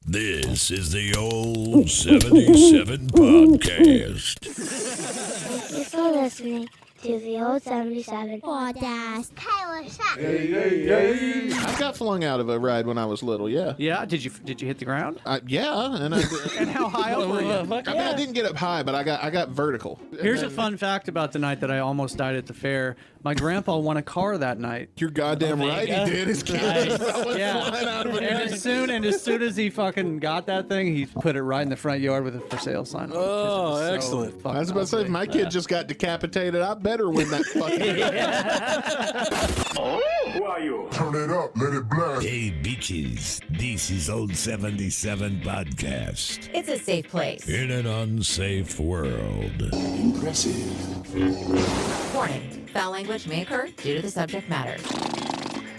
This is the Old 77 Podcast. Thank you for listening to the Old 77 Podcast. Hey, what's up? Hey. I got flung out of a ride when I was little, yeah. Yeah? Did you hit the ground? Yeah, and And how high up were you? I didn't get up high, but I got vertical. Here's a fun fact about the night that I almost died at the fair. My grandpa won a car that night. You're goddamn right he did. His kid was flying out of a And as soon as he fucking got that thing, he put it right in the front yard with a for sale sign on it. Oh, So excellent. I was about to say, if my kid just got decapitated, I better win that fucking Who are you? Turn it up, let it blast. Hey, bitches. This is Old 77 Podcast. It's a safe place. In an unsafe world. Impressive. Warning. Foul language may occur due to the subject matter.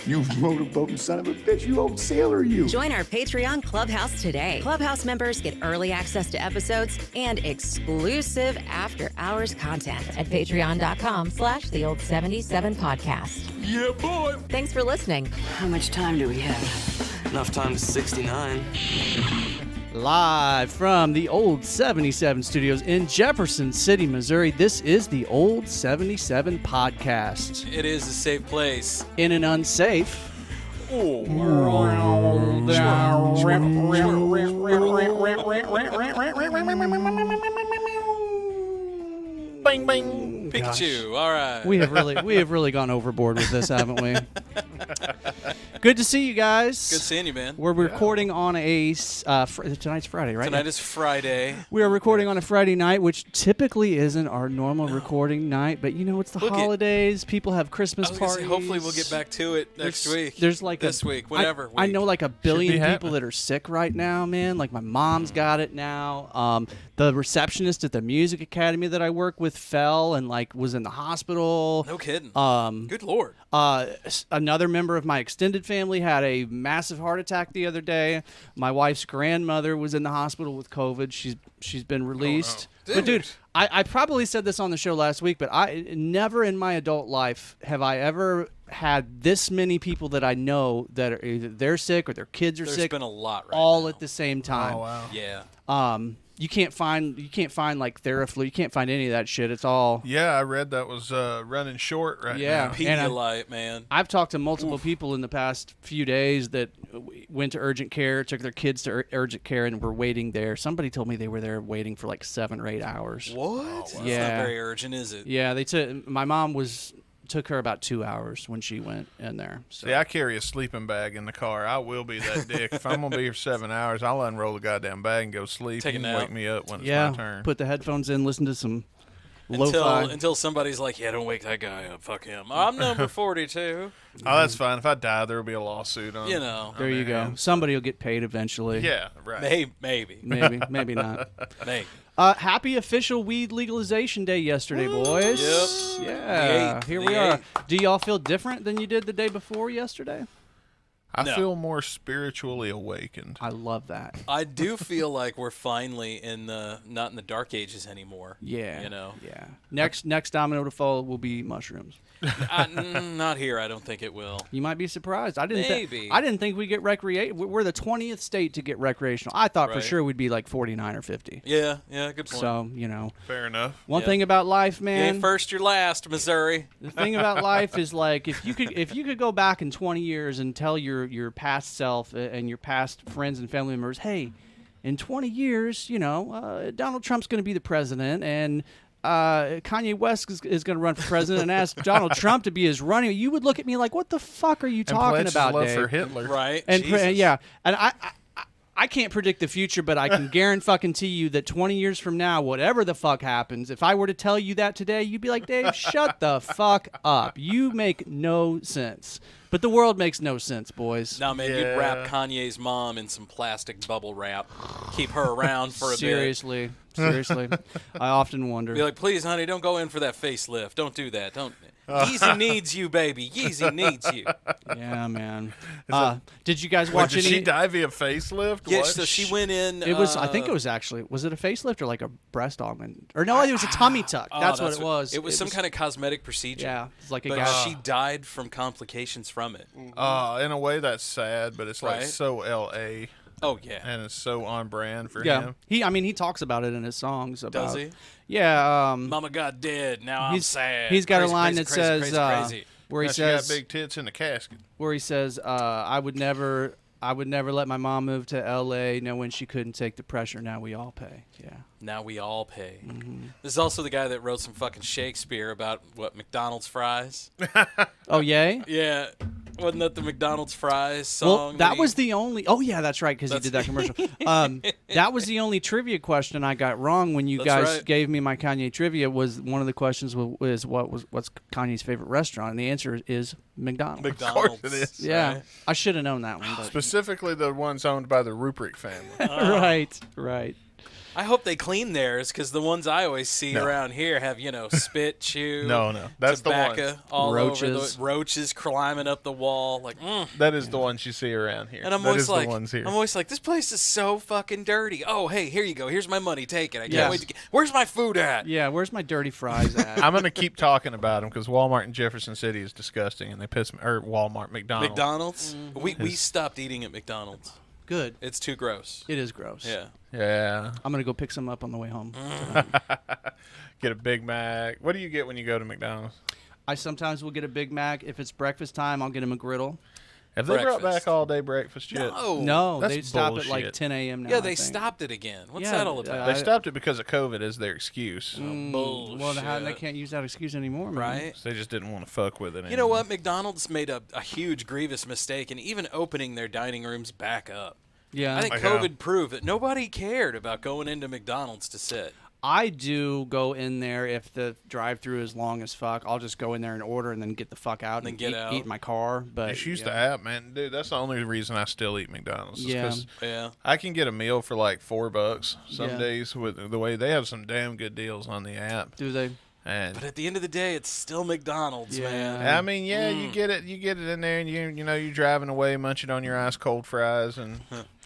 You motorboating son of a bitch, you old sailor, you. Join our Patreon Clubhouse today. Clubhouse members get early access to episodes and exclusive after-hours content. At patreon.com/theold77podcast. Yeah, boy. Thanks for listening. How much time do we have? Enough time to 69. Live from the Old 77 Studios in Jefferson City, Missouri, this is the Old 77 Podcast. It is a safe place. In an unsafe Bang, bang. Pikachu. All right. We have really gone overboard with this, haven't we? Good to see you guys. Good seeing you, man. We're recording on a tonight's Friday, right? Tonight is Friday. We are recording on a Friday night, which typically isn't our normal recording night, but you know, it's the holidays. People have Christmas parties. Hopefully we'll get back to it next week. There's like this week, whatever. I know like a billion happening. people that are sick right now, man. Like my mom's got it now. The receptionist at the music academy that I work with fell and like was in the hospital. No kidding. Good Lord. Another member of my extended family had a massive heart attack the other day. My wife's grandmother was in the hospital with COVID. She's been released. Oh, no. But dude, I probably said this on the show last week, but I never in my adult life have I ever had this many people that I know that are either they're sick or their kids are There's sick been a lot right all now. at the same time. Oh, wow. Yeah. You can't find like Theraflu. You can't find any of that shit. It's all Yeah, I read that was running short right Yeah. now. Pedialyte, man. I've talked to multiple people in the past few days that went to urgent care, took their kids to urgent care, and were waiting there. Somebody told me they were there waiting for like 7 or 8 hours. What? That's Yeah. not very urgent, is it? Yeah, they took my mom took her about 2 hours when she went in there. So. See, I carry a sleeping bag in the car. I will be that dick. If I'm going to be here 7 hours, I'll unroll the goddamn bag and go sleep. Take a You can nap. wake me up when it's Yeah, my turn. put the headphones in, listen to some lo-fi. Until somebody's like, yeah, don't wake that guy up. Fuck him. I'm number 42. Oh, that's fine. If I die, there will be a lawsuit on You know. There you go. Somebody will get paid eventually. Yeah, right. Maybe. Maybe not. Maybe. Happy official weed legalization day yesterday, boys. Yep. Yeah, The here 8th, we the are. 8th. Do y'all feel different than you did the day before yesterday? I No. feel more spiritually awakened. I love that. I do feel like we're finally not in the dark ages anymore. Yeah. You know. Yeah. Next domino to fall will be mushrooms. Not here. I don't think it will. You might be surprised. I didn't Maybe. I didn't think we get recreate. We're the 20th state to get recreational. I thought for Right. sure we'd be like 49 or 50. Yeah. Good point. So, you know, Fair enough. one Yeah. thing about life, You man. ain't first, you're last, Missouri. The thing about life is like if you could go back in 20 years and tell your past self and your past friends and family members, hey, in 20 years, you know, Donald Trump's going to be the president and Kanye West is going to run for president and ask Donald Trump to be his running. You would look at me like, what the fuck are you talking and pledge about, his love Dave? for Hitler. Right. And Jesus. yeah, and I can't predict the future, but I can guarantee you that 20 years from now, whatever the fuck happens, if I were to tell you that today, you'd be like, Dave, shut the fuck up. You make no sense. But the world makes no sense, boys. Nah, man, you'd wrap Kanye's mom in some plastic bubble wrap, keep her around for a bit. Seriously. I often wonder. Be like, please, honey, don't go in for that facelift. Don't do that. Don't. Yeezy needs you, baby. Yeezy needs you. Yeah, man. Did you guys Wait, watch did any? she die via facelift? Yeah, What? so she went in. It was. I think it was actually. Was it a facelift or like a breast augment? Or no, it was a tummy tuck. That's what it was. It was some kind of cosmetic procedure. Yeah, it's like a but guy. she died from complications from it. In a way, that's sad, but it's like Right. so L.A. Oh yeah. And it's so on brand for Yeah, him. he talks about it in his songs. About, Does he? Yeah. Mama got dead. Now I'm sad. He's got Crazy, a line crazy, that crazy, says, crazy. where he Now she says, got big tits in the casket. where he says, I would never let my mom move to L.A. knowing she couldn't take the pressure. Now we all pay. Yeah. Now we all pay. Mm-hmm. This is also the guy that wrote some fucking Shakespeare about what McDonald's fries. Oh, yay? Yeah. Wasn't that the McDonald's fries song? Well, that was the only. Oh yeah, that's right, because he did that commercial. That was the only trivia question I got wrong when you That's guys right. gave me my Kanye trivia. Was one of the questions was what's Kanye's favorite restaurant, and the answer is McDonald's. McDonald's. Of course it is. Yeah, Right. I should have known that one. But. Specifically the ones owned by the Ruprecht family. Right. I hope they clean theirs, because the ones I always see No. around here have, spit, chew. No, that's the tobacco ones. all over Roaches. the roaches climbing up the wall. Like, That is the ones you see around here. And I'm That always is like, the ones here. this place is so fucking dirty. Oh, hey, here you go. Here's my money. Take it. I can't Yes. wait to get. Where's my food at? Yeah, where's my dirty fries at? I'm going to keep talking about them because Walmart in Jefferson City is disgusting, and they piss me. Or Walmart, McDonald's. McDonald's. We stopped eating at McDonald's. Good. It's too gross. It is gross. Yeah. Yeah. I'm gonna go pick some up on the way home. Get a Big Mac. What do you get when you go to McDonald's? I sometimes will get a Big Mac. If it's breakfast time, I'll get him a griddle. Have they brought Breakfast. back all day breakfast yet? No, That's they stop at like bullshit. 10 a.m. now. Yeah, I they think. stopped it again. What's Yeah, that all about? They stopped it because of COVID as their excuse. Bullshit. Well, they can't use that excuse anymore, man. Right? So they just didn't want to fuck with it. You know what? McDonald's made a huge, grievous mistake in even opening their dining rooms back up. Yeah. I think Yeah. COVID proved that nobody cared about going into McDonald's to sit. I do go in there if the drive-thru is long as fuck. I'll just go in there and order and then get the fuck out Then and get eat, out. eat in my car. But Just use yeah. the app, man. Dude, that's the only reason I still eat McDonald's. is Yeah. 'cause Yeah. I can get a meal for like $4 some Yeah. days with the way they have some damn good deals on the app. Do they? And But at the end of the day, it's still McDonald's, Yeah. man. I mean, yeah, you get it in there, and you're driving away, munching on your ice cold fries, and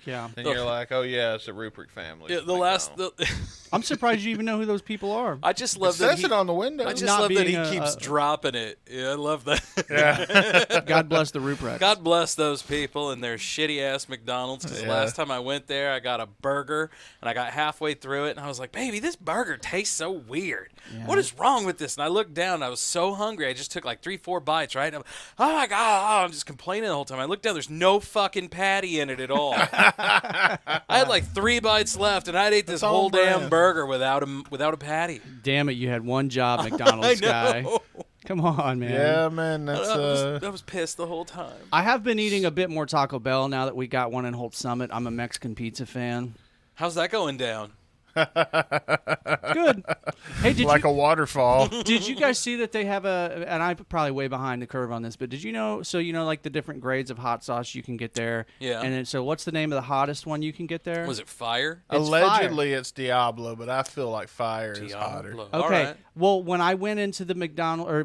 Yeah. then you're like, oh yeah, it's the Ruprecht family. Yeah, McDonald's. I'm surprised you even know who those people are. I just It love that says it on the window. I just Not love that he being keeps dropping it. Yeah, I love that. yeah. God bless the Ruprecht. God bless those people and their shitty ass McDonald's. Because Yeah. last time I went there, I got a burger and I got halfway through it and I was like, "Baby, this burger tastes so weird. What is wrong with this?" And I looked down. And I was so hungry. I just took like 3-4 bites. Right? And oh my god! I'm just complaining the whole time. I looked down. There's no fucking patty in it at all. I had like 3 bites left, and I ate this That's whole on damn brand. burger without a patty. Damn it, you had one job, McDonald's I know. guy. Come on, man. Yeah, man, that's I was pissed the whole time. I have been eating a bit more Taco Bell now that we got one in Holt Summit. I'm a Mexican pizza fan. How's that going down? Good. Hey, like a waterfall. did you guys see that they have and I'm probably way behind the curve on this, but did you know, like the different grades of hot sauce you can get there? Yeah. And then, so what's the name of the hottest one you can get there? Was it fire? It's Allegedly, it's Diablo, but I feel like fire is hotter. Diablo. Okay. All right. Well, when I went into the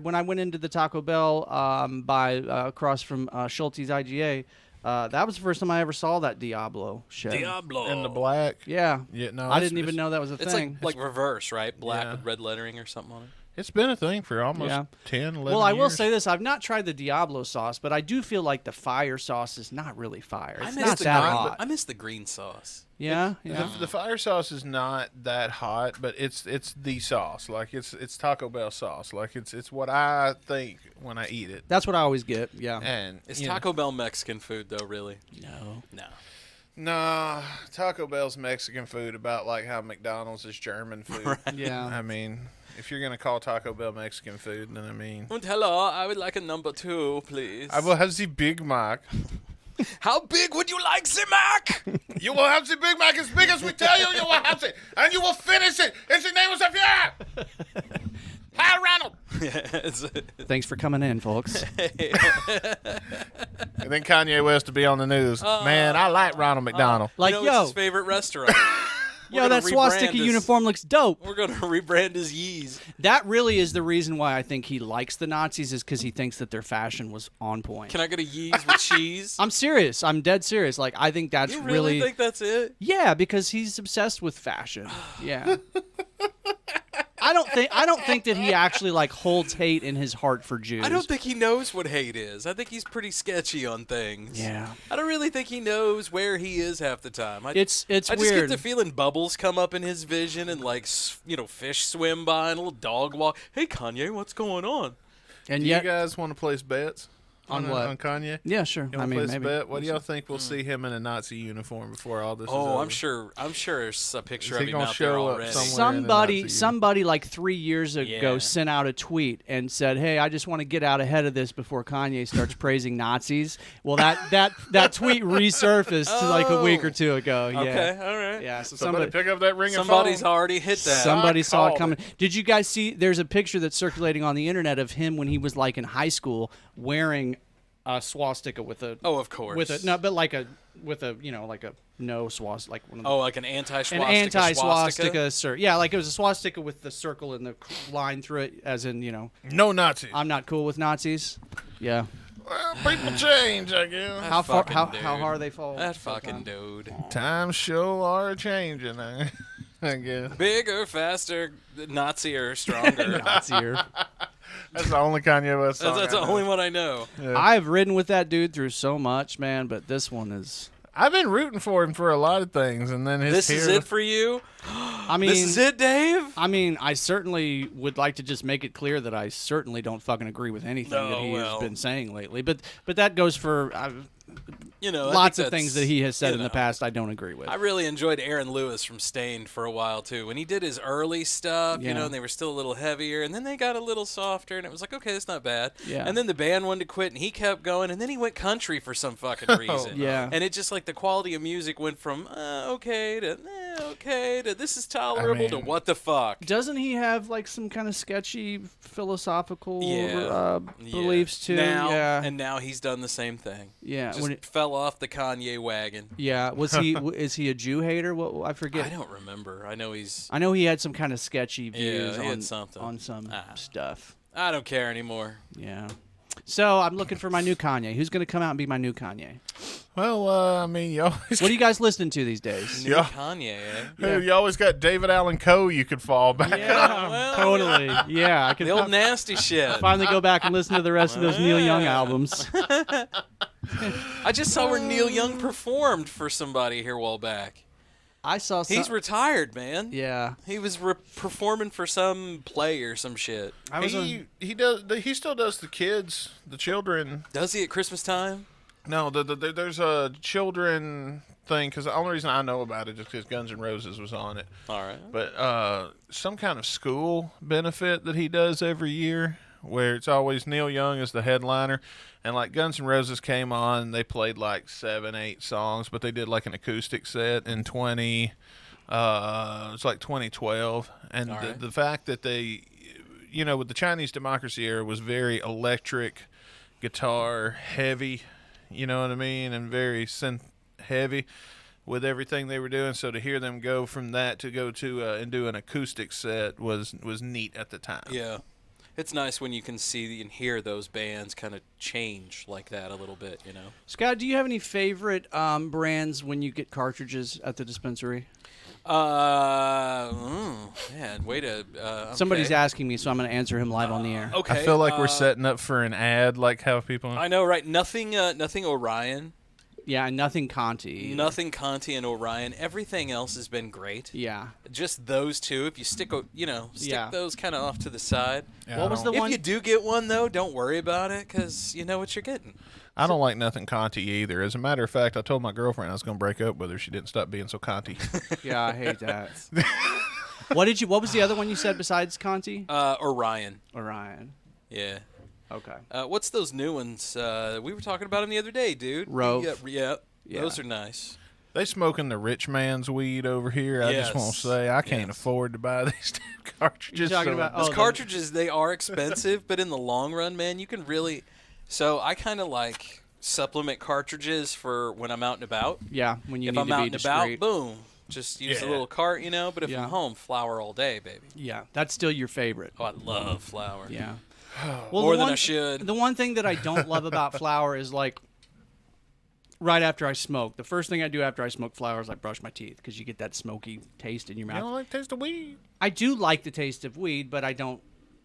when I went into the Taco Bell across from Schulte's IGA, that was the first time I ever saw that Diablo show. Diablo. In the black. Yeah. Yeah, no, I it's- didn't even it's- know that was a It's thing. like reverse, right? Black Yeah. with red lettering or something on it. It's been a thing for almost Yeah. 10, 11 Well, I will years. say this: I've not tried the Diablo sauce, but I do feel like the fire sauce is not really fire. It's miss not the that green- hot. I miss the green sauce. Yeah, The, yeah. the fire sauce is not that hot, but it's the sauce. Like it's Taco Bell sauce. Like it's what I think when I eat it. That's what I always get. Yeah. And Is you know, Taco Bell Mexican food though? Really? No. No. Nah, Taco Bell's Mexican food about like how McDonald's is German food. Yeah. I mean, if you're gonna call Taco Bell Mexican food, then I mean, And hello, I would like a number 2, please. I will have the Big Mac. How big would you like the Mac? You will have the Big Mac as big as we tell you. You will have it, and you will finish it. It's the name of the Hi, Ronald. Thanks for coming in, folks. And then Kanye West to be on the news. Man, I like Ronald McDonald. Like, you know, yo, it's his favorite restaurant. yo, that swastika uniform looks dope. We're gonna rebrand his Yeez. That really is the reason why I think he likes the Nazis, is because he thinks that their fashion was on point. Can I get a Yeez with cheese? I'm serious. I'm dead serious. Like, I think that's You really think that's it? Yeah, because he's obsessed with fashion. Yeah. I don't think that he actually like holds hate in his heart for Jews. I don't think he knows what hate is. I think he's pretty sketchy on things. Yeah. I don't really think he knows where he is half the time. It's I just weird. get the feeling bubbles come up in his vision and like fish swim by and a little dog walk. Hey Kanye, what's going on? And do yet, you guys want to place bets? On what? On Kanye? Yeah, sure. You want to place a maybe. bet? What do y'all think we'll see him in a Nazi uniform before all this is Oh, over? I'm sure there's a picture Is of he him gonna out there show up already. somewhere? Somebody like 3 years ago sent out a tweet and said, "Hey, I just want to get out ahead of this before Kanye starts praising Nazis." Well, that tweet resurfaced like a week or two ago. Yeah. Okay, all right. Yeah, so somebody pick up that ring. Somebody's already hit that. Somebody saw it coming. Did you guys see? There's a picture that's circulating on the internet of him when he was like in high school wearing a swastika with a. Oh, of course. With a like a no swastika, like one of the, like an anti-swastika. An anti-swastika, yeah, like it was a swastika with the circle and the line through it, as in no Nazis. I'm not cool with Nazis. Yeah. Well, people change, I guess. How hard they fall? That fucking dude. Times sure are changing, I guess. Bigger, faster, Nazi-er, stronger. Nazi-er. That's the only Kanye West song. That's the only one I know. Yeah. I've ridden with that dude through so much, man, but this one is. I've been rooting for him for a lot of things, and then this is it for you. I mean, this is it, Dave. I mean, I certainly would like to just make it clear that I certainly don't fucking agree with anything that he has been saying lately. But that goes for. Lots of things that he has said in the past I don't agree with. I really enjoyed Aaron Lewis from Stained for a while too. When he did his early stuff, and they were still a little heavier, and then they got a little softer, and it was like, okay, that's not bad. Yeah. And then the band wanted to quit, and he kept going, and then he went country for some fucking reason. Yeah. And it just like the quality of music went from okay to okay to this is tolerable to what the fuck. Doesn't he have like some kind of sketchy philosophical beliefs too? And now he's done the same thing. Yeah. Just fell off the Kanye wagon. Yeah. Was he? Is he a Jew hater? What I forget. I don't remember. I know he had some kind of sketchy views he had something on some stuff. I don't care anymore. Yeah. So I'm looking for my new Kanye. Who's going to come out and be my new Kanye? Well, I mean, you always. What are you guys listening to these days? New Kanye, eh? You always got David Allan Coe you could fall back on. Well, totally. Yeah, I can. The old nasty shit. Finally go back and listen to the rest of those Neil Young albums. I just saw where Neil Young performed for somebody here a while back. I saw. He's retired, man. Yeah. He was performing for some play or some shit. He still does the kids, the children. Does he at Christmas time? No, there's a children thing, because the only reason I know about it is because Guns N' Roses was on it. All right. But some kind of school benefit that he does every year, where it's always Neil Young as the headliner, and like Guns N' Roses came on, they played like 7-8 songs, but they did like an acoustic set in it's like 2012, and the fact that they, with the Chinese democracy era, was very electric guitar heavy, you know what I mean, and very synth heavy with everything they were doing. So to hear them go from that to go to and do an acoustic set was neat at the time. Yeah. It's nice when you can see and hear those bands kind of change like that a little bit, Scott, do you have any favorite brands when you get cartridges at the dispensary? Man, way to. Okay. Somebody's asking me, so I'm going to answer him live on the air. Okay. I feel like we're setting up for an ad, like how people. I know, right? Nothing Orion. Yeah, nothing Conti. Nothing Conti and Orion. Everything else has been great. Yeah. Just those two. If you stick those kind of off to the side. Yeah, what was the one? If you do get one, though, don't worry about it, because you know what you're getting. I don't like nothing Conti either. As a matter of fact, I told my girlfriend I was going to break up with her. She didn't stop being so Conti. Yeah, I hate that. What was the other one you said besides Conti? Orion. Orion. Yeah. Okay. What's those new ones? We were talking about them the other day, dude. Rove. Yeah. Those are nice. They smoking the rich man's weed over here. I just want to say I can't afford to buy these cartridges. You're talking about those cartridges. They are expensive, but in the long run, man, you can really. So I kind of like supplement cartridges for when I'm out and about. Yeah, when you if need I'm to out be and discreet. about, boom, just use a little cart, But if I'm home, flour all day, baby. Yeah, that's still your favorite. Oh, I love flour. Yeah. Well, more than I should. The one thing that I don't love about flour is like right after I smoke. The first thing I do after I smoke flowers, I brush my teeth because you get that smoky taste in your mouth. You don't like the taste of weed? I do like the taste of weed, but I don't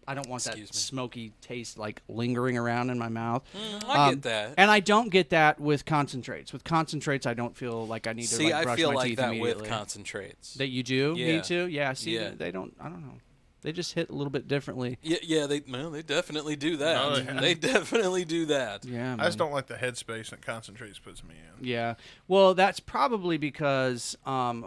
want that Excuse me. smoky taste like lingering around in my mouth. I get that. And I don't get that with concentrates. With concentrates, I don't feel like I need to See, like I brush feel my like teeth that immediately. with concentrates. That you do? Yeah. Me too? Yeah, see, Yeah. they don't, I don't know. They just hit a little bit differently. Yeah, they definitely do that. Oh, yeah. They definitely do that. Yeah, I just don't like the headspace that concentrates puts me in. Yeah. Well, that's probably because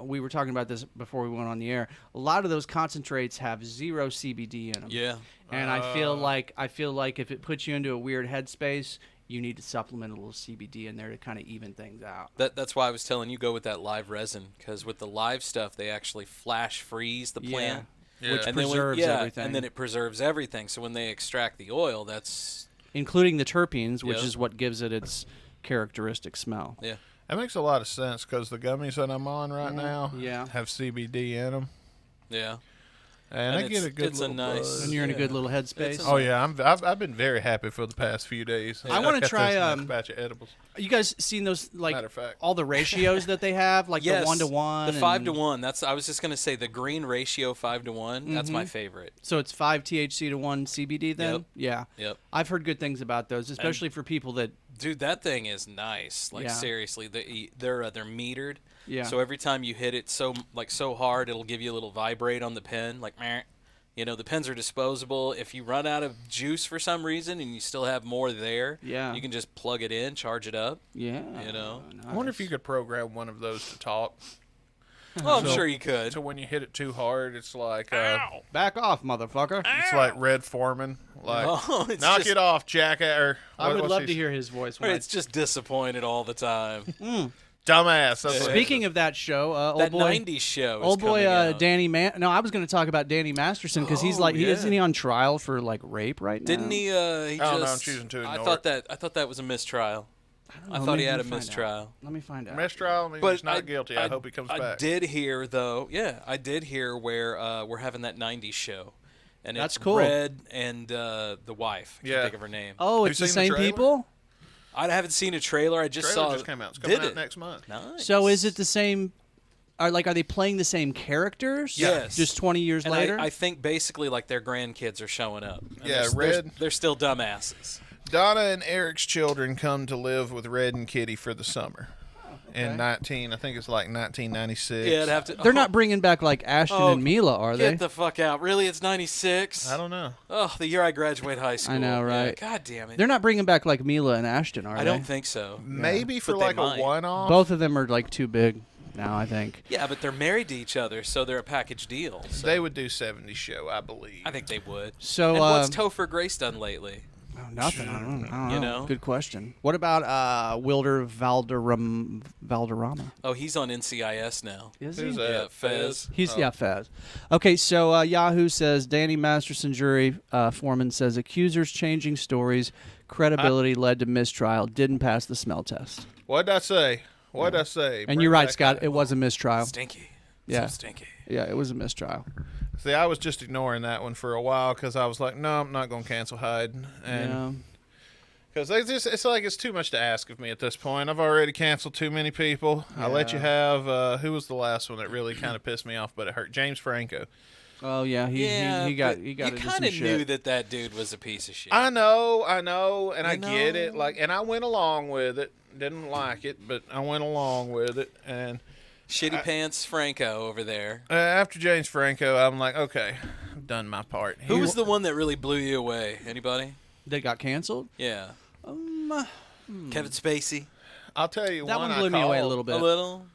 we were talking about this before we went on the air. A lot of those concentrates have 0 CBD in them. Yeah. And I feel like if it puts you into a weird headspace, you need to supplement a little CBD in there to kind of even things out. That's why I was telling you go with that live resin, because with the live stuff they actually flash freeze the plant. Yeah. Which And preserves then everything. and then it preserves everything. So when they extract the oil, that's including the terpenes, which Yep. is what gives it its characteristic smell. yeah. That makes a lot of sense because the gummies that I'm on right now Yeah. have CBD in them. Yeah. And I And get a it's- good it's a little nice- buzz. And you're in a Yeah. good little headspace. It's a- Oh yeah, I've been very happy for the past few days. I wanna I've got try, this nice batch of edibles. You guys seen those like Matter of fact. all the ratios that they have, like Yes, the 1-to-1, the 5-to-1. I was just gonna say the green ratio 5-to-1. That's Mm-hmm. my favorite. So it's 5 THC to 1 CBD then? Yep. Yeah. Yep. I've heard good things about those, especially for people that Dude, that thing is nice. Like Yeah. seriously, they're metered. Yeah. So every time you hit it so hard, it'll give you a little vibrate on the pen, like meh. You know, the pens are disposable. If you run out of juice for some reason and you still have more there, Yeah. you can just plug it in, charge it up. yeah. You know? I wonder if you could program one of those to talk. Oh, I'm So- sure you could. So when you hit it too hard, it's like Back off, motherfucker. it's like Red Foreman, like Oh, it's knock just- it off, jackass. Or I would what's love he- to hear his voice. When It's just disappointed all the time. dumbass. That's what it Speaking of that show, That old boy, 90s show is old boy, coming out. Danny No, I was going to talk about Danny Masterson because he's Oh, like, yeah. isn't he on trial for like rape right now? Didn't he? He I don't know, I'm just. choosing to I ignore thought that was a mistrial. I Oh, thought he let had a me find out. mistrial. Let me find out. mistrial. I mean, But he's not guilty. I hope he comes I back. did hear though. Yeah, I did hear where we're having that '90s show, and That's it's cool. Red and the wife. I can't Yeah. think of her name. Oh, Have it's you the seen the same trailer? people. I haven't seen a trailer. I just Trailer saw. just came out. It's coming Did out it? next month. Nice. So is it the same? Are they playing the same characters? Yes. Just 20 years And later. I think basically like their grandkids are showing up. And Yeah, they're still dumbasses. Donna and Eric's children come to live with Red and Kitty for the summer. okay. In I think it's like 1996. Yeah, I'd have to. They're not bringing back like Ashton Oh, and Mila, are they? Get the fuck out! Really, it's '96. I don't know. Oh, the year I graduate high school. I know, Yeah, right? God damn it! They're not bringing back like Mila and Ashton, are they? I don't think so. Maybe for But they like might. a one-off. Both of them are like too big now, I think. Yeah, but they're married to each other, so they're a package deal. So They would do 70s show, I believe. I think they would. So And what's Topher Grace done lately? oh, nothing. I don't know. You know? Good question. What about Wilder Valderrama? Oh, he's on NCIS now. Is Who's he? that? Yeah, Fez. He's Fez. Okay, so Yahoo says Danny Masterson jury foreman says accusers changing stories, credibility led to mistrial, didn't pass the smell test. What'd I say? What'd I say? And Bring you're right, back Scott. that. It was a mistrial. Stinky. Yeah. So stinky. Yeah, it was a mistrial. See, I was just ignoring that one for a while because I was like, no, I'm not going to cancel Hyde. And Yeah. because it's like it's too much to ask of me at this point. I've already canceled too many people. I let you have who was the last one that really kind of pissed me off, but it hurt? James Franco. Oh yeah, he got but into You some kind of shit. knew that dude was a piece of shit. I know, and I You get it. know? Like, and I went along with it. Didn't like it, but I went along with it. And Shitty pants Franco over there. after James Franco, I'm like, okay, I've done my part. Who was the one that really blew you away? Anybody? They got canceled. Yeah. Kevin Spacey. I'll tell you That one. one I blew me away a called. little bit. A little.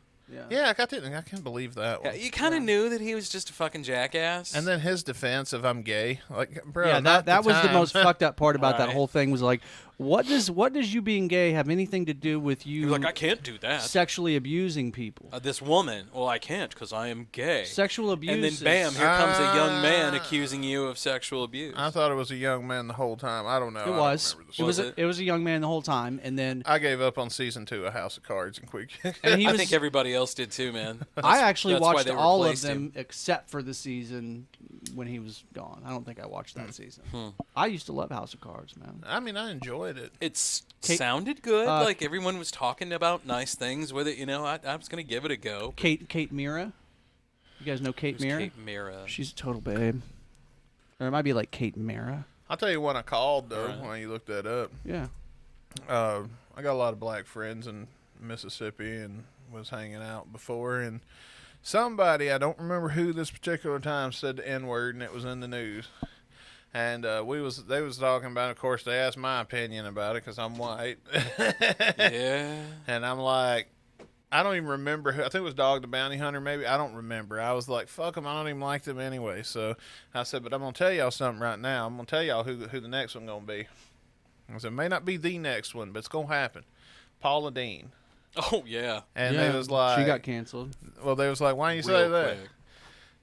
Yeah, I can't believe that Yeah, one. you kind of knew that he was just a fucking jackass. And then his defense of I'm gay, like, bro. Yeah, not that was the time. most fucked up part about that Right. whole thing was like, what does you being gay have anything to do with he you was like, I can't do that. sexually abusing people? This woman, well, I can't because I am gay. Sexual abuse. And then is- bam, here comes a young man accusing you of sexual abuse. I thought it was a young man the whole time. I don't know. It I don't was. remember the It was. story. Was It was a young man the whole time, and then I gave up on season 2 of House of Cards and quick. and he I was. think every everybody else did too, man. I actually that's why watched they all of replaced them him. except for the season when he was gone. I don't think I watched that season. I used to love House of Cards, man. I mean, I enjoyed it. It sounded good. Like everyone was talking about nice things with it. You know, I was gonna give it a go. Kate Mira. You guys know Kate Mira? Kate Mira. She's a total babe. Or it might be like Kate Mara. I'll tell you what I called though when you looked that up. Yeah. I got a lot of black friends in Mississippi and was hanging out before, and somebody, I don't remember who this particular time, said the N-word, and it was in the news. And they was talking about it. Of course, they asked my opinion about it because I'm white. Yeah. And I'm like, I don't even remember who. I think it was Dog the Bounty Hunter, maybe. I don't remember. I was like, fuck them. I don't even like them anyway. So I said, but I'm going to tell y'all something right now. I'm going to tell y'all who the next one going to be. I said, it may not be the next one, but it's going to happen. Paula Deen. Oh, yeah. And they was like... She got canceled. Well, they was like, why don't you say that?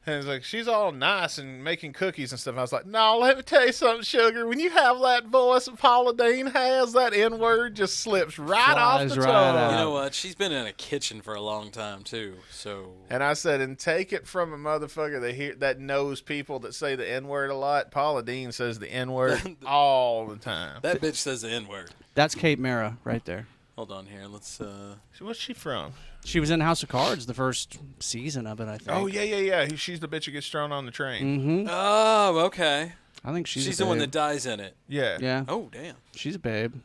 And it's like, she's all nice and making cookies and stuff. I was like, no, let me tell you something, sugar. When you have that voice that Paula Deen has, that N-word just slips right off the tongue. You know what? She's been in a kitchen for a long time, too. So. And I said, and take it from a motherfucker that knows people that say the N-word a lot. Paula Deen says the N-word all the time. That bitch says the N-word. That's Kate Mara right there. Hold on here. Let's. What's she from? She was in House of Cards, the first season of it, I think. Oh, yeah. She's the bitch who gets thrown on the train. Mm-hmm. Oh, okay. I think she's the one that dies in it. Yeah. Yeah. Oh, damn. She's a babe.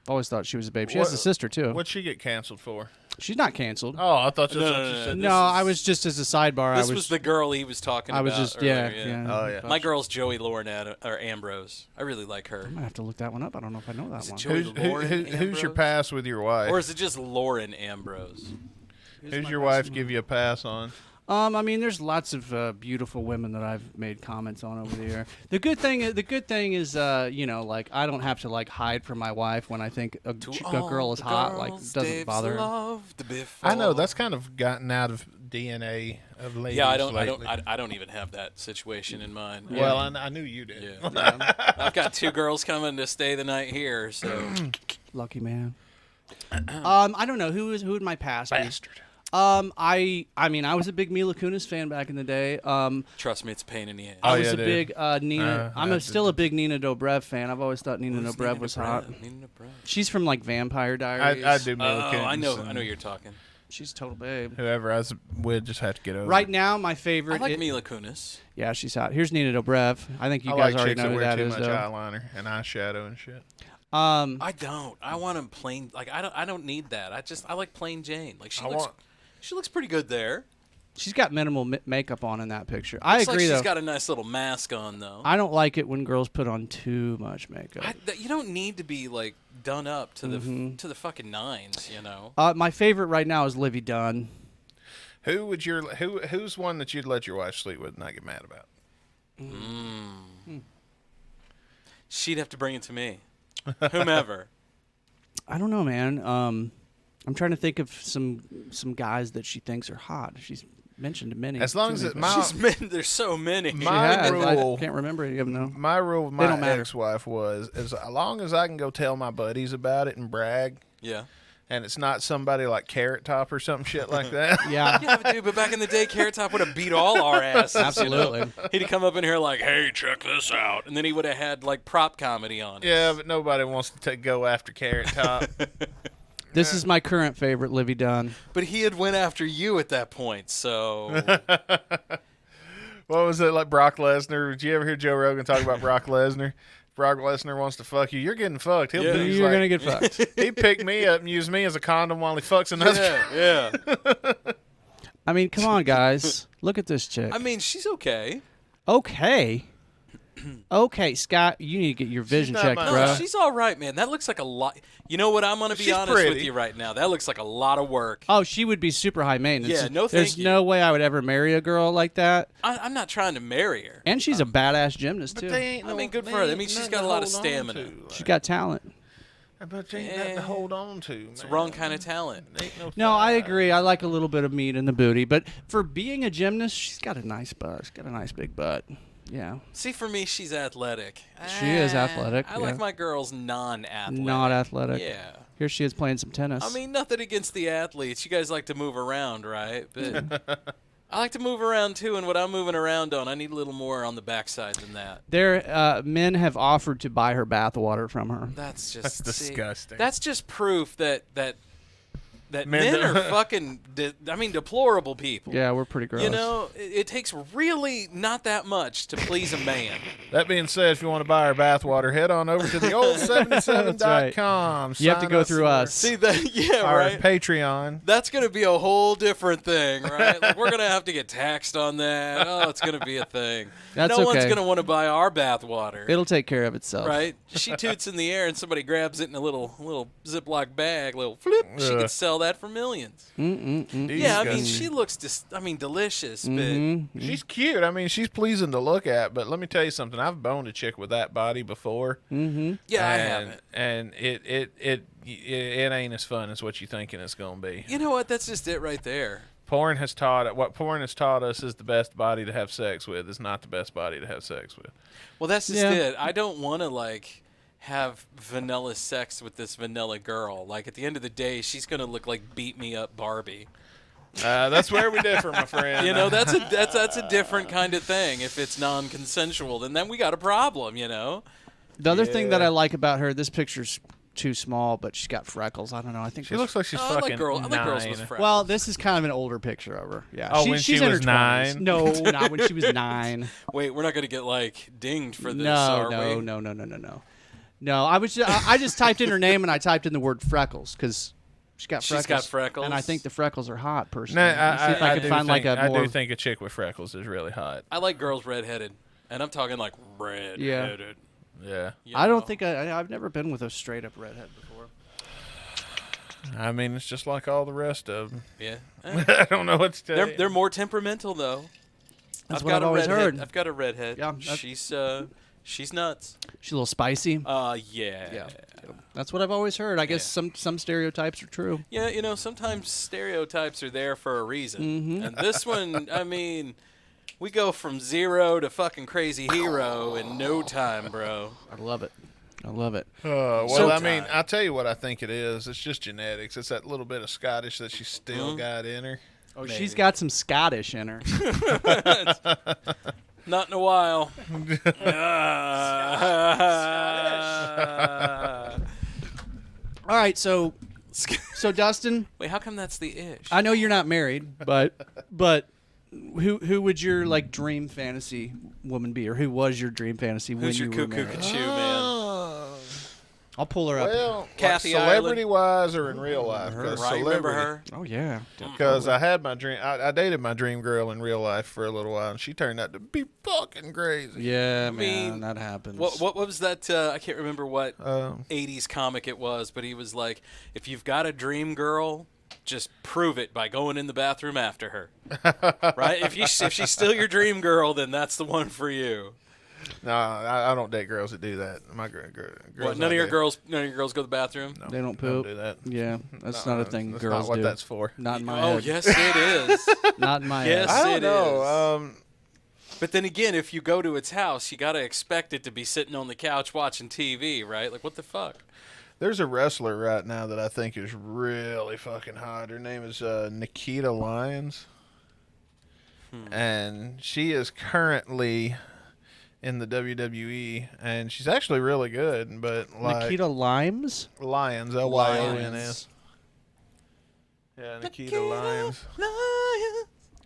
Always thought she was a babe. She has a sister, too. What'd she get canceled for? She's not canceled. Oh, I thought that's what you said. No, I was just as a sidebar. This was the girl he was talking about. I was just, earlier, yeah. Oh, yeah. My girl's Joey Lauren Ambrose. I really like her. I might have to look that one up. I don't know if I know that one. Who's your pass with your wife? Or is it just Lauren Ambrose? Who's your wife give you a pass on? I mean, there's lots of beautiful women that I've made comments on over the year. The good thing is, you know, like I don't have to like hide from my wife when I think a girl is hot. Like, it doesn't bother her. I know that's kind of gotten out of DNA of ladies. Yeah, lately. I don't even have that situation in mind. Well, I knew you did. Yeah. I've got 2 girls coming to stay the night here, so lucky man. I don't know who would my past bastard. I mean, I was a big Mila Kunis fan back in the day. Trust me, it's a pain in the ass. I was a big Nina. I'm still a big Nina Dobrev fan. I've always thought Nina Dobrev was hot. Nina Dobrev. She's from like Vampire Diaries. I do Mila Kunis. I know you're talking. She's a total babe. Whoever I was with just had to get over. Right now, my favorite. I like Mila Kunis. Yeah, she's hot. Here's Nina Dobrev. I think you I guys like already know who that too is. much eyeliner and eyeshadow and shit. I don't. I want them plain. Like I don't need that. I like plain Jane. Like she looks pretty good there. She's got minimal makeup on in that picture. I agree, like she's though. Got a nice little mask on, though. I don't like it when girls put on too much makeup. You don't need to be like done up to the fucking nines, you know. My favorite right now is Livy Dunn. Who's one that you'd let your wife sleep with and not get mad about? She'd have to bring it to me. Whomever. I don't know, man. I'm trying to think of some guys that she thinks are hot. She's mentioned many. As long as there's so many. My rule, I can't remember any of them. No. My rule with my ex-wife was as long as I can go tell my buddies about it and brag. Yeah. And it's not somebody like Carrot Top or some shit like that. Yeah. Yeah, dude, but back in the day, Carrot Top would have beat all our asses. Absolutely. You know? He'd come up in here like, hey, check this out. And then he would have had like prop comedy on it. Yeah, but nobody wants to go after Carrot Top. This is my current favorite, Livy Dunn. But he had went after you at that point, so. What was it like Brock Lesnar? Did you ever hear Joe Rogan talk about Brock Lesnar? Brock Lesnar wants to fuck you. You're getting fucked. You're going to get fucked. He picked me up and used me as a condom while he fucks another. Yeah. I mean, come on, guys. Look at this chick. I mean, she's okay. Okay. Okay, Scott, you need to get your vision checked, bro. No, she's all right, man. That looks like a lot. You know what? I'm going to be honest with you right now. That looks like a lot of work. Oh, she would be super high maintenance. Yeah, no There's no way I would ever marry a girl like that. I'm not trying to marry her. And she's a badass gymnast, too. I mean, good for her. I mean, she's got a lot of stamina. She's got talent. But they ain't nothing to hold on to, man. It's the wrong kind of talent. No, I agree. I like a little bit of meat in the booty. But for being a gymnast, she's got a nice butt. She's got a nice big butt. Yeah. See, for me, she's athletic. She is athletic. I like my girls non-athletic. Not athletic. Yeah. Here she is playing some tennis. I mean, nothing against the athletes. You guys like to move around, right? But I like to move around too, and what I'm moving around on, I need a little more on the backside than that. Men have offered to buy her bathwater from her. That's disgusting. That's just proof that men are fucking, deplorable people. Yeah, we're pretty gross. You know, it takes really not that much to please a man. That being said, if you want to buy our bathwater, head on over to the old77.com. Right. You have to go through us. See that? Yeah, our right. Patreon. That's going to be a whole different thing, right? Like, we're going to have to get taxed on that. Oh, it's going to be a thing. That's no okay. one's going to want to buy our bathwater. It'll take care of itself. Right? She toots in the air and somebody grabs it in a little Ziploc bag, little flip. She could sell that for millions. Yeah, I mean, she looks delicious, but she's cute. I mean, she's pleasing to look at, but let me tell you something. I've boned a chick with that body before. Yeah, I haven't. And it ain't as fun as what you thinking it's going to be. You know what? That's just it right there. Porn has taught us is the best body to have sex with is not the best body to have sex with. Well, that's just it. I don't want to have vanilla sex with this vanilla girl. Like, at the end of the day, she's gonna look like beat me up Barbie. That's where we differ, my friend. You know, that's a different kind of thing. If it's non-consensual, then we got a problem. You know. The other thing that I like about her, this picture's too small, but she's got freckles. I don't know. I think she looks like she's fucking I like girls with freckles. Well, this is kind of an older picture of her. Yeah. Oh, when she was 9? No, not when she was 9. Wait, we're not gonna get dinged for this, No, are we? No. No, I just typed in her name and I typed in the word freckles because she's got freckles. She's got freckles, and I think the freckles are hot. Personally, No, see if I can find I do think a chick with freckles is really hot. I like girls redheaded, and I'm talking redheaded. Yeah. I don't think I've never been with a straight up redhead before. I mean, it's just like all the rest of them. Yeah. I don't know what to tell you. They're more temperamental though. That's what I've always heard. I've got a redhead. Yeah, she's nuts. She's a little spicy. Yeah. That's what I've always heard. I guess some stereotypes are true. Yeah, you know, sometimes stereotypes are there for a reason. And this one, I mean, we go from 0 to fucking crazy hero in no time, bro. I love it. Well, I mean, I'll tell you what I think it is. It's just genetics. It's that little bit of Scottish that she's still got in her. Oh, maybe. She's got some Scottish in her. Not in a while. All right, so Dustin. Wait, how come that's the ish? I know you're not married, but who would your dream fantasy woman be, or who was your dream fantasy when you were married? Who's your cuckoo man? I'll pull her up. Well, Kathy celebrity-wise or in real life? Right, remember her? Oh, yeah. Because I had my dream. I dated my dream girl in real life for a little while, and she turned out to be fucking crazy. Yeah, man, that happens. What was that? I can't remember what 80s comic it was, but he was like, if you've got a dream girl, just prove it by going in the bathroom after her. Right? If she's still your dream girl, then that's the one for you. No, I don't date girls that do that. My girls. What, none of your girls go to the bathroom? No, they don't poop. Don't do that. Yeah, that's not a thing that's girls not what do. That's for. Not in my head. Oh, yes, it is. Not in my head. I don't know. But then again, if you go to its house, you got to expect it to be sitting on the couch watching TV, right? Like, what the fuck? There's a wrestler right now that I think is really fucking hot. Her name is Nikita Lyons. And she is currently in the WWE, and she's actually really good. But Nikita Lyons, Lyons, Lyons. Yeah, Nikita Lyons.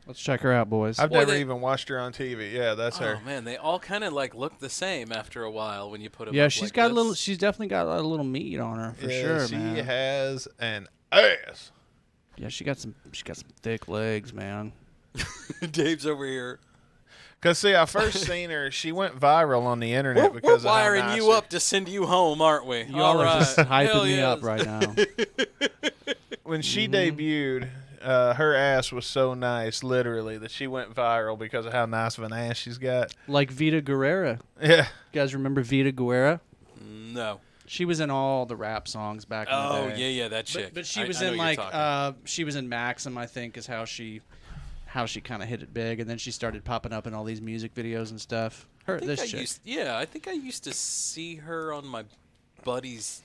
Let's check her out, boys. I've never even watched her on TV. Yeah, that's her. Oh man, they all kind of look the same after a while when you put them. Yeah, up she's like got this. a little. She's definitely got a little meat on her for sure, she man. has an ass. Yeah, she got some thick legs, man. Dave's over here. Because, see, I first seen her. She went viral on the internet because we're wiring you up to send you home, aren't we? You all are just hyping me up right now. When she debuted, her ass was so nice, literally, that she went viral because of how nice of an ass she's got. Like Vita Guerrera. Yeah. You guys remember Vita Guerrera? No. She was in all the rap songs back in the day. Oh, yeah, that chick. But she was she was in Maxim, I think, is how she kind of hit it big, and then she started popping up in all these music videos and stuff. I think I used to see her on my buddy's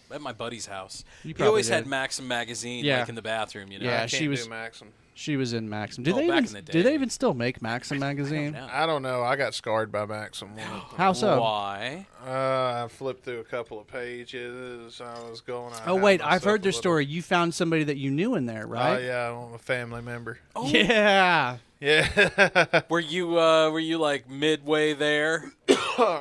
house. He always did. had Maxim magazine like in the bathroom, you know. Yeah, I can't do Maxim. She was in Maxim. Back in the day. Do they even still make Maxim magazine? I don't know. I got scarred by Maxim. How so? Why? I flipped through a couple of pages. I was going. Oh wait, I've heard their story. You found somebody that you knew in there, right? Oh yeah, a family member. Oh. Yeah. Yeah. Were you like midway there?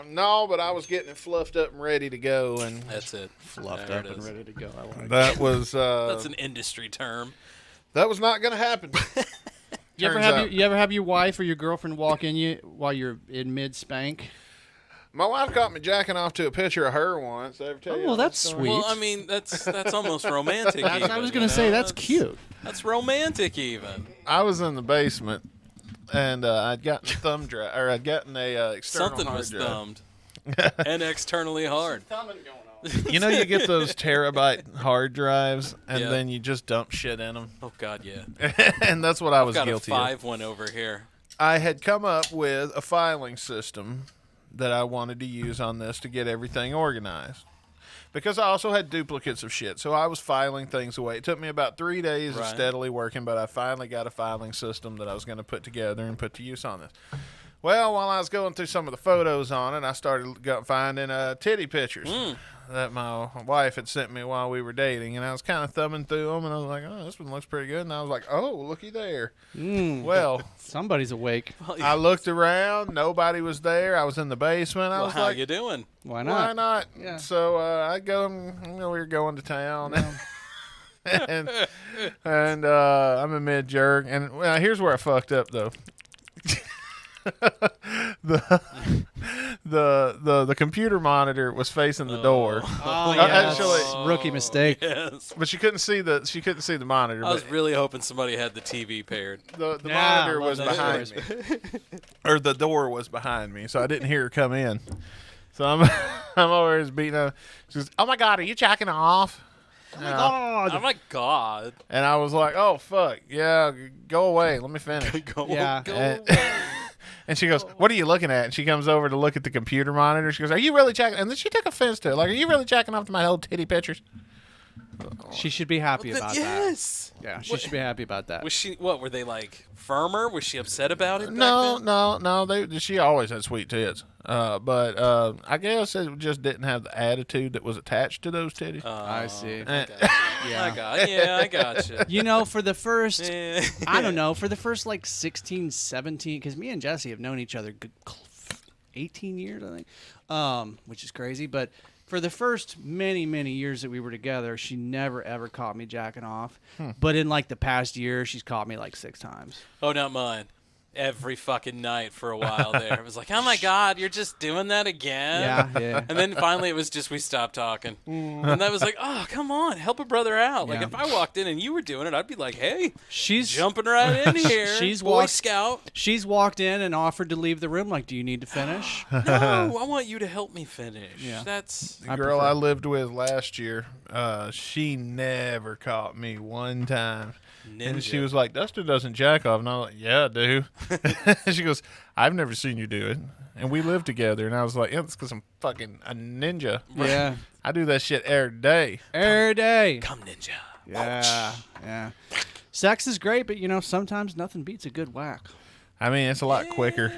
No, but I was getting it fluffed up and ready to go, and That's it. Fluffed There up it and is. ready to go. I like that was That's an industry term. that was not going to happen. You ever have your wife or your girlfriend walk in you while you're in mid spank? My wife caught me jacking off to a picture of her once. Did I ever tell you well, that that's story? sweet. Well, I mean, that's almost romantic. I was going to say that's cute. That's romantic, even. I was in the basement, and I'd gotten a thumb drive, or I'd gotten a external Something hard was drive. thumbed and externally hard. You know, you get those terabyte hard drives, and Yeah. then you just dump shit in them. Oh God, yeah. And that's what I was Got guilty a of. 5 one over here. I had come up with a filing system that I wanted to use on this to get everything organized. Because I also had duplicates of shit, so I was filing things away. It took me about 3 days of Right. steadily working, but I finally got a filing system that I was going to put together and put to use on this. Well, while I was going through some of the photos on it, I started finding titty pictures that my wife had sent me while we were dating, and I was kind of thumbing through them, and I was like, oh, this one looks pretty good, and I was like, oh, looky there. Well, Somebody's awake. I looked around, nobody was there. I was in the basement. I Well, was how like, you doing? Why not? why not? Yeah. So I go, we were going to town, and I'm a mid jerk, and here's where I fucked up though. the computer monitor was facing the door. Oh, Actually, rookie mistake. Yes. but she couldn't see the monitor. I was But really hoping somebody had the TV paired. the Yeah, monitor love was those behind me, or the door was behind me, so I didn't hear her come in. So I'm over here beating her. She goes, "Oh my God, are you jacking off?" Oh my God. Oh my God. And I was like, "Oh fuck, yeah, go away. Let me finish." Yeah. And she goes, "What are you looking at?" And she comes over to look at the computer monitor. She goes, "Are you really jacking?" And then she took offense to it. Like, "Are you really jacking off to my old titty pictures?" She should be happy about that. Yes. Yeah, she should be happy about that. Was she? What were they like? Firmer? Was she upset about it? back No, then? no. She always had sweet tits. But I guess it just didn't have the attitude that was attached to those titties. I see. I got you. You know, for the first, Yeah. I don't know, for the first like 16, 17, because me and Jesse have known each other 18 years, I think, which is crazy. But for the first many, many years that we were together, she never, ever caught me jacking off. But in like the past year, she's caught me like 6 times. Oh, not mine. Every fucking night for a while there. It was like, oh my God, you're just doing that again? Yeah. And then finally it was just we stopped talking. And that was like, oh, come on, help a brother out. Like Yeah. if I walked in and you were doing it, I'd be like, hey, She's jumping right in here. She's Boy walked- Scout. She's walked in and offered to leave the room. Like, do you need to finish? No, I want you to help me finish. Yeah. That's The girl I lived with last year, she never caught me one time. And she ninja. was like, "Dustin doesn't jack off." And I was like, "Yeah, I do." She goes, "I've never seen you do it." And we live together. And I was like, "Yeah, that's because I'm fucking a ninja. Yeah. I do that shit every day." Every day. Come ninja. Yeah. Sex is great, but, you know, sometimes nothing beats a good whack. I mean, it's a lot quicker.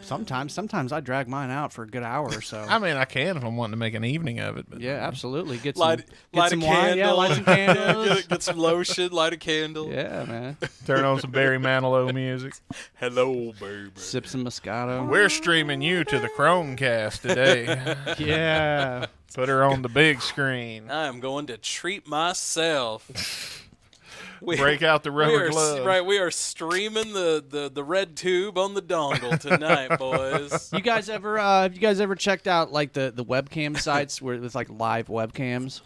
Sometimes I drag mine out for a good hour or so. I mean, I can if I'm wanting to make an evening of it. But Yeah, absolutely. Get Light some a wine. candle. Yeah, light some candles. get some lotion, light a candle. Yeah, man. turn on some Barry Manilow music. Hello, baby. Sip some Moscato. We're streaming you to the Chromecast today. Yeah. Put her on the big screen. I am going to treat myself. Break out the rubber gloves. Right, we are streaming the red tube on the dongle tonight, boys. You guys ever have you guys ever checked out like the webcam sites where it's like live webcams?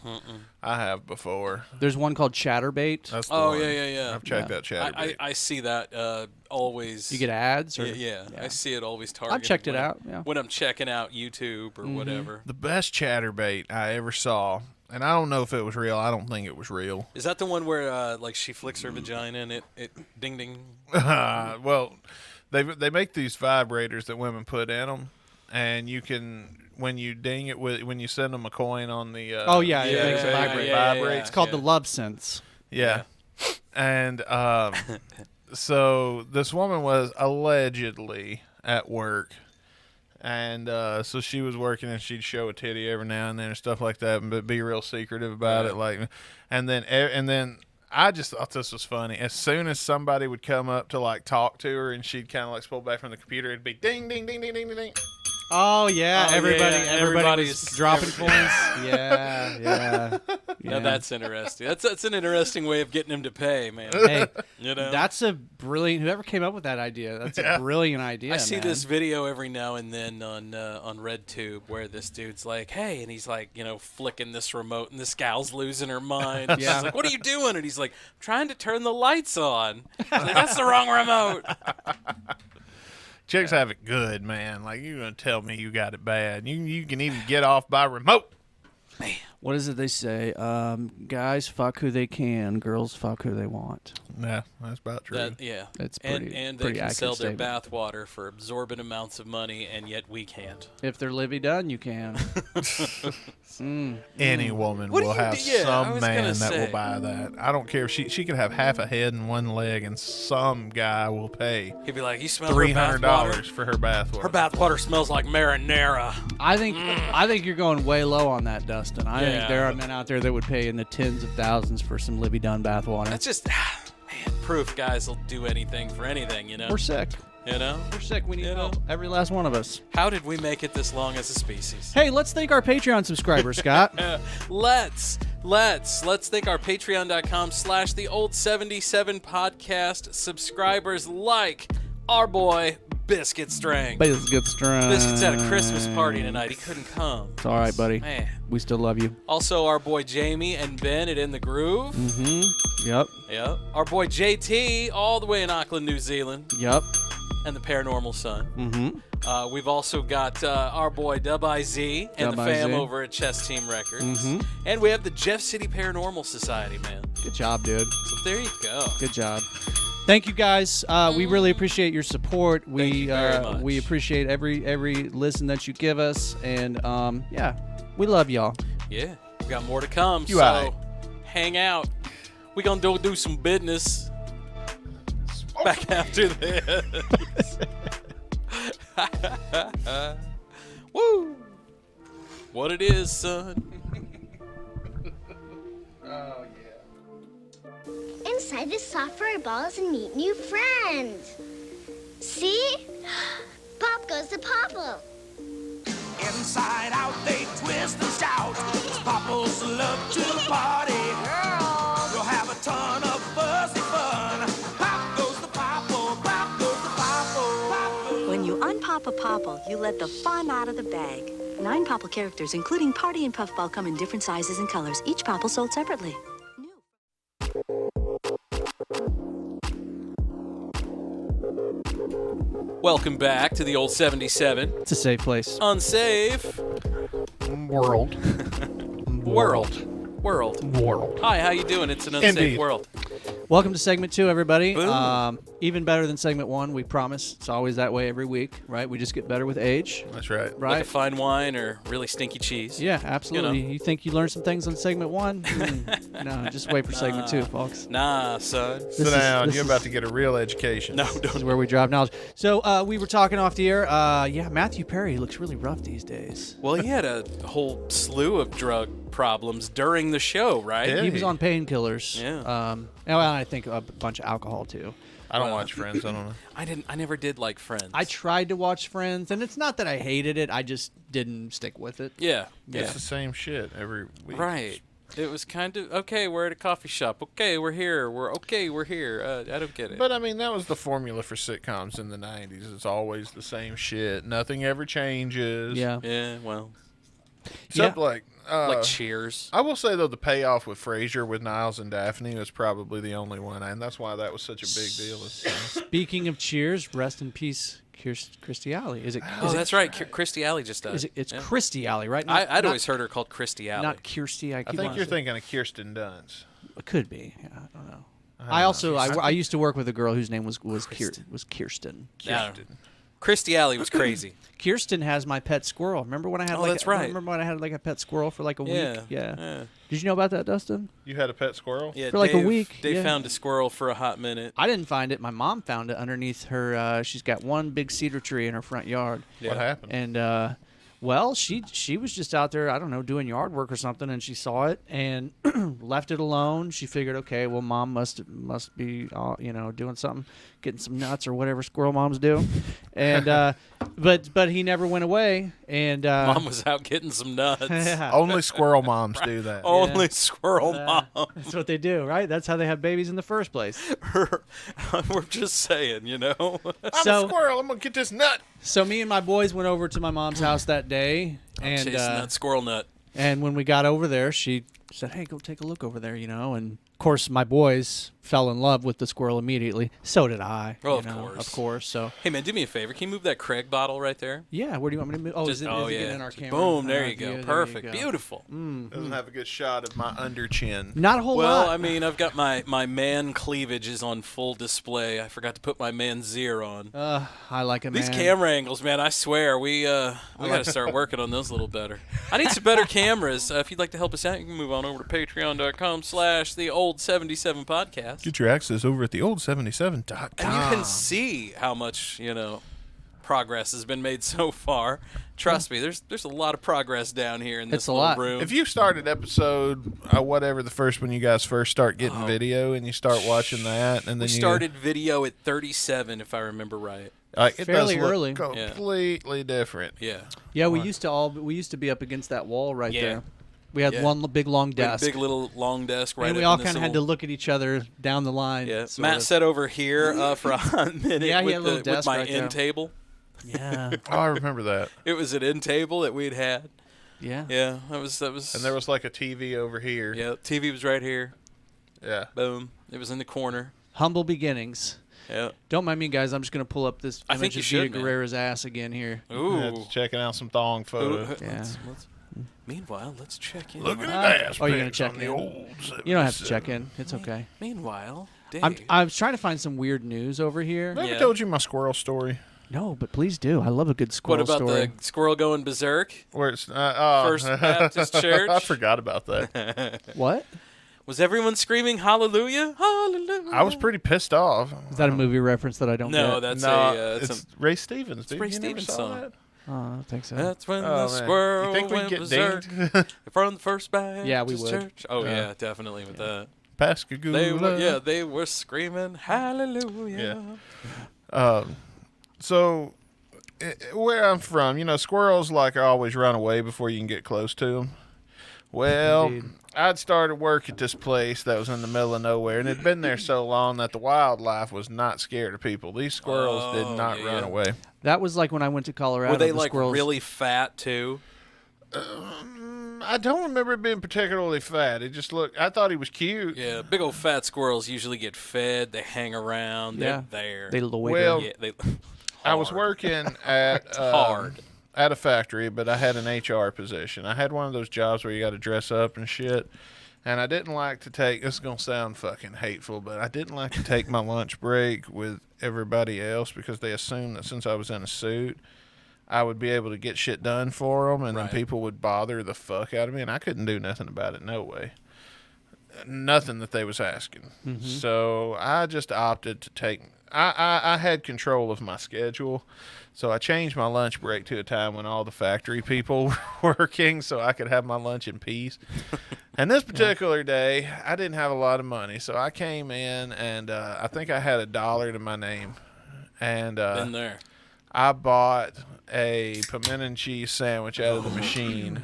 I have before. There's one called Chatterbait. That's the Oh one. yeah. I've checked that chat. I see that always. You get ads or Yeah, I see it always targeted. I've checked it when out. Yeah. When I'm checking out YouTube or whatever. The best chatterbait I ever saw, and I don't know if it was real. I don't think it was real. Is that the one where like she flicks her vagina and it ding ding? Well, they make these vibrators that women put in them, and you can when you ding it with when you send them a coin on the Oh yeah, it makes it vibrate. vibrate. It's called the Love Sense. Yeah. And so this woman was allegedly at work. And so she was working, and she'd show a titty every now and then and stuff like that, but be real secretive about it. Like, and then I just thought this was funny. As soon as somebody would come up to like talk to her, and she'd kind of like pull back from the computer, it'd be ding, ding, ding, ding, ding, ding, ding. Oh yeah, Oh, everybody was dropping coins. Yeah. Now that's interesting. That's an interesting way of getting him to pay, man. Hey, you know, that's a brilliant. Whoever came up with that idea, that's a brilliant idea. I see man. this video every now and then on RedTube where this dude's like, "Hey," and he's like, flicking this remote, and this gal's losing her mind. She's like, "What are you doing?" And he's like, "I'm trying to turn the lights on." She's like, "That's the wrong remote." Chicks have it good, man. Like, you're going to tell me you got it bad. You can even get off by remote. Man. What is it they say? Guys fuck who they can. Girls fuck who they want. Yeah, that's about true. That's pretty and pretty they can sell their statement. bath water for absorbent amounts of money, and yet we can't. If they're Livy Dunn, you can. Any woman will have some man that will buy that. I don't care if she could have half a head and one leg, and some guy will pay. He'd be like, "You smell $300 for her bath water. Her bath water smells like marinara." I think you're going way low on that, Dustin. I think there are men out there that would pay in the tens of thousands for some Livy Dunn bath water. That's just proof guys will do anything for anything, We're sick. We're sick. We need help. Every last one of us. How did we make it this long as a species? Hey, let's thank our Patreon subscribers, Scott. Let's thank our patreon.com/the old77 podcast subscribers like our boy Biscuit Strength. Biscuit Strength. Biscuit's at a Christmas party tonight. He couldn't come. It's all right, buddy. Man. We still love you. Also, our boy Jamie and Ben at In the Groove. Mm-hmm. Yep. Our boy JT, all the way in Auckland, New Zealand. Yep. And the Paranormal Son. Mm-hmm. We've also got our boy Dub-IZ and the fam over at Chess Team Records. Mm-hmm. And we have the Jeff City Paranormal Society, man. Good job, dude. So there you go. Good job. Thank you, guys. We really appreciate your support. Thank you very much. We appreciate every listen that you give us, and we love y'all. Yeah, we got more to come. Hang out. We gonna do some business. Back after this. Woo! What it is, son. Oh, yeah. Inside the software balls and meet new friends. See? Pop goes to Popple. Inside out they twist and shout. Popples love to party. You'll have a ton of fuzzy fun. Pop goes to Popple. Pop goes to Popple. When you unpop a Popple, you let the fun out of the bag. 9 Popple characters, including Party and Puffball, come in different sizes and colors. Each Popple sold separately. Welcome back to the old 77. It's a safe place. Unsafe. World. Hi, how you doing? It's an unsafe world. Welcome to segment 2, everybody. Boom. Even better than segment 1, we promise. It's always that way every week, right? We just get better with age. That's right. Like a fine wine or really stinky cheese. Yeah, absolutely. You think you learned some things on segment 1? No, just wait for segment 2, folks. Nah, son. Sit down. You're about to get a real education. No, This is where we drop knowledge. So we were talking off the air. Matthew Perry looks really rough these days. Well, he had a whole slew of drug problems during the show, right? He was on painkillers. Yeah. And I think a bunch of alcohol too. I don't watch Friends. I don't know. I never did like Friends. I tried to watch Friends, and it's not that I hated it. I just didn't stick with it. Yeah. It's the same shit every week. Right. It was kind of, okay, we're at a coffee shop. Okay, we're here. We're here. I don't get it. But, I mean, that was the formula for sitcoms in the 90s. It's always the same shit. Nothing ever changes. Yeah. Yeah, well. Except like Cheers. I will say, though, the payoff with Frasier with Niles and Daphne was probably the only one, and that's why that was such a big deal. Speaking of Cheers, rest in peace, Kirstie Alley. Is it? That's right. Kirstie Alley just does. It's Kirstie Alley, right? I'd always heard her called Kirstie Alley. Not Kirstie. I think you're thinking of Kirsten Dunst. It could be. Yeah, I don't know. I used to work with a girl whose name was Kirsten. Kirsten. Christy Alley was crazy. Kirsten has my pet squirrel. Remember when I had that's right. Remember when I had like a pet squirrel for like a week? Yeah. Yeah. Did you know about that, Dustin? You had a pet squirrel? Yeah, for like a week. They found a squirrel for a hot minute. I didn't find it. My mom found it underneath her. She's got one big cedar tree in her front yard. Yeah. What happened? And well, she was just out there, I don't know, doing yard work or something, and she saw it and left it alone. She figured, okay, well, mom must be, doing something, getting some nuts or whatever squirrel moms do. And but he never went away. And Mom was out getting some nuts. Yeah. Only squirrel moms do that. Only squirrel moms. That's what they do, right? That's how they have babies in the first place. We're just saying, you know. I'm a squirrel. I'm gonna get this nut. So me and my boys went over to my mom's house that day, and chasing that squirrel nut. And when we got over there, she said, "Hey, go take a look over there," And of course, my boys fell in love with the squirrel immediately. So did I. Oh, of course. So, hey man, do me a favor. Can you move that Craig bottle right there? Yeah. Where do you want me to move? Oh, is it getting in our camera? Boom. There you go. Perfect. Beautiful. Doesn't have a good shot of my under chin. Not a whole lot. Well, I mean, I've got my man cleavage is on full display. I forgot to put my man Zier on. I like it, man. These camera angles, man. I swear, we got to start working on those a little better. I need some better cameras. If you'd like to help us out, you can move on over to patreon.com/theold77podcast. Get your access over at theold77.com. And you can see how much, progress has been made so far. Trust me, there's a lot of progress down here in this little room. If you started episode whatever the first one you guys first start getting video and you start watching that, and then we started video at 37, if I remember right. It fairly does look early, completely different. Yeah. Yeah, we used to be up against that wall right there. We had one big long desk. Big little long desk right and we all kind of had to look at each other down the line. Yeah. Matt sat over here for a hot minute he had a little with desk my right end there. table. Yeah. Oh, I remember that. It was an end table that we'd had. Yeah. Yeah, that was. And there was like a TV over here. Yeah, TV was right here. Yeah. Boom. It was in the corner. Humble beginnings. Yeah. Don't mind me, guys. I'm just going to pull up this I think image you of should, Vita man. Guerrera's ass again here. Ooh. Yeah, checking out some thong photos. Meanwhoa, let's check in. Look at that ass. Oh, you're going to check in? You don't have to check in. It's okay. Meanwhile, Dave. I'm trying to find some weird news over here. Have I ever told you my squirrel story? No, but please do. I love a good squirrel What about story. the squirrel going berserk? Where it's First Baptist Church? I forgot about that. What? Was everyone screaming hallelujah? Hallelujah. I was pretty pissed off. Is that a movie reference that I don't No, get? that's it's Ray Stevens. It's Dude. Ray You never Stevens saw song. that? Oh, I don't think so. That's when Oh, the man. squirrel You think we'd went get berserk dinged? from the First Baptist Yeah, we would. Church. Oh, yeah, definitely with that. Pascagoula. They were screaming hallelujah. Yeah. So, where I'm from, squirrels always run away before you can get close to them. Well, Indeed. I'd started work at this place that was in the middle of nowhere, and it'd been there so long that the wildlife was not scared of people. These squirrels did not run away. That was like when I went to Colorado. Were they the like squirrels... really fat too? I don't remember it being particularly fat. It just looked. I thought he was cute. Yeah, big old fat squirrels usually get fed. They hang around. Yeah. They're there. They loiter. Well, Yeah, they. I was hard. working at hard. at a factory, but I had an HR position. I had one of those jobs where you got to dress up and shit. And I didn't like to take, this is going to sound fucking hateful, but I didn't like to take my lunch break with everybody else because they assumed that since I was in a suit, I would be able to get shit done for them, and then people would bother the fuck out of me, and I couldn't do nothing about it, no way. Nothing that they was asking. Mm-hmm. So I just opted to take, I had control of my schedule, so I changed my lunch break to a time when all the factory people were working so I could have my lunch in peace. And this particular day, I didn't have a lot of money, so I came in, and I think I had $1 to my name. And Been there. I bought a pimento and cheese sandwich out of the machine.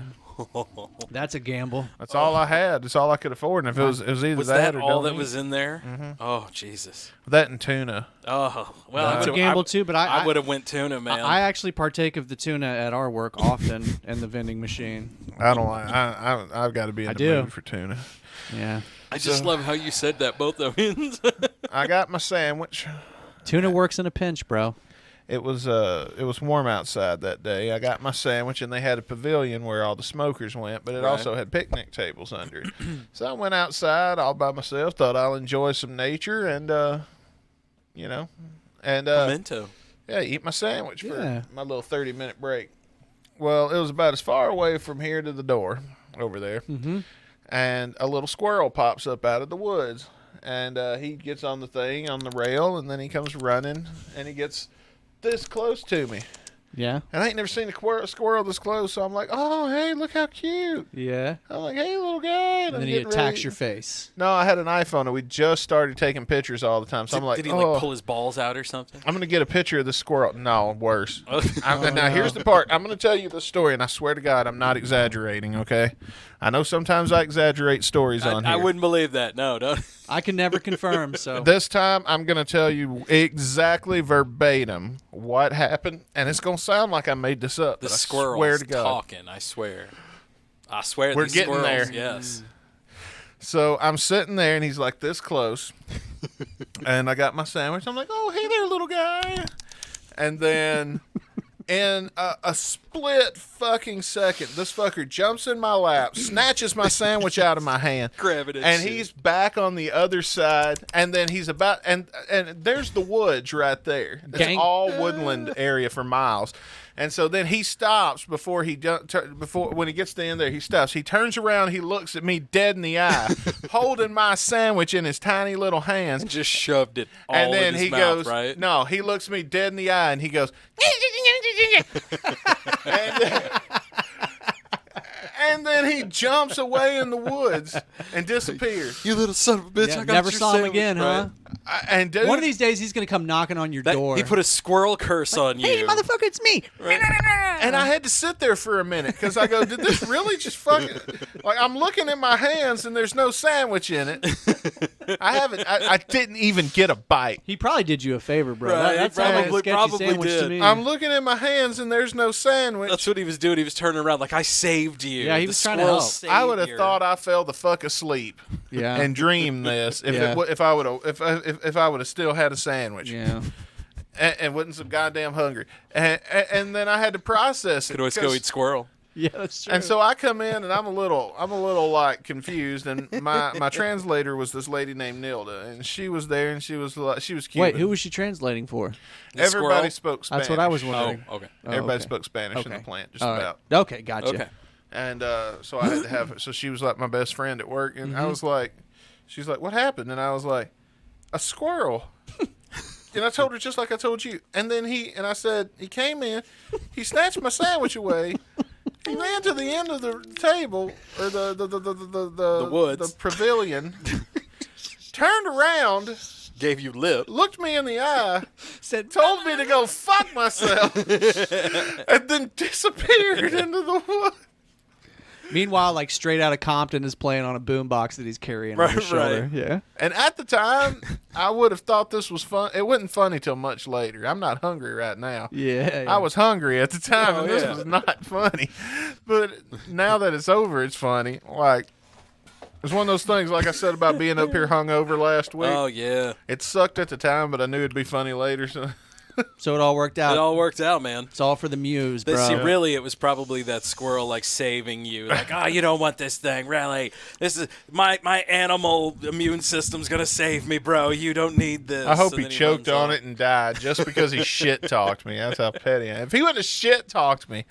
That's a gamble. That's all I had. That's all I could afford. And if it was either Was that that or all don't that eat. was in there? Mm-hmm. Oh Jesus. That and tuna. Oh well, That's a gamble too, but I would have went tuna, man. I actually partake of the tuna at our work often in the vending machine. I don't like. I've got to be in the mood for tuna. Yeah. I just love how you said that both of you. I got my sandwich. Tuna works in a pinch, bro. It was warm outside that day. I got my sandwich, and they had a pavilion where all the smokers went, but it also had picnic tables under it. So I went outside all by myself, thought I'll enjoy some nature, and Pimento. Yeah, eat my sandwich Yeah. for my little 30-minute break. Well, it was about as far away from here to the door over there. Mm-hmm. And a little squirrel pops up out of the woods. And he gets on the thing, on the rail, and then he comes running, and he gets this close to me. Yeah. And I ain't never seen a squirrel this close, so I'm like, oh, hey, look how cute. Yeah. I'm like, hey, little guy. And then he attacks your face. No, I had an iPhone, and we just started taking pictures all the time. So I'm like, did he like pull his balls out or something? I'm going to get a picture of the squirrel. No, worse. Now, here's the part. I'm going to tell you the story, and I swear to God, I'm not exaggerating, okay? I know sometimes I exaggerate stories on here. I wouldn't believe that. No, don't. I can never confirm, so. This time, I'm going to tell you exactly verbatim what happened, and it's going to sound like I made this up. The but squirrel's I swear to God. talking, I swear. I swear We're these getting squirrels, there. Yes. So I'm sitting there, and he's like this close, and I got my sandwich. I'm like, oh, hey there, little guy. And then in a split fucking second, this fucker jumps in my lap, snatches my sandwich out of my hand, grabbing it, and he's back on the other side. And then he's about and there's the woods right there. It's all woodland area for miles. And so then he stops before when he gets to the end there. He stops. He turns around. He looks at me dead in the eye, holding my sandwich in his tiny little hands. And just shoved it all and then in his he mouth, goes, right? No, he looks me dead in the eye, and he goes, and then he jumps away in the woods and disappears. You little son of a bitch! Yeah, I got never your saw him sandwich, again, huh? And dude, one of these days he's gonna come knocking on your door. He put a squirrel curse on you. Hey, motherfucker, it's me. Right. And I had to sit there for a minute because I go, did this really just fucking... Like, I'm looking at my hands and there's no sandwich in it. I didn't even get a bite. He probably did you a favor, bro. Right, That sounded like a sketchy probably sandwich did. to me. I'm looking at my hands and there's no sandwich. That's what he was doing. He was turning around like, I saved you. Yeah, he was trying to help. I would have thought I fell the fuck asleep and dreamed this if I would have still had a sandwich. Yeah. And wasn't so goddamn hungry. And then I had to process it. Could always go eat squirrel. Yeah, that's true. And so I come in and I'm a little like confused, and my translator was this lady named Nilda, and she was there, and she was Cuban. Wait, who was she translating for? Everybody spoke Spanish. That's what I was wondering. Oh, okay. Everybody spoke Spanish in the plant, just about. Okay, gotcha. Okay. And so I had to have her. So she was like my best friend at work, and I was like, she's like, what happened? And I was like, a squirrel. And I told her just like I told you. And then I said, he came in, he snatched my sandwich away. He ran to the end of the table, or the woods, the pavilion, turned around, gave you lip, looked me in the eye, told me to go fuck myself, and then disappeared into the woods. Meanwhile, like Straight Outta Compton is playing on a boombox that he's carrying on his shoulder. Right. Yeah. And at the time, I would have thought this was fun. It wasn't funny till much later. I'm not hungry right now. Yeah. I was hungry at the time, and this was not funny. But now that it's over, it's funny. Like, it's one of those things, like I said about being up here hungover last week. Oh, yeah. It sucked at the time, but I knew it'd be funny later. So it all worked out. It all worked out, man. It's all for the muse, bro. See, really, it was probably that squirrel, like, saving you. Like, oh, you don't want this thing, really. This is my animal immune system's gonna save me, bro. You don't need this. I hope he choked on it and died just because he shit-talked me. That's how petty I am. If he wouldn't have shit-talked me,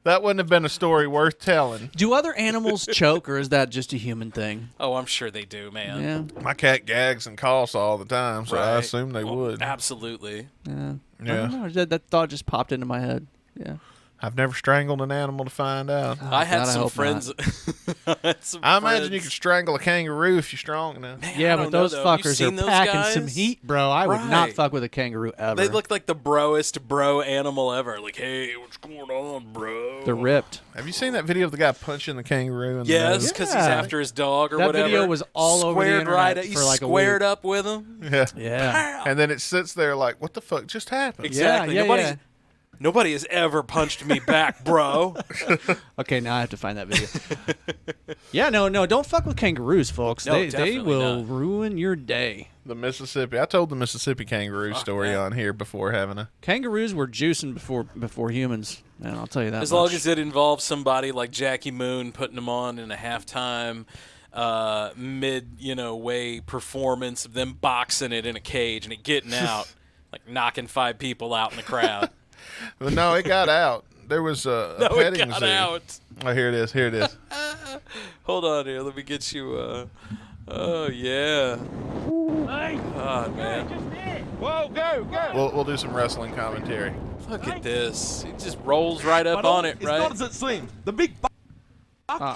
that wouldn't have been a story worth telling. Do other animals choke, or is that just a human thing? Oh, I'm sure they do, man. Yeah. My cat gags and coughs all the time, so I assume they would. Absolutely. Yeah. Yeah. I don't know. That thought just popped into my head. Yeah. I've never strangled an animal to find out. I had some friends. I imagine you could strangle a kangaroo if you're strong enough. Man, yeah, but those fuckers are packing guys? some heat, bro. I would not fuck with a kangaroo ever. They look like the broest bro animal ever. Like, hey, what's going on, bro? They're ripped. Have you seen that video of the guy punching the kangaroo? Yes, because he's after his dog or that whatever. That video was all over the internet for like a week. Squared up with him. Yeah. Yeah. And then it sits there like, what the fuck just happened? Exactly. Yeah, Nobody has ever punched me back, bro. Okay, now I have to find that video. Yeah, no, don't fuck with kangaroos, folks. No, they will not. ruin your day. The Mississippi. I told the Mississippi kangaroo story on here before having a... Kangaroos were juicing before humans, man, I'll tell you that As long as it involves somebody like Jackie Moon putting them on in a halftime way performance of them boxing it in a cage and it getting out. Like knocking 5 people out in the crowd. But no, it got out. There was a petting it got zoo. out. Oh, here it is. Here it is. Hold on here. Let me get you. Oh yeah. God, man. Whoa, go. We'll do some wrestling commentary. Look at this. He just rolls right up on it, right? It's not as it seems. The big buck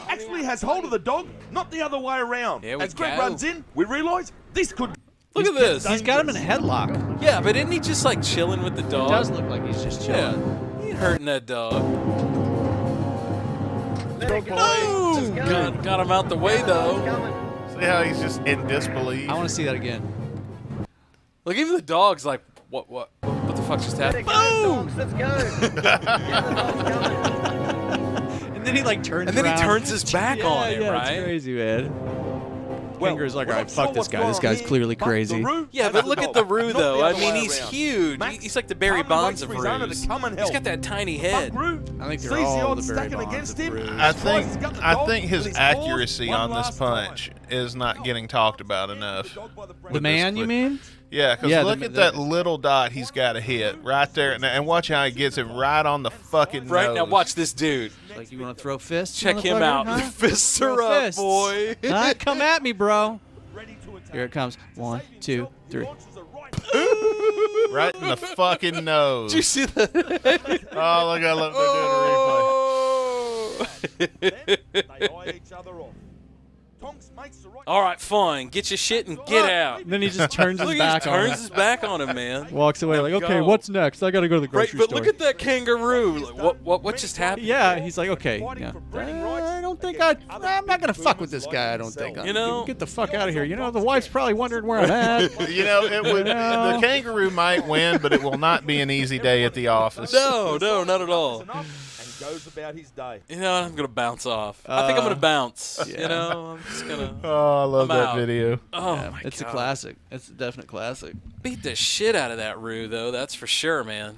actually has hold of the dog, not the other way around. There we As Greg go. runs in, we realise this could. Look at this. He's got him in a headlock. Yeah, but isn't he just like chilling with the It dog? does look like he's just chilling. Yeah. He ain't hurting that dog. Boom! Got him out the way though. See how he's just in disbelief? I want to see that again. Look, even the dog's like, what the fuck just happened? Boom! Let's go. And then he like turns. And then he around. turns his back on it, right? It's crazy, man. Well, Kangaroo's like, we're all not right, fuck sure this what's guy. This wrong guy's here, clearly but crazy. the Roo Yeah, has but the look at dog, the Roo not though. the I other mean, way he's around. huge. Max, He's like the Barry calmly Bonds waits of for his owner Roos. to come and He's help. got that tiny Buck head. Roo I think they're sees the all odds the Barry stacking Bonds against of him. Roos. I think his accuracy on this punch is not getting talked about enough. The man, you mean? Yeah, because Yeah, look at that little dot he's got to hit right there, and watch how he gets him right on the fucking Right nose. now, watch this dude. Like, you want to throw fists? Check him motherfucker, out. huh? The fists Throw are up, fists. boy. Huh? Come at me, bro. Here it comes. 1, 2, 3. Right in the fucking nose. Did you see that? Oh, look, they're doing a replay. All right, fine. Get your shit and get out. And then he just turns his Look, back he on turns him. his back on him, man. Walks away like, okay, Go. what's next? I got to go to the Right, grocery but store. look at that kangaroo. Like, what just happened? Yeah, he's like, okay, yeah. I don't think I'm not gonna fuck with this guy. I don't think. You know? Get the fuck out of here. You know, the wife's probably wondering where I'm at. You know, it would. The kangaroo might win, but it will not be an easy day at the office. No, not at all. Goes about his day. You know, I'm gonna bounce off. I think I'm gonna bounce. yeah. You know, I'm just gonna. Oh, I love I'm that out. video. Oh Yeah, my it's God. a classic. It's a definite classic. Beat the shit out of that Roo, though. That's for sure, man.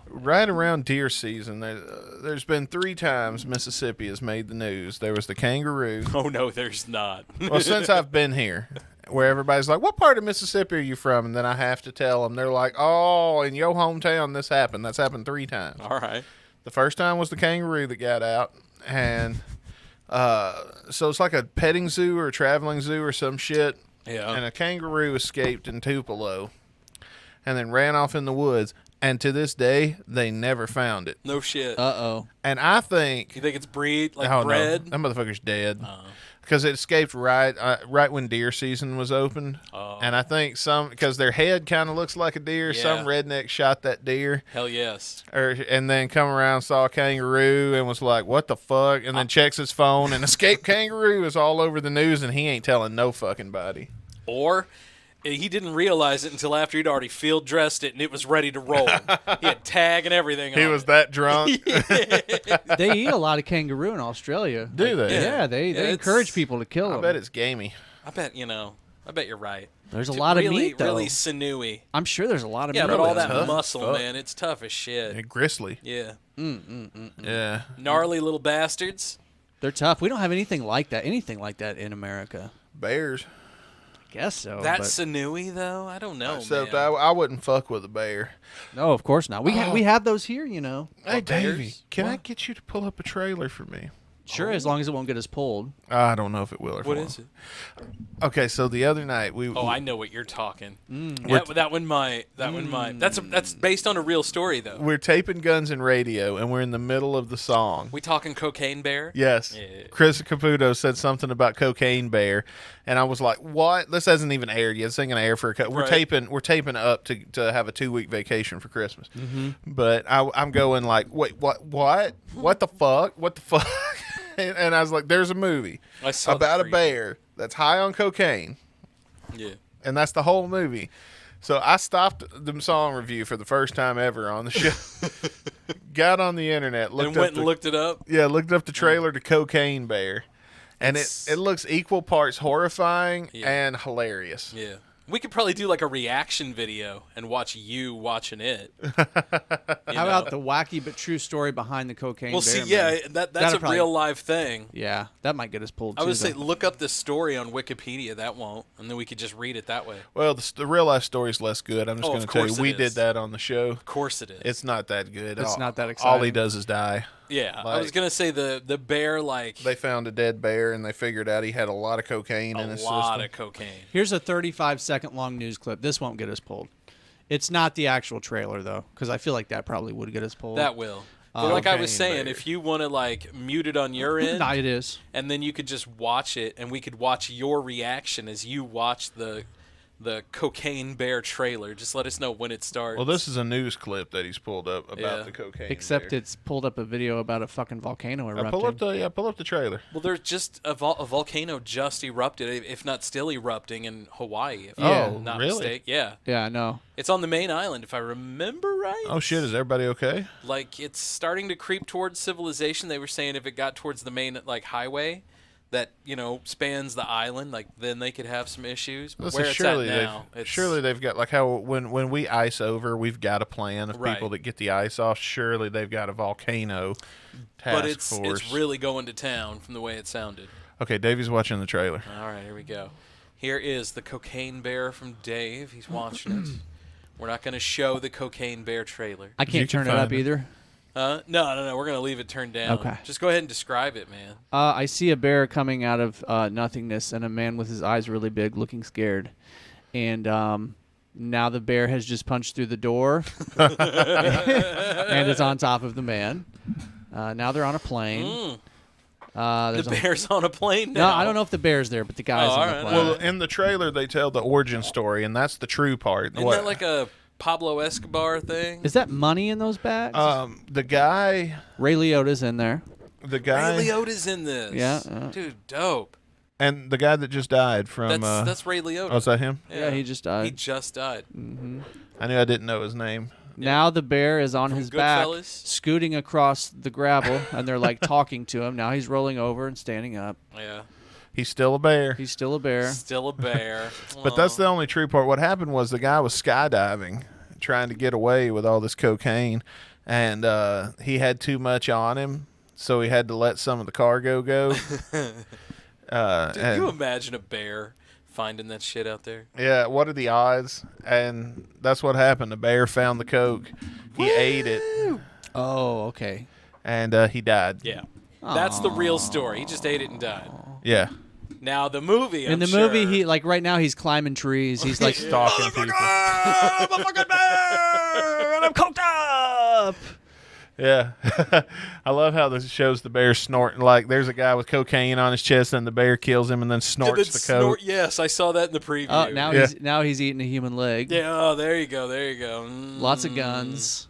Right around deer season, there's been 3 times Mississippi has made the news. There was the kangaroo. Oh no, there's not. Well, since I've been here, where everybody's like, "What part of Mississippi are you from?" And then I have to tell them. They're like, "Oh, in your hometown, this happened." That's happened 3 times. All right. The first time was the kangaroo that got out, and so it's like a petting zoo or a traveling zoo or some shit. Yeah. And a kangaroo escaped in Tupelo, and then ran off in the woods. And to this day, they never found it. No shit. Uh-oh. And I think... You think it's bred, like oh, bred? No, that motherfucker's dead. Because it escaped right when deer season was open. Oh. And I think because their head kind of looks like a deer, some redneck shot that deer. Hell yes. And then come around, saw a kangaroo, and was like, what the fuck? And then checks his phone, and escaped kangaroo is all over the news, and he ain't telling no fucking body. Or he didn't realize it until after he'd already field dressed it and it was ready to roll. He had tag and everything He on was it. that drunk. They eat a lot of kangaroo in Australia. Do they? Yeah, they encourage people to kill them. I bet it's gamey. I bet you're right. There's a lot of meat, though. Really sinewy. I'm sure there's a lot of meat. Yeah, but all that tough. muscle, Fuck. man, it's tough as shit. Yeah, gristly. Yeah. Yeah. Gnarly little bastards. They're tough. We don't have anything like that in America. Bears. Guess so. That but sinewy, though? I don't know, Except man. I wouldn't fuck with a bear. no, of course not. We have those here, you know. Hey, Davey, bears? can I get you to pull up a trailer for me? Sure, as long as it won't get us pulled. I don't know if it will or What won't. is it? Okay, so the other night Oh, I know what you're talking. That one might. That's based on a real story, though. we're taping Guns and Radio, and we're in the middle of the song. We talking Cocaine Bear? Yes. Yeah. Chris Caputo said something about Cocaine Bear, and I was like, "What? This hasn't even aired yet. It's ain't gonna air for a We're Right. taping up to have a 2-week vacation for Christmas." But I'm going like, "Wait, what? What the fuck? What the fuck?" and I was like, "There's a movie I saw about that a preview. bear that's high on cocaine." Yeah. And that's the whole movie. So I stopped the song review for the first time ever on the show. Got on the internet, And went and looked it up? Yeah, looked up the trailer to Cocaine Bear. And it looks equal parts horrifying and hilarious. Yeah. We could probably do like a reaction video and watch you watching it. How about the wacky but true story behind the cocaine Well, bear? see, yeah, man? that's a real live thing. Yeah, that might get us pulled. I would too, say though. look up this story on Wikipedia. That won't, and then we could just read it that way. Well, the real life story is less good. I'm just going to tell you, we did that on the show. Of course it is. It's not that good. It's not that exciting. All he does is die. Yeah, I was gonna say the bear, like, they found a dead bear and they figured out he had a lot of cocaine in his system. A lot of cocaine. Here's a 35-second long news clip. This won't get us pulled. It's not the actual trailer though, because I feel like that probably would get us pulled. That will. But like I was saying, if you want to like mute it on your end, it is, and then you could just watch it, and we could watch your reaction as you watch the cocaine bear trailer. Just let us know when it starts. Well, this is a news clip that he's pulled up about the cocaine. Except bear. it's pulled up a video about a fucking volcano erupting. Pull up the trailer. Well, there's just a volcano just erupted, if not still erupting in Hawaii. If I'm not really? mistaken. Yeah. Yeah, I know. It's on the main island, if I remember right. Oh shit! Is everybody okay? Like, it's starting to creep towards civilization. They were saying if it got towards the main highway that spans the island, like then they could have some issues. But where it's at now, surely they've got, like how when we ice over, we've got a plan of people that get the ice off. Surely they've got a volcano task force. But it's really going to town from the way it sounded. Okay, Davey's watching the trailer. All right, here we go. Here is the cocaine bear from Dave. He's watching it. We're not going to show the cocaine bear trailer. I can't turn it up either. No. We're going to leave it turned down. Okay. Just go ahead and describe it, man. I see a bear coming out of nothingness and a man with his eyes really big looking scared. And now the bear has just punched through the door and is on top of the man. Now they're on a plane. The bear's on a plane now? No, I don't know if the bear's there, but the guy's on the plane. Well, in the trailer, they tell the origin story, and that's the true part. Isn't that like a Pablo Escobar thing? Is that money in those bags? The guy... Ray Liotta's in there. The guy... Ray Liotta's in this. Yeah. Dude, dope. And the guy that just died from... That's Ray Liotta. Oh, is that him? Yeah, he just died. He just died. Mm-hmm. I knew I didn't know his name. Now the bear is on his back, Goodfellas? scooting across the gravel, and they're like talking to him. Now he's rolling over and standing up. Yeah. He's still a bear. He's still a bear. Still a bear. But that's the only true part. What happened was the guy was skydiving, trying to get away with all this cocaine, and he had too much on him, so he had to let some of the cargo go. Can you imagine a bear finding that shit out there? Yeah, what are the odds? And that's what happened. The bear found the coke. He ate it. Oh, okay. And he died. Yeah. That's the real story. He just ate it and died. Yeah. Now the movie, In the movie, he right now he's climbing trees. He's like stalking people. I'm a fucking bear, and I'm coked up. Yeah. I love how this shows the bear snorting. Like, there's a guy with cocaine on his chest, and the bear kills him and then snorts the coke. Yes, I saw that in the preview. Oh, now he's eating a human leg. Yeah, oh, there you go. Lots of guns.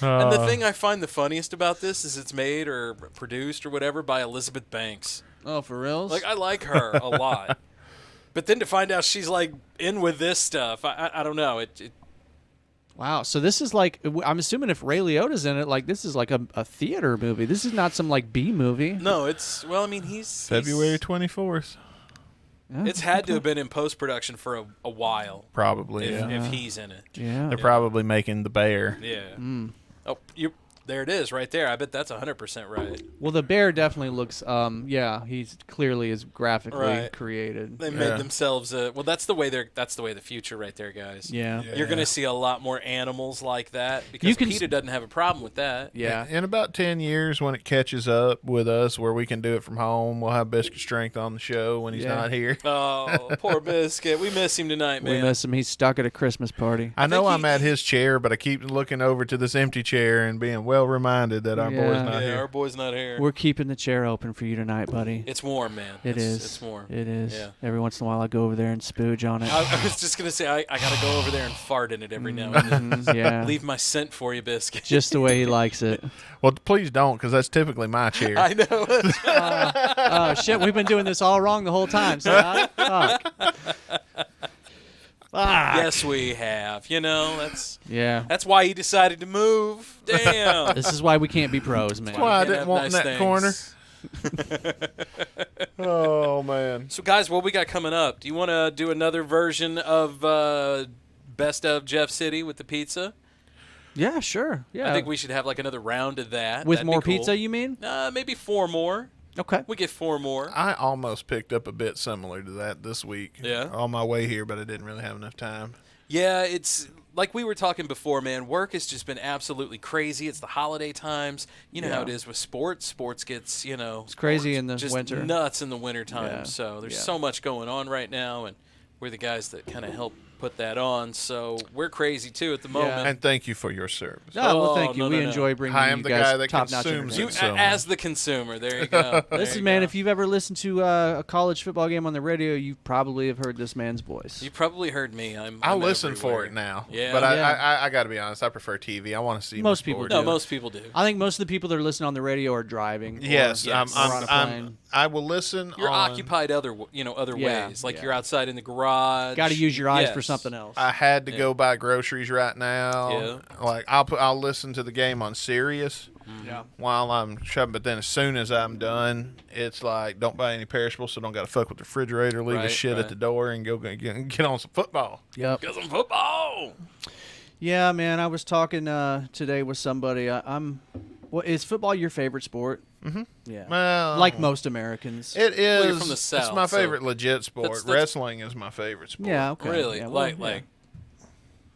And the thing I find the funniest about this is it's made or produced or whatever by Elizabeth Banks. Oh, for reals? Like, I like her a lot. But then to find out she's, like, in with this stuff, I don't know. Wow, so this is like, I'm assuming if Ray Liotta's in it, like this is like a theater movie. This is not some like B movie. No, he's February 24th. Yeah, it's had to have been in post-production for a while. Probably, if he's in it. Yeah. They're probably making the bear. Yeah. Mm. Oh, there it is right there. I bet that's 100% right. Well, the bear definitely looks, he's clearly is graphically created. They made themselves well, that's the way the future right there, guys. Yeah. You're going to see a lot more animals like that because PETA doesn't have a problem with that. Yeah. In about 10 years, when it catches up with us where we can do it from home, we'll have Biscuit Strength on the show when he's not here. Oh, poor Biscuit. We miss him tonight, man. We miss him. He's stuck at a Christmas party. I know I'm at his chair, but I keep looking over to this empty chair and being well reminded that our boy's not here. Our boy's not here. We're keeping the chair open for you tonight, buddy. It's warm, man. It's warm. It is. Yeah. Every once in a while, I go over there and spooge on it. I was just going to say, I got to go over there and fart in it every now and then. Yeah. Leave my scent for you, Biscuit. Just the way he likes it. Well, please don't, because that's typically my chair. I know. Oh, shit. We've been doing this all wrong the whole time. So fuck. Yes, we have. That's why he decided to move. Damn. This is why we can't be pros, man. That's why I didn't want in that corner. Oh, man. So, guys, what we got coming up? Do you want to do another version of Best of Jeff City with the pizza? Yeah, sure. Yeah. I think we should have like another round of that. With That'd more be cool. pizza, you mean? Maybe 4 more. Okay. We get 4 more. I almost picked up a bit similar to that this week. Yeah. On my way here, but I didn't really have enough time. Yeah, it's like we were talking before, man. Work has just been absolutely crazy. It's the holiday times. You know how it is with sports. Sports gets, it's crazy in the just winter. nuts in the winter time. Yeah. So there's so much going on right now, and we're the guys that kind of help put that on. So we're crazy too at the moment. And thank you for your service. Well, thank you. We enjoy bringing I am you the guys guy that top-notch consumes entertainment. it. As the consumer, there you go. Listen, man, if you've ever listened to a college football game on the radio, you probably have heard this man's voice. You probably heard me. I I'm listen everywhere. for it now. Yeah. But I got to be honest. I prefer TV. I want to see Most people sport. do. No, most people do. I think most of the people that are listening on the radio are driving. Yes, or on a plane. I will listen. You're on, occupied other ways. Like you're outside in the garage. Got to use your eyes for Yes. something else. I had to go buy groceries right now. Yeah. Like I'll listen to the game on Sirius. Yeah. While I'm shopping, but then as soon as I'm done, it's like don't buy any perishables, so don't got to fuck with the refrigerator, leave the shit at the door, and go get on some football. Yep. Get some football. Yeah, man. I was talking today with somebody. Well, is football your favorite sport? Mm-hmm. Yeah. Well, like most Americans. It is. Well, you're from the South, it's my so favorite legit sport. that's- Wrestling is my favorite sport. Yeah. Okay. Really? Yeah, well,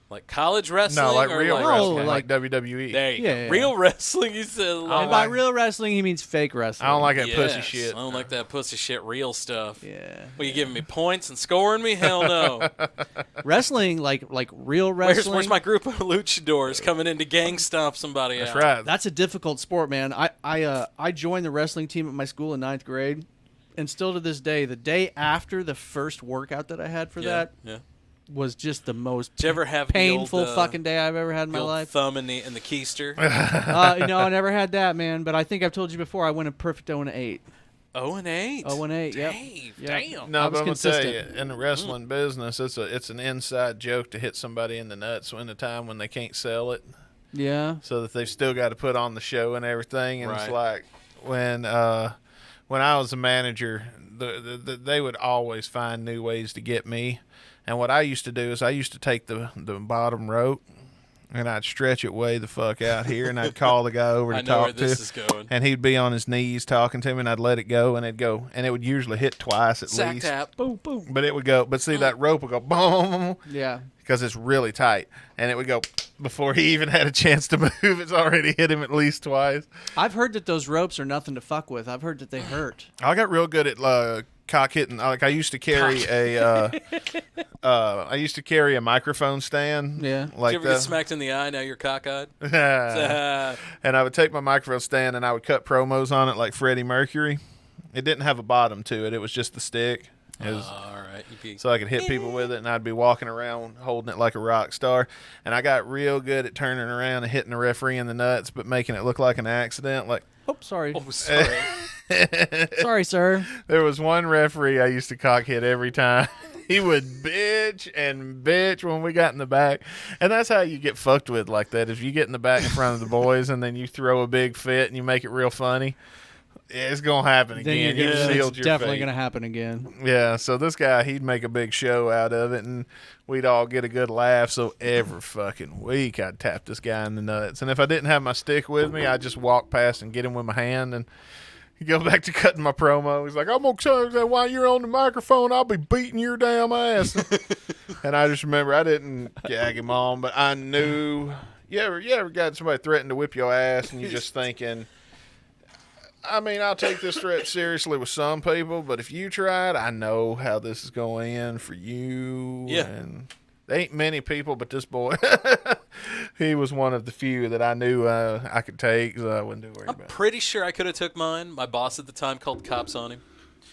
Like college wrestling? No, like or real like, wrestling, like WWE. There you Yeah. go. Real wrestling, you said. And by real wrestling, he means fake wrestling. I don't like that Yes, pussy shit. I don't like that pussy shit real stuff. Yeah. Well, you giving me points and scoring me? Hell no. Wrestling, like real wrestling. Where's my group of luchadors coming in to gang stomp somebody That's out? right. That's a difficult sport, man. I joined the wrestling team at my school in 9th grade, and still to this day, the day after the first workout that I had for that was just the most Did you ever have painful the old, fucking day I've ever had in the my old life. thumb in the keister? No, I never had that, man. But I think I've told you before. I went a perfect 0-8. 0-8. 0-8. Yep. Dave, Yep. damn. No, I was but I'm gonna tell you, consistent. in the wrestling business, it's an inside joke to hit somebody in the nuts in the time when they can't sell it. Yeah. So that they've still got to put on the show and everything. And it's Right. like when I was a manager, they would always find new ways to get me. And what I used to do is I used to take the bottom rope and I'd stretch it way the fuck out here, and I'd call the guy over to I know talk where this to, is going. and he'd be on his knees talking to me, and I'd let it go, and it'd go, and it would usually hit twice at Sack least. tap. Boom, boom. But it would go, but see that rope would go boom, Yeah. because it's really tight, and it would go before he even had a chance to move. It's already hit him at least twice. I've heard that those ropes are nothing to fuck with. I've heard that they hurt. I got real good at cock hitting. Like I used to carry I used to carry a microphone stand. Yeah. Like Did you ever get smacked in the eye? Now you're cockeyed. And I would take my microphone stand and I would cut promos on it like Freddie Mercury. It didn't have a bottom to it. It was just the stick. It was, all right. so I could hit people with it, and I'd be walking around holding it like a rock star. And I got real good at turning around and hitting the referee in the nuts, but making it look like an accident. Like, oh, sorry. Oh, sorry. Sorry, sir. There was one referee I used to cock hit every time. He would bitch and bitch when we got in the back. And that's how you get fucked with like that. If you get in the back in front of the boys and then you throw a big fit and you make it real funny, it's going to happen again. You've sealed your definitely fate. going to happen again. Yeah, so this guy, he'd make a big show out of it, and we'd all get a good laugh. So every fucking week, I'd tap this guy in the nuts. And if I didn't have my stick with me, I'd just walk past and get him with my hand, and he'd go back to cutting my promo. He's like, I'm going to tell you that while you're on the microphone, I'll be beating your damn ass. And I just remember I didn't gag him on, but I knew. You ever got somebody threatening to whip your ass, and you're just thinking, I mean, I'll take this threat seriously with some people, but if you try it, I know how this is going to end for you. Yeah. And there ain't many people, but this boy, he was one of the few that I knew I could take, so I wouldn't do worry about it. Pretty sure I could have took mine. My boss at the time called the cops on him.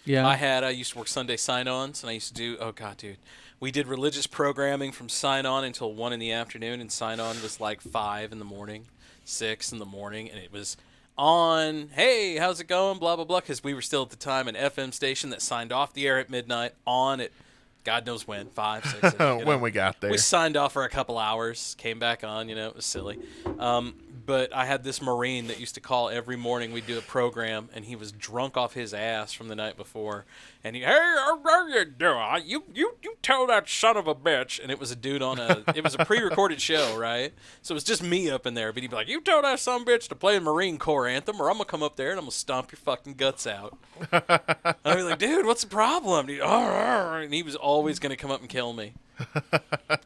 Yeah. I used to work Sunday sign-ons, and I used to do, oh, God, dude. We did religious programming from sign-on until 1 in the afternoon, and sign-on was like 5 in the morning, 6 in the morning, and it was on, hey, how's it going, blah, blah, blah, because we were still at the time an FM station that signed off the air at midnight, on at God knows when, 5, 6. When we got there. We signed off for a couple hours, came back on, it was silly. But I had this Marine that used to call every morning. We'd do a program, and he was drunk off his ass from the night before. And he, hey, how you doing? You tell that son of a bitch. And it was a dude it was a pre-recorded show, right? So it was just me up in there. But he'd be like, you tell that son of a bitch to play the Marine Corps anthem, or I'm going to come up there and I'm going to stomp your fucking guts out. I'd be like, dude, what's the problem? And he was always going to come up and kill me.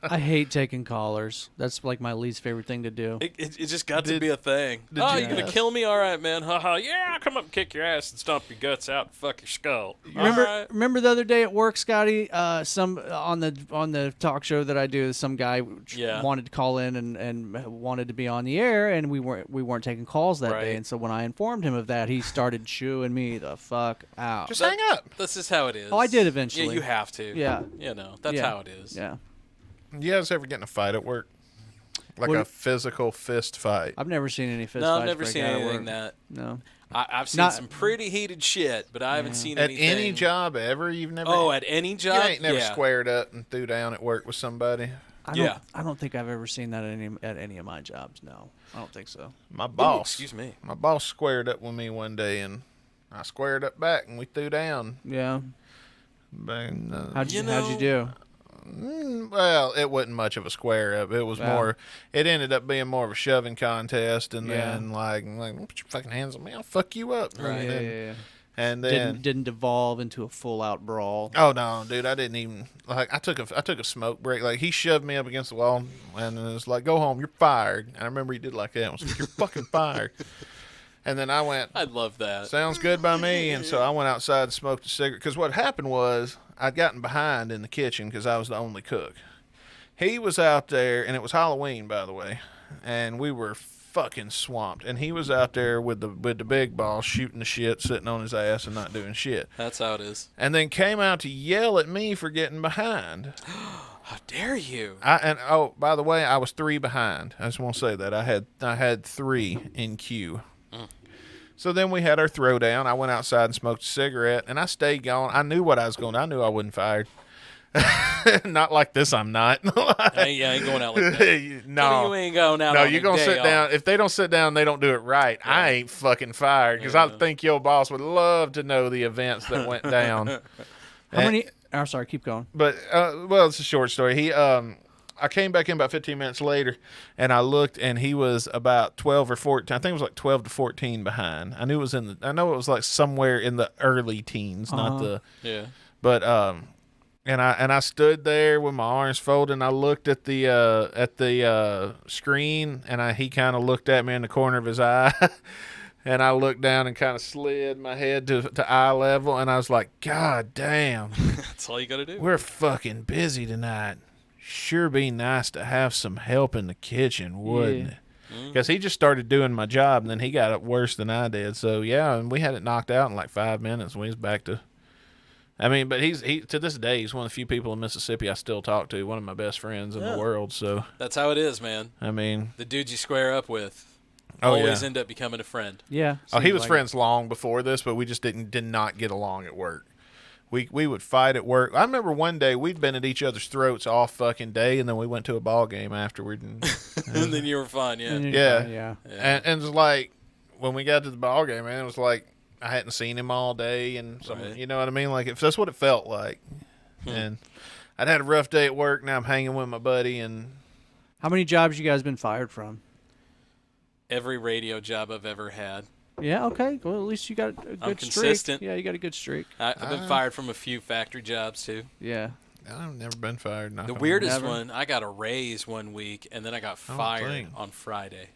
I hate taking callers. That's like my least favorite thing to do. It just got to be a thing. Oh, you're going to kill me? All right, man. Haha. Yeah, I'll come up and kick your ass and stomp your guts out and fuck your skull. Remember the other day at work, Scotty? Some on the talk show that I do, some guy wanted to call in and wanted to be on the air, and we weren't taking calls that day. And so when I informed him of that, he started chewing me the fuck out. Just hang up. This is how it is. Oh, I did eventually. Yeah, you have to. Yeah. That's how it is. Yeah. You guys ever get in a fight at work? Like a physical fist fight? I've never seen any fist fights. No, I've never seen anything that. No. I've seen some pretty heated shit, but I haven't seen anything. At any job ever? You've never? Oh, at any job? You ain't never squared up and threw down at work with somebody? I don't think I've ever seen that at any of my jobs, no. I don't think so. My boss. Excuse me. My boss squared up with me one day, and I squared up back, and we threw down. Yeah. But, how'd you do? Well, it wasn't much of a square up. It was more. It ended up being more of a shoving contest, and then like, put your fucking hands on me, I'll fuck you up. Right. Yeah. And then didn't devolve into a full out brawl. Oh no, dude! I didn't even I took a smoke break. Like he shoved me up against the wall, and it was like, "Go home, you're fired." And I remember he did like that. I was like, "You're fucking fired." And then I went, I love that. Sounds good by me. And so I went outside and smoked a cigarette. Because what happened was I'd gotten behind in the kitchen because I was the only cook. He was out there, and it was Halloween, by the way, and we were fucking swamped. And he was out there with the big boss shooting the shit, sitting on his ass and not doing shit. That's how it is. And then came out to yell at me for getting behind. How dare you? By the way, I was 3 behind. I just want to say that. I had 3 in queue. So then we had our throwdown. I went outside and smoked a cigarette, and I stayed going. I knew what I was going to. I knew I wasn't fired. Not like this, I'm not. I ain't going out like that. No. You ain't going out No, on you're a going to day sit down. off. If they don't sit down, they don't do it right. Yeah. I ain't fucking fired because I think your boss would love to know the events that went down. How many? Oh, sorry, keep going. But, well, it's a short story. I came back in about 15 minutes later, and I looked, and he was about 12 or 14. I think it was like 12 to 14 behind. I know it was like somewhere in the early teens, not the. Yeah. But and I stood there with my arms folded, and I looked at the screen, and he kind of looked at me in the corner of his eye. And I looked down and kind of slid my head to eye level, and I was like, God damn. That's all you got to do. We're fucking busy tonight. Sure be nice to have some help in the kitchen, wouldn't it? Because he just started doing my job, and then he got it worse than I did. So, yeah, and we had it knocked out in like 5 minutes, and we was back to... I mean, but he to this day, he's one of the few people in Mississippi I still talk to, one of my best friends in the world. So that's how it is, man. I mean... The dudes you square up with always end up becoming a friend. Yeah. Oh, he was friends long before this, but we just did not get along at work. We would fight at work. I remember one day we'd been at each other's throats all fucking day, and then we went to a ball game afterward. And then you were fine, yeah. Yeah. And it was like, when we got to the ball game, man, it was like I hadn't seen him all day, and you know what I mean? Like, if that's what it felt like. And I'd had a rough day at work, now I'm hanging with my buddy. And how many jobs you guys been fired from? Every radio job I've ever had. Yeah, okay. Well, at least you got a good I'm streak. consistent. Yeah, you got a good streak. I've been fired from a few factory jobs, too. Yeah. I've never been fired. The weirdest one, I got a raise one week, and then I got fired on Friday.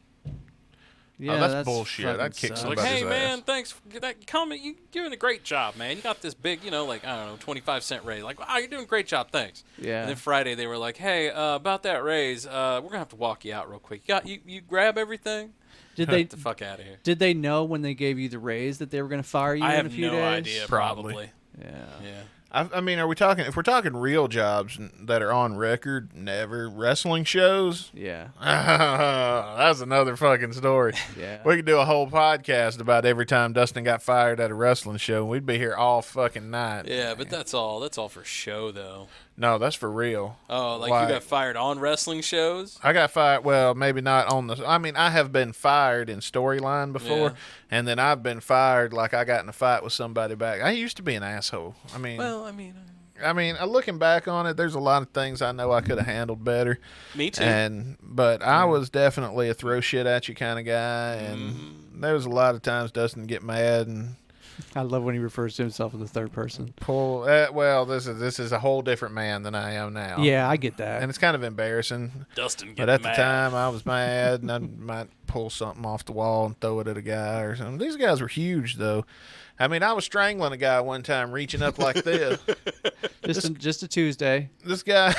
Yeah, that's bullshit. I'd kick somebody's ass. Like, hey, man, thanks for that comment. You're doing a great job, man. You got this big, like, I don't know, 25-cent raise. Like, wow, you're doing a great job. Thanks. Yeah. And then Friday, they were like, hey, about that raise, we're going to have to walk you out real quick. You grab everything? Get the fuck out of here. Did they know when they gave you the raise that they were going to fire you in a few days? I have no idea, probably. Yeah. I mean, if we're talking real jobs that are on record, never. Wrestling shows? Yeah. That's another fucking story. Yeah. We could do a whole podcast about every time Dustin got fired at a wrestling show. We'd be here all fucking night. Yeah, but that's all for show, though. No, that's for real. Oh, like you got fired on wrestling shows? I got fired. Well, maybe not on the. I mean, I have been fired in storyline before, and then I've been fired like I got in a fight with somebody back. I used to be an asshole. I mean, looking back on it, there's a lot of things I know I could have handled better. Me too. But I was definitely a throw shit at you kind of guy, and there was a lot of times Dustin would get mad and. I love when he refers to himself in the third person. This is a whole different man than I am now. Yeah, I get that. And it's kind of embarrassing. Dustin But at the time, I was mad, and I might pull something off the wall and throw it at a guy or something. These guys were huge, though. I mean, I was strangling a guy one time, reaching up like this. Just a Tuesday. This guy.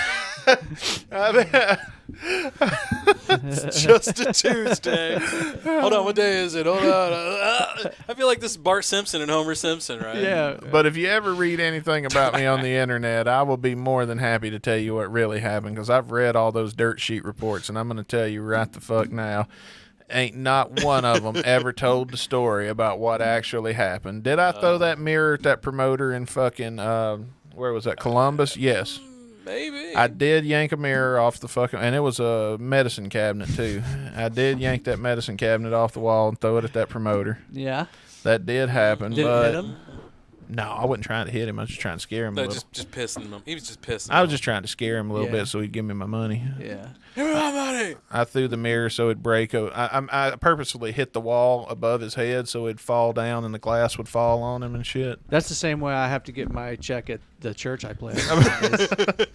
It's just a Tuesday. Hold on, what day is it? Hold on. I feel like this is Bart Simpson and Homer Simpson, right? Yeah. But if you ever read anything about me on the internet, I will be more than happy to tell you what really happened, because I've read all those dirt sheet reports, and I'm going to tell you right the fuck now. Ain't not one of them ever told the story about what actually happened. Did I throw that mirror at that promoter in fucking, where was that, Columbus? Yes. Maybe. I did yank a mirror off the fucking, and it was a medicine cabinet too. I did yank that medicine cabinet off the wall and throw it at that promoter. Yeah. That did happen. Did but it hit him? No, I wasn't trying to hit him. I was just trying to scare him a little. Just pissing him. He was just pissing I was just trying to scare him a little Yeah. bit so he'd give me my money. Yeah. Give me my money. I threw the mirror so it'd break. I purposefully hit the wall above his head so it'd fall down and the glass would fall on him and shit. That's the same way I have to get my check at the church I play at.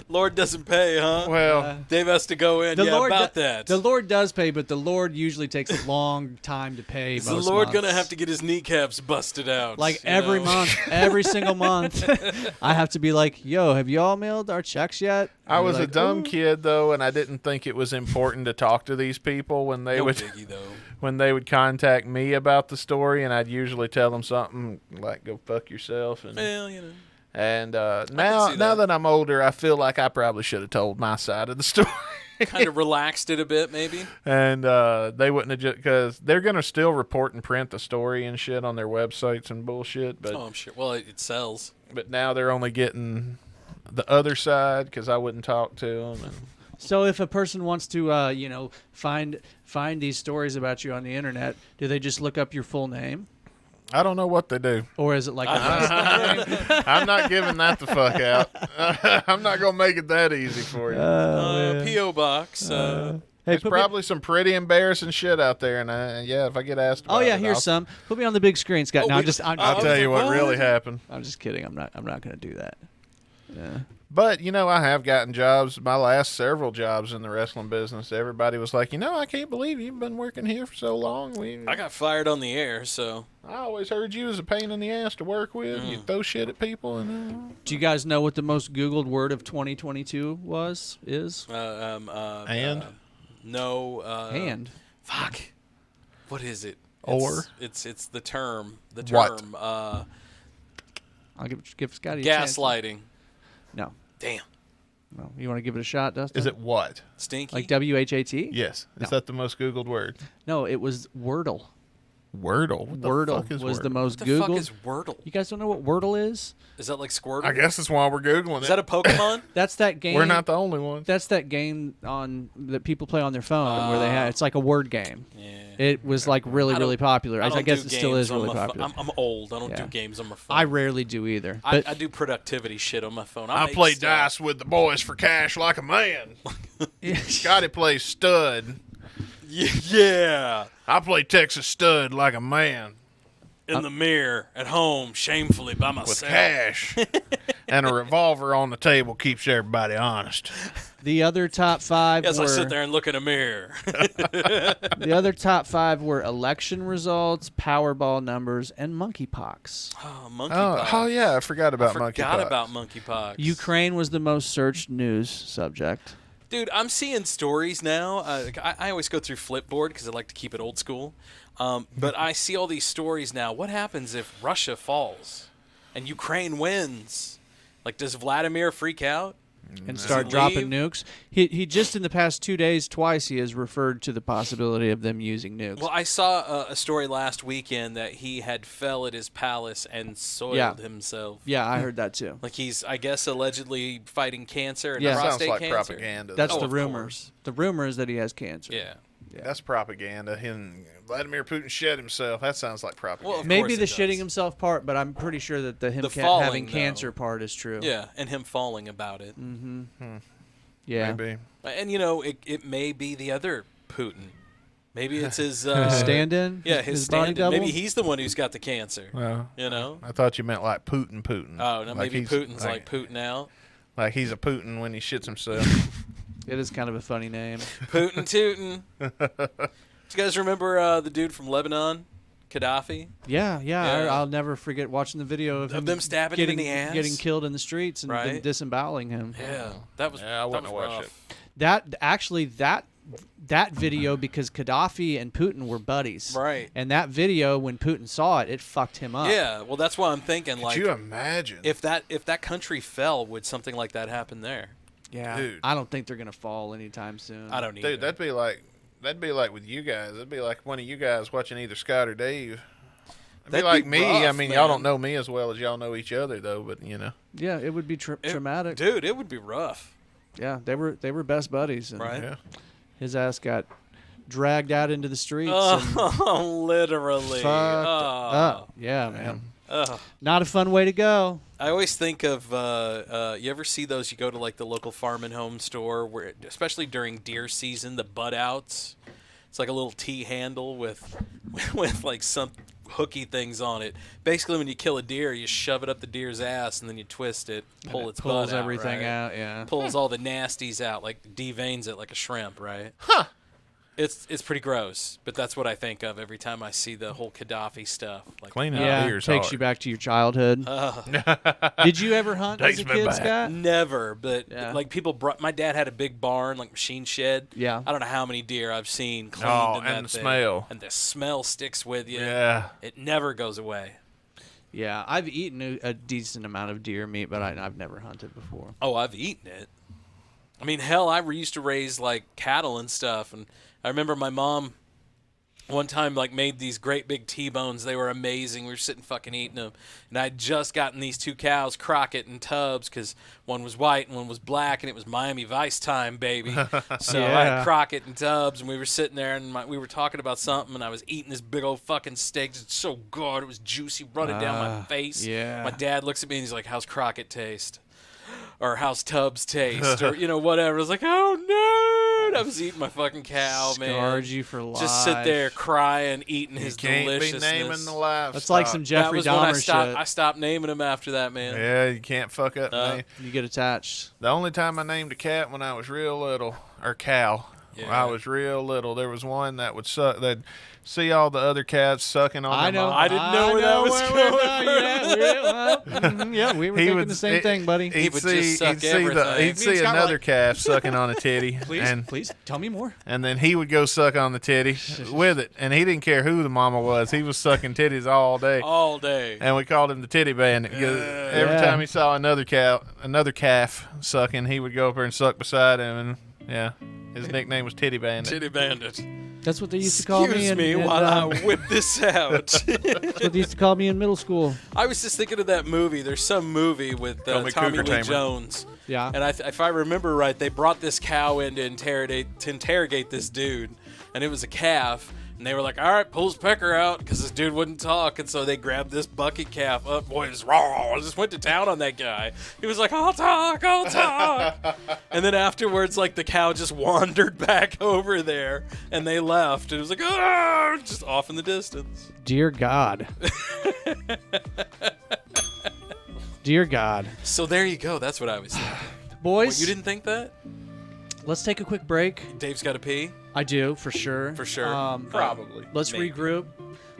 Lord doesn't pay, huh? Well, Dave has to go in. That. The Lord does pay, but the Lord usually takes a long time to pay. Is the Lord going to have to get his kneecaps busted out? Like every month, every single month, I have to be like, yo, have you all mailed our checks yet? I was like, a dumb kid though, and I didn't think it was important to talk to these people when they would biggie, though. when they would contact me about the story, and I'd usually tell them something like "Go fuck yourself." And well, you know. And now that I'm older, I feel like I probably should have told my side of the story. Kind of relaxed it a bit, maybe. And they wouldn't have, just because they're gonna still report and print the story and shit on their websites and bullshit. But I'm sure. Well, it sells. But now they're only getting the other side because I wouldn't talk to them. And so if a person wants to, find these stories about you on the internet, do they just look up your full name? I don't know what they do. Or is it like a I'm not giving that the fuck out. I'm not going to make it that easy for you. P.O. Box. There's probably some pretty embarrassing shit out there. And if I get asked about it, here's some. Put me on the big screen, Scott. I'll tell you what really happened. I'm just kidding. I'm not going to do that. Yeah. But, I have gotten jobs, my last several jobs in the wrestling business. Everybody was like, I can't believe you've been working here for so long. I got fired on the air, so. I always heard you was a pain in the ass to work with. You throw shit at people. And do you guys know what the most Googled word of 2022 is? And? No. And. Fuck. What is it? It's the term. The term. What? I'll give Scotty a chance. Gaslighting. No. Damn. No. You want to give it a shot, Dustin? Is it what? Stinky? Like WHAT? Yes. No. Is that the most Googled word? No, it was Wordle. Wordle? What the Wordle fuck is was Wordle? the most What the Googled. fuck is Wordle? You guys don't know what Wordle is? Is that like Squirtle? I guess that's why we're Googling it. Is that a Pokemon? That's that game. We're not the only ones. That's that game that people play on their phone where they have. It's like a word game. Yeah. It was like really popular. I guess it still is really popular. I'm old. I don't do games on my phone. I rarely do either. I do productivity shit on my phone. I play dice with the boys for cash like a man. Scotty plays stud. Yeah. I play Texas stud like a man. In the mirror, at home, shamefully by myself. With cash. And a revolver on the table keeps everybody honest. The other top 5 Yes, were... I sit there and look in a mirror. The other top 5 were election results, Powerball numbers, and monkeypox. Oh, monkeypox. Oh, yeah, I forgot about monkeypox. Forgot about monkeypox. Ukraine was the most searched news subject. Dude, I'm seeing stories now. I always go through Flipboard because I like to keep it old school. But I see all these stories now. What happens if Russia falls and Ukraine wins? Like, does Vladimir freak out? and start dropping nukes. He just in the past 2 days, twice he has referred to the possibility of them using nukes. Well, I saw a story last weekend that he had fell at his palace and soiled himself. Yeah, I heard that too. Like he's, I guess, allegedly fighting cancer and Sounds prostate like cancer. propaganda. That's Oh, the of rumor. course. The rumor is that he has cancer. Yeah. That's propaganda. And Vladimir Putin shed himself. That sounds like propaganda. Well, Maybe the shitting himself part, but I'm pretty sure that the falling, having though. cancer part is true. Yeah, and him falling about it. Mm-hmm. Yeah. Maybe. And, you know, it may be the other Putin. Maybe it's his... stand-in? Yeah, His stand-in. body double? Maybe he's the one who's got the cancer. Well, you know? I thought you meant like Putin. Oh, no, like maybe Putin's like Putin out. Like he's a Putin when he shits himself. It is kind of a funny name. Putin Tootin'. Do you guys remember the dude from Lebanon, Gaddafi? Yeah. I'll never forget watching the video of him them stabbing getting, him in the ass? getting killed in the streets and Right. then disemboweling him. Yeah, that was. Yeah, I wouldn't that have was watched rough. That video, because Gaddafi and Putin were buddies. Right. And that video, when Putin saw it, it fucked him up. Yeah, well, that's why I'm thinking. Could like, you imagine if that country fell, would something like that happen there? Yeah. Dude. I don't think they're gonna fall anytime soon. I don't either. Dude, that'd be like with you guys. It'd be like one of you guys watching either Scott or Dave. It'd be like me. rough, I mean, y'all don't know me as well as y'all know each other, though. But you know. Yeah, it would be traumatic. Dude, it would be rough. Yeah, they were best buddies. And Right. Yeah. his ass got dragged out into the streets. Oh, literally. Fucked Oh. up. Yeah, man. Oh. Not a fun way to go. I always think of you ever see those? You go to like the local farm and home store, where especially during deer season, the butt outs. It's like a little T handle with like some hooky things on it. Basically, when you kill a deer, you shove it up the deer's ass and then you twist it, pull its butt Pulls out, everything right? out. Yeah. Pulls all the nasties out, like deveins it like a shrimp, right? Huh. It's pretty gross, but that's what I think of every time I see the whole Gaddafi stuff. Like, Cleaning Yeah, up it deer's takes hard. you back to your childhood. Did you ever hunt as a Takes me kid, back. Scott? Never, but Yeah. like people brought. My dad had a big barn, like machine shed. Yeah. I don't know how many deer I've seen cleaned Oh, in that and the thing. smell. And the smell sticks with you. Yeah. It never goes away. Yeah, I've eaten a decent amount of deer meat, but I've never hunted before. Oh, I've eaten it. I mean, hell, I used to raise like cattle and stuff, and I remember my mom one time like made these great big T-bones. They were amazing. We were sitting fucking eating them, and I'd just gotten these two cows, Crockett and Tubbs, because one was white and one was black, and it was Miami Vice time, baby. So I Yeah. had Crockett and Tubbs, and we were sitting there, and we were talking about something, and I was eating this big old fucking steak. It's so good. It was juicy, running down my face. yeah. My dad looks at me and he's like, "How's Crockett taste?" Or how's Tubbs taste, or whatever. I was like, oh no! I was eating my fucking cow, man. Scarred you for life. Just sit there crying, eating his Can't deliciousness. be naming the livestock. That's like some That Jeffrey was when I Dahmer stopped. shit. I stopped naming him after that, man. Yeah, you can't fuck up. name. You get attached. The only time I named a cat when I was real little, or cow, when Yeah. I was real little, there was one that would suck. That'd see all the other cats sucking on. I their know. mom. I didn't know where that was going. Yeah, we were thinking the same thing, buddy. He'd would see, just suck he'd see, everything. he'd see Me and Scott were another like- calf sucking on a titty, Please, tell me more. and then he would go suck on the titty with it, and he didn't care who the mama was. He was sucking titties all day. All day. And we called him the Titty Bandit. Because every Yeah. time he saw another calf sucking, he would go over and suck beside him. And yeah, his nickname was Titty Bandit. Titty Bandit. That's what they used to call me. Excuse me in, while I whip this out. That's what they used to call me in middle school. I was just thinking of that movie. There's some movie with Call me Tommy Cougar Lee Tamer. Jones. Yeah. And if I remember right, they brought this cow in to interrogate this dude, and it was a calf. And they were like, all right, pull his pecker out, because this dude wouldn't talk. And so they grabbed this bucket calf up. Boy, it was raw. I just went to town on that guy. He was like, I'll talk. And then afterwards, like, the cow just wandered back over there, and they left. And it was like, ah, just off in the distance. Dear God. Dear God. So there you go. That's what I was thinking. Boys, What, you didn't think that? let's take a quick break. Dave's got to pee? I do, for sure. For sure. Probably. Let's Maybe. regroup.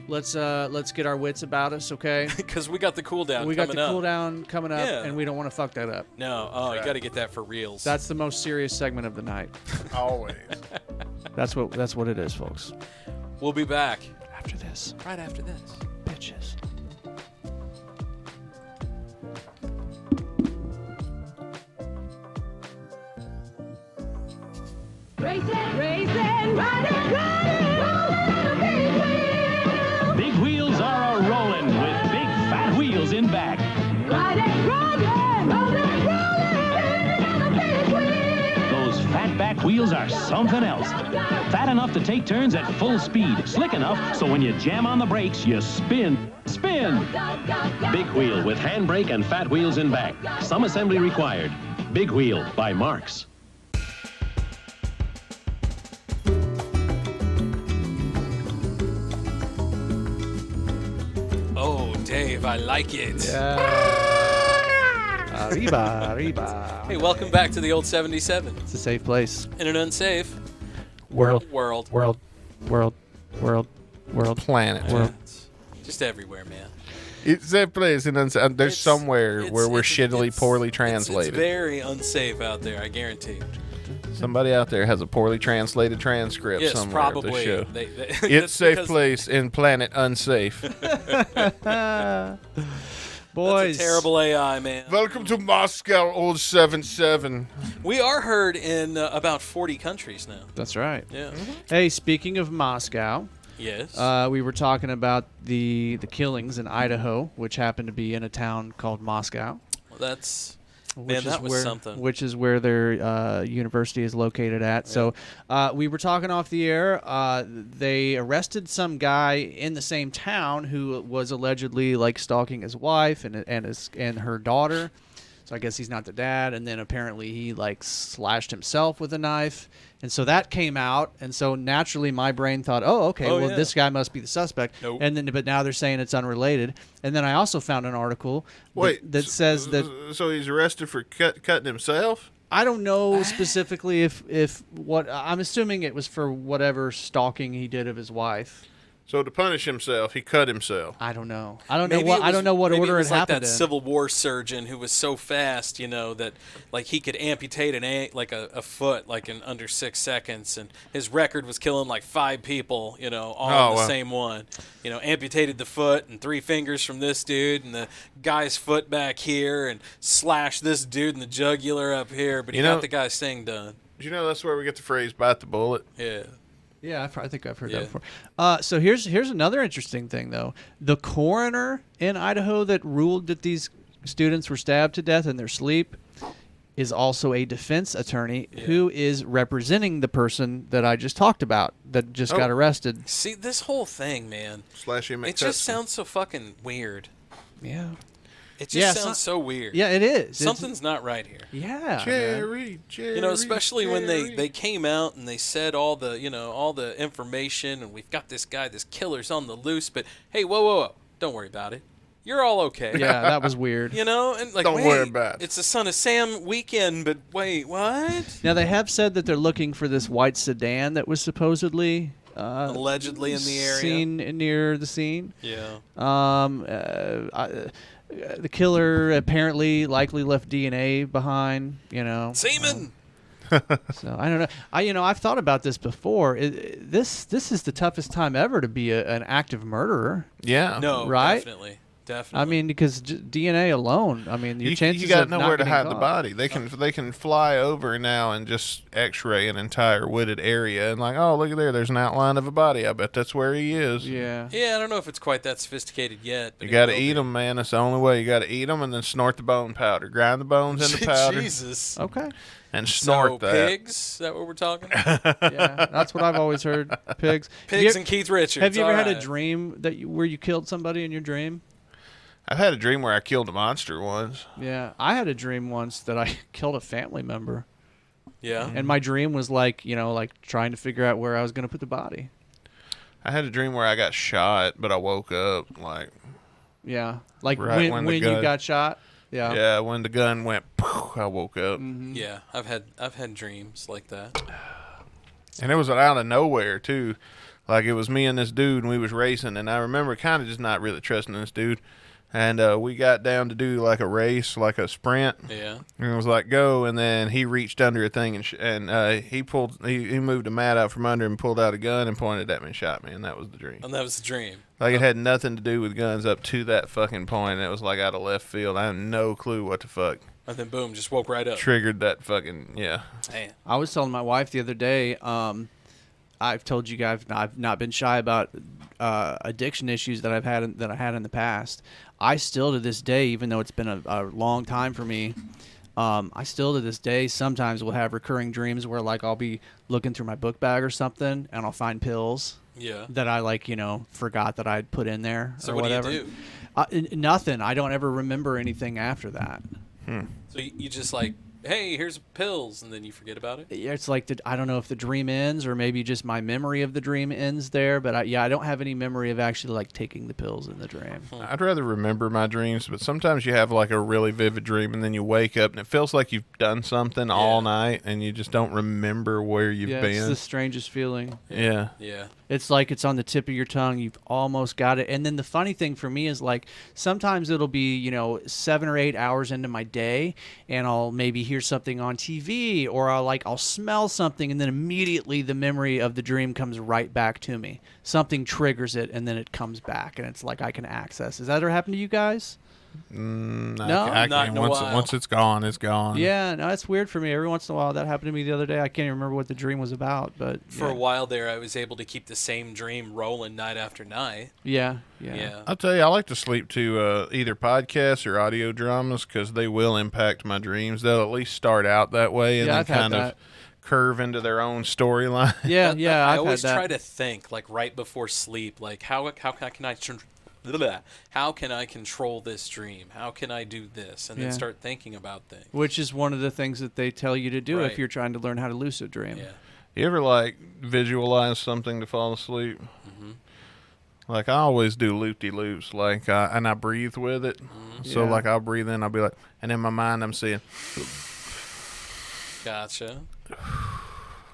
Let's get our wits about us, okay? Because we got the cool down We got coming the up. cool down coming up, Yeah. and we don't want to fuck that up. No. Oh, you got to get that for reals. That's the most serious segment of the night. Always. That's what it is, folks. We'll be back. After this, Right after this. bitches. Big wheels are a-rolling with big fat wheels in back. Those fat back wheels are something else. Fat enough to take turns at full speed. Slick enough so when you jam on the brakes, you spin. Spin! Big wheel with handbrake and fat wheels in back. Some assembly required. Big Wheel by Marks. Oh, Dave, I like it. Arriba, arriba. Hey, welcome back to the old 77. It's a safe place. In an unsafe world. Planet. Yeah, just everywhere, man. It's a place in there's somewhere where we're shittily, poorly translated. It's very unsafe out there, I guarantee. Somebody out there has a poorly translated transcript Yes, somewhere probably. of the show. It's It's safe place in planet unsafe. Boys. That's a terrible AI, man. Welcome to Moscow, old 77. We are heard in about 40 countries now. That's right. Yeah. Hey, speaking of Moscow. Yes. We were talking about the killings in Idaho, which happened to be in a town called Moscow. Well, that was something. Which is where their university is located at. Yeah. So we were talking off the air. They arrested some guy in the same town who was allegedly like stalking his wife and her daughter. So I guess he's not the dad. And then apparently he like slashed himself with a knife. And so that came out, and so naturally my brain thought, this guy must be the suspect. Nope. But now they're saying it's unrelated. And then I also found an article that says that. So he's arrested for cutting himself? I don't know specifically if what I'm assuming it was for whatever stalking he did of his wife. So to punish himself, he cut himself. I don't know. I don't know what order it happened like that in. Civil War surgeon who was so fast, that like he could amputate a foot like in under 6 seconds, and his record was killing like 5 people, all in the same one. Amputated the foot and 3 fingers from this dude, and the guy's foot back here, and slashed this dude in the jugular up here, but he got the guy's thing done. You know that's where we get the phrase "bite the bullet." Yeah. Yeah, I think I've heard that before. So here's another interesting thing, though. The coroner in Idaho that ruled that these students were stabbed to death in their sleep is also a defense attorney who is representing the person that I just talked about that just got arrested. See, this whole thing, man, it just sounds so fucking weird. Yeah. It just sounds so weird. Yeah, it is. Something's not right here. Yeah, Jerry, especially when they came out and they said all the information, and we've got this guy, this killer's on the loose, but hey, whoa, don't worry about it. You're all okay. Yeah, that was weird. And like, don't worry about it. It's the Son of Sam weekend, but wait, what? Now they have said that they're looking for this white sedan that was supposedly allegedly in the area, seen near the scene. Yeah. The killer apparently likely left DNA behind, Semen. So I don't know. I've thought about this before. This is the toughest time ever to be an active murderer. Yeah. No. Right. Definitely. I mean, because DNA alone. I mean, your chances you got of nowhere not to hide getting the body. They can fly over now and just X-ray an entire wooded area and like, oh, look at there. There's an outline of a body. I bet that's where he is. Yeah. Yeah, I don't know if it's quite that sophisticated yet. You got to eat them, man. That's the only way. You got to eat them and then snort the bone powder. Grind the bones into powder. Jesus. Okay. And snort that. Pigs? Is that what we're talking? Yeah, that's what I've always heard. Pigs. Pigs and Keith Richards. Have you ever had a dream where you killed somebody in your dream? I've had a dream where I killed a monster once. Yeah, I had a dream once that I killed a family member. Yeah. And my dream was like trying to figure out where I was going to put the body. I had a dream where I got shot, but I woke up like. Yeah, like right when you got shot. Yeah. Yeah, when the gun went, I woke up. Mm-hmm. Yeah, I've had dreams like that. And it was out of nowhere too. Like it was me and this dude, and we was racing, and I remember kind of just not really trusting this dude. And we got down to do like a race, like a sprint. Yeah. And it was like go, and then he reached under a thing and he moved a mat out from under and pulled out a gun and pointed at me and shot me, and that was the dream. And that was the dream. Like it had nothing to do with guns up to that fucking point, and it was like out of left field. I had no clue what the fuck. And then boom, just woke right up. Triggered that fucking Damn. I was telling my wife the other day. I've told you guys I've not been shy about addiction issues that I had in the past. I still to this day, even though it's been a long time for me, I still to this day sometimes will have recurring dreams where like I'll be looking through my book bag or something and I'll find pills. Yeah. That I forgot that I'd put in there. So or what whatever. do you do? Nothing. I don't ever remember anything after that. So you just like, hey, here's pills, and then you forget about it? It's like I don't know if the dream ends or maybe just my memory of the dream ends there, but I don't have any memory of actually like taking the pills in the dream. I'd rather remember my dreams, but sometimes you have like a really vivid dream and then you wake up and it feels like you've done something all night and you just don't remember where you've been. It's the strangest feeling. Yeah. It's like it's on the tip of your tongue. You've almost got it. And then the funny thing for me is like sometimes it'll be, 7 or 8 hours into my day and I'll maybe hear something on TV or I'll smell something and then immediately the memory of the dream comes right back to me. Something triggers it and then it comes back and it's like I can access. Has that ever happened to you guys? No, not in a while. Once it's gone, it's gone. Yeah, no, it's weird for me. Every once in a while, that happened to me the other day. I can't even remember what the dream was about, but for a while there, I was able to keep the same dream rolling night after night. Yeah. I'll tell you, I like to sleep to either podcasts or audio dramas because they will impact my dreams. They'll at least start out that way and then kind of curve into their own storyline. Yeah. I always try to think like right before sleep, like how can I control this dream? How can I do this? And then start thinking about things. Which is one of the things that they tell you to do if you're trying to learn how to lucid dream. Yeah. You ever like visualize something to fall asleep? Mm-hmm. Like I always do loop-de-loops, like and I breathe with it. Mm-hmm. So like I'll breathe in, I'll be like, and in my mind I'm saying, gotcha.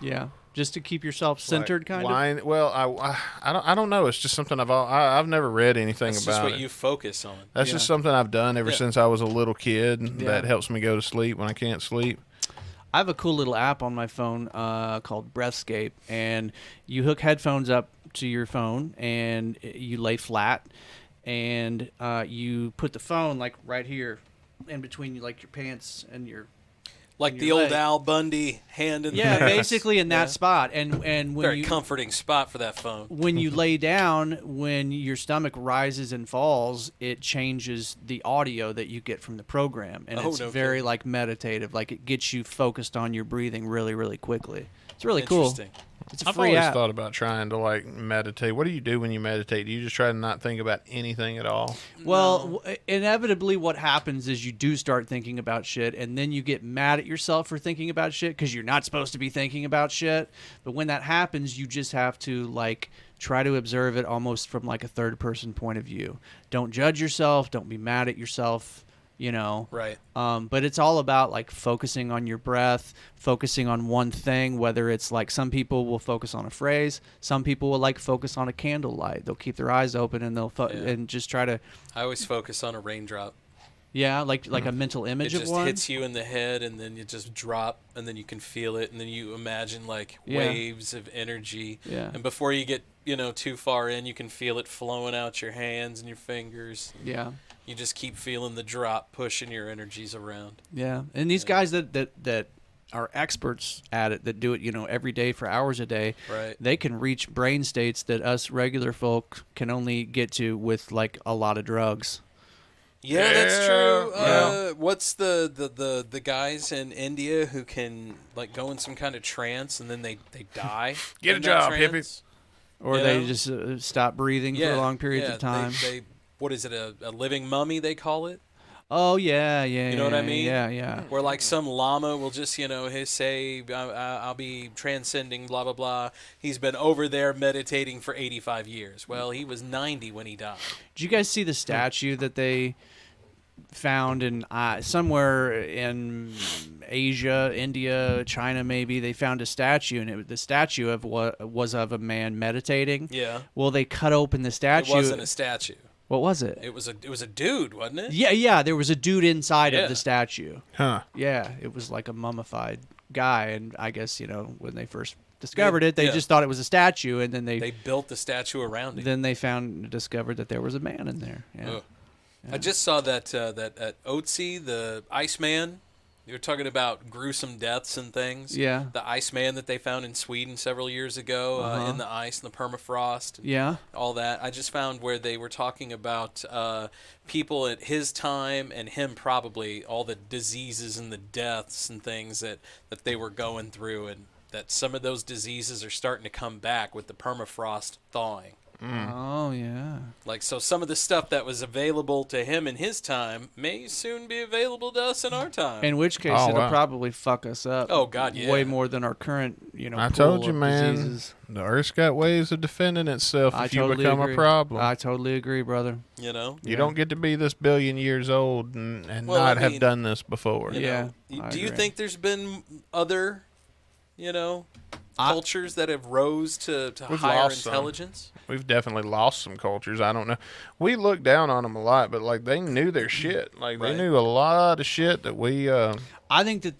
Yeah. Just to keep yourself centered, kind of. Well, I don't know. It's just something I've never read anything about. That's just what you focus on. That's just something I've done ever since I was a little kid. That helps me go to sleep when I can't sleep. I have a cool little app on my phone called Breathscape, and you hook headphones up to your phone, and you lay flat, and you put the phone like right here, in between like your pants and your. Like the old Al Bundy hand in the pants. Basically in that spot. And when very comforting spot for that phone. When you lay down, when your stomach rises and falls, it changes the audio that you get from the program. And it's very like meditative. Like it gets you focused on your breathing really, really quickly. It's really cool. It's a I've free always app. thought about trying to like meditate. What do you do when you meditate? Do you just try to not think about anything at all? Well, inevitably what happens is you do start thinking about shit, and then you get mad at yourself for thinking about shit because you're not supposed to be thinking about shit. But when that happens, you just have to like try to observe it almost from like a third-person point of view. Don't judge yourself. Don't be mad at yourself. Right. But it's all about like focusing on your breath, focusing on one thing, whether it's like some people will focus on a phrase, some people will like focus on a candlelight. They'll keep their eyes open and they'll and just try to. I always focus on a raindrop. Yeah, like a mental image of one. It just hits you in the head and then you just drop and then you can feel it and then you imagine like waves of energy. Yeah. And before you get, too far in, you can feel it flowing out your hands and your fingers. Yeah. You just keep feeling the drop pushing your energies around. Yeah. And these guys that are experts at it, that do it, every day for hours a day, right. They can reach brain states that us regular folk can only get to with like a lot of drugs. Yeah, that's true. What's the guys in India who can like go in some kind of trance and then they die? Get a job, hippies. Or they just stop breathing for long periods of time. They what is it, a living mummy they call it? Oh, yeah. You know what I mean? Yeah. Where like some llama will just, say, I'll be transcending, blah, blah, blah. He's been over there meditating for 85 years. Well, he was 90 when he died. Did you guys see the statue that they found in somewhere in Asia, India, China maybe? They found a statue, and the statue of was of a man meditating. Yeah. Well, they cut open the statue. It wasn't a statue. What was it? It was a dude, wasn't it? Yeah. There was a dude inside of the statue. Huh. Yeah, it was like a mummified guy, and I guess when they first discovered it, they just thought it was a statue, and then they built the statue around it. Then they discovered that there was a man in there. Yeah. I just saw that Otzi, the Iceman, You're talking about gruesome deaths and things. Yeah. The Iceman that they found in Sweden several years ago in the ice and the permafrost. And Yeah. all that. I just found where they were talking about people at his time and him probably, all the diseases and the deaths and things that they were going through, and that some of those diseases are starting to come back with the permafrost thawing. Oh, yeah. Like, so some of the stuff that was available to him in his time may soon be available to us in our time. In which case, it'll probably fuck us up. Oh, God, yeah. Way more than our current, I pool told you, of man. diseases. The Earth's got ways of defending itself if you totally become agree. a problem. I totally agree, brother. You know? You don't get to be this billion years old and not have done this before. Do you think there's been other, cultures that have rose to higher intelligence? We've definitely lost some cultures. I don't know. We look down on them a lot, but like they knew their shit. Like they knew a lot of shit that we. I think that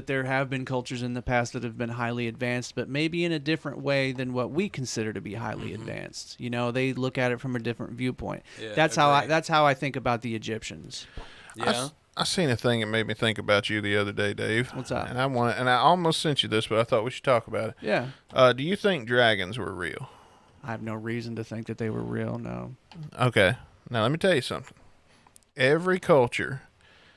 there have been cultures in the past that have been highly advanced, but maybe in a different way than what we consider to be highly advanced. They look at it from a different viewpoint. Yeah, that's how I think about the Egyptians. Yeah. I seen a thing that made me think about you the other day, Dave. What's that? And I almost sent you this, but I thought we should talk about it. Yeah. Do you think dragons were real? I have no reason to think that they were real. No. Okay. Now let me tell you something. Every culture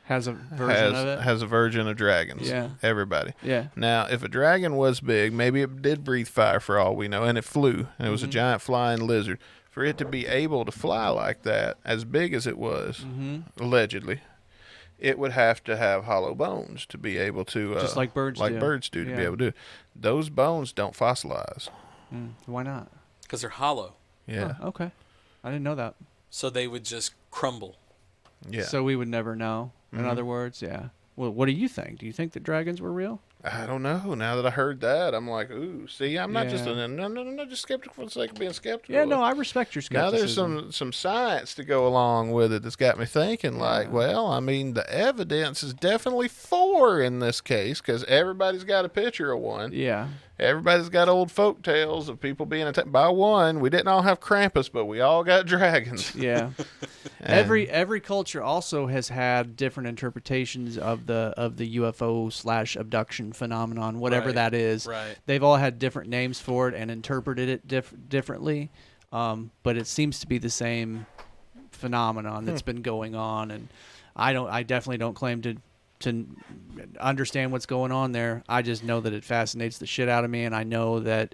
has a version of it. Has a version of dragons. Yeah. Everybody. Yeah. Now, if a dragon was big, maybe it did breathe fire for all we know, and it flew, and it was a giant flying lizard. For it to be able to fly like that, as big as it was, allegedly, it would have to have hollow bones to be able to, just like birds do. To be able to do. Those bones don't fossilize. Why not? Because they're hollow. Yeah. Oh, okay. I didn't know that. So they would just crumble. Yeah. So we would never know. In other words, yeah. Well, what do you think? Do you think that dragons were real? I don't know. Now that I heard that, I'm like, ooh. See, I'm not just not just skeptical for the sake of being skeptical. Yeah, no, I respect your skepticism. Now there's some science to go along with it that's got me thinking. Like, well, I mean, the evidence is definitely 4 in this case because everybody's got a picture of one. Yeah. Everybody's got old folk tales of people being attacked by one. We didn't all have Krampus, but we all got dragons. Yeah. Every culture also has had different interpretations of the UFO/abduction phenomenon, whatever that is. Right. They've all had different names for it and interpreted it differently, but it seems to be the same phenomenon that's been going on. And I definitely don't claim to understand what's going on there. I just know that it fascinates the shit out of me, and I know that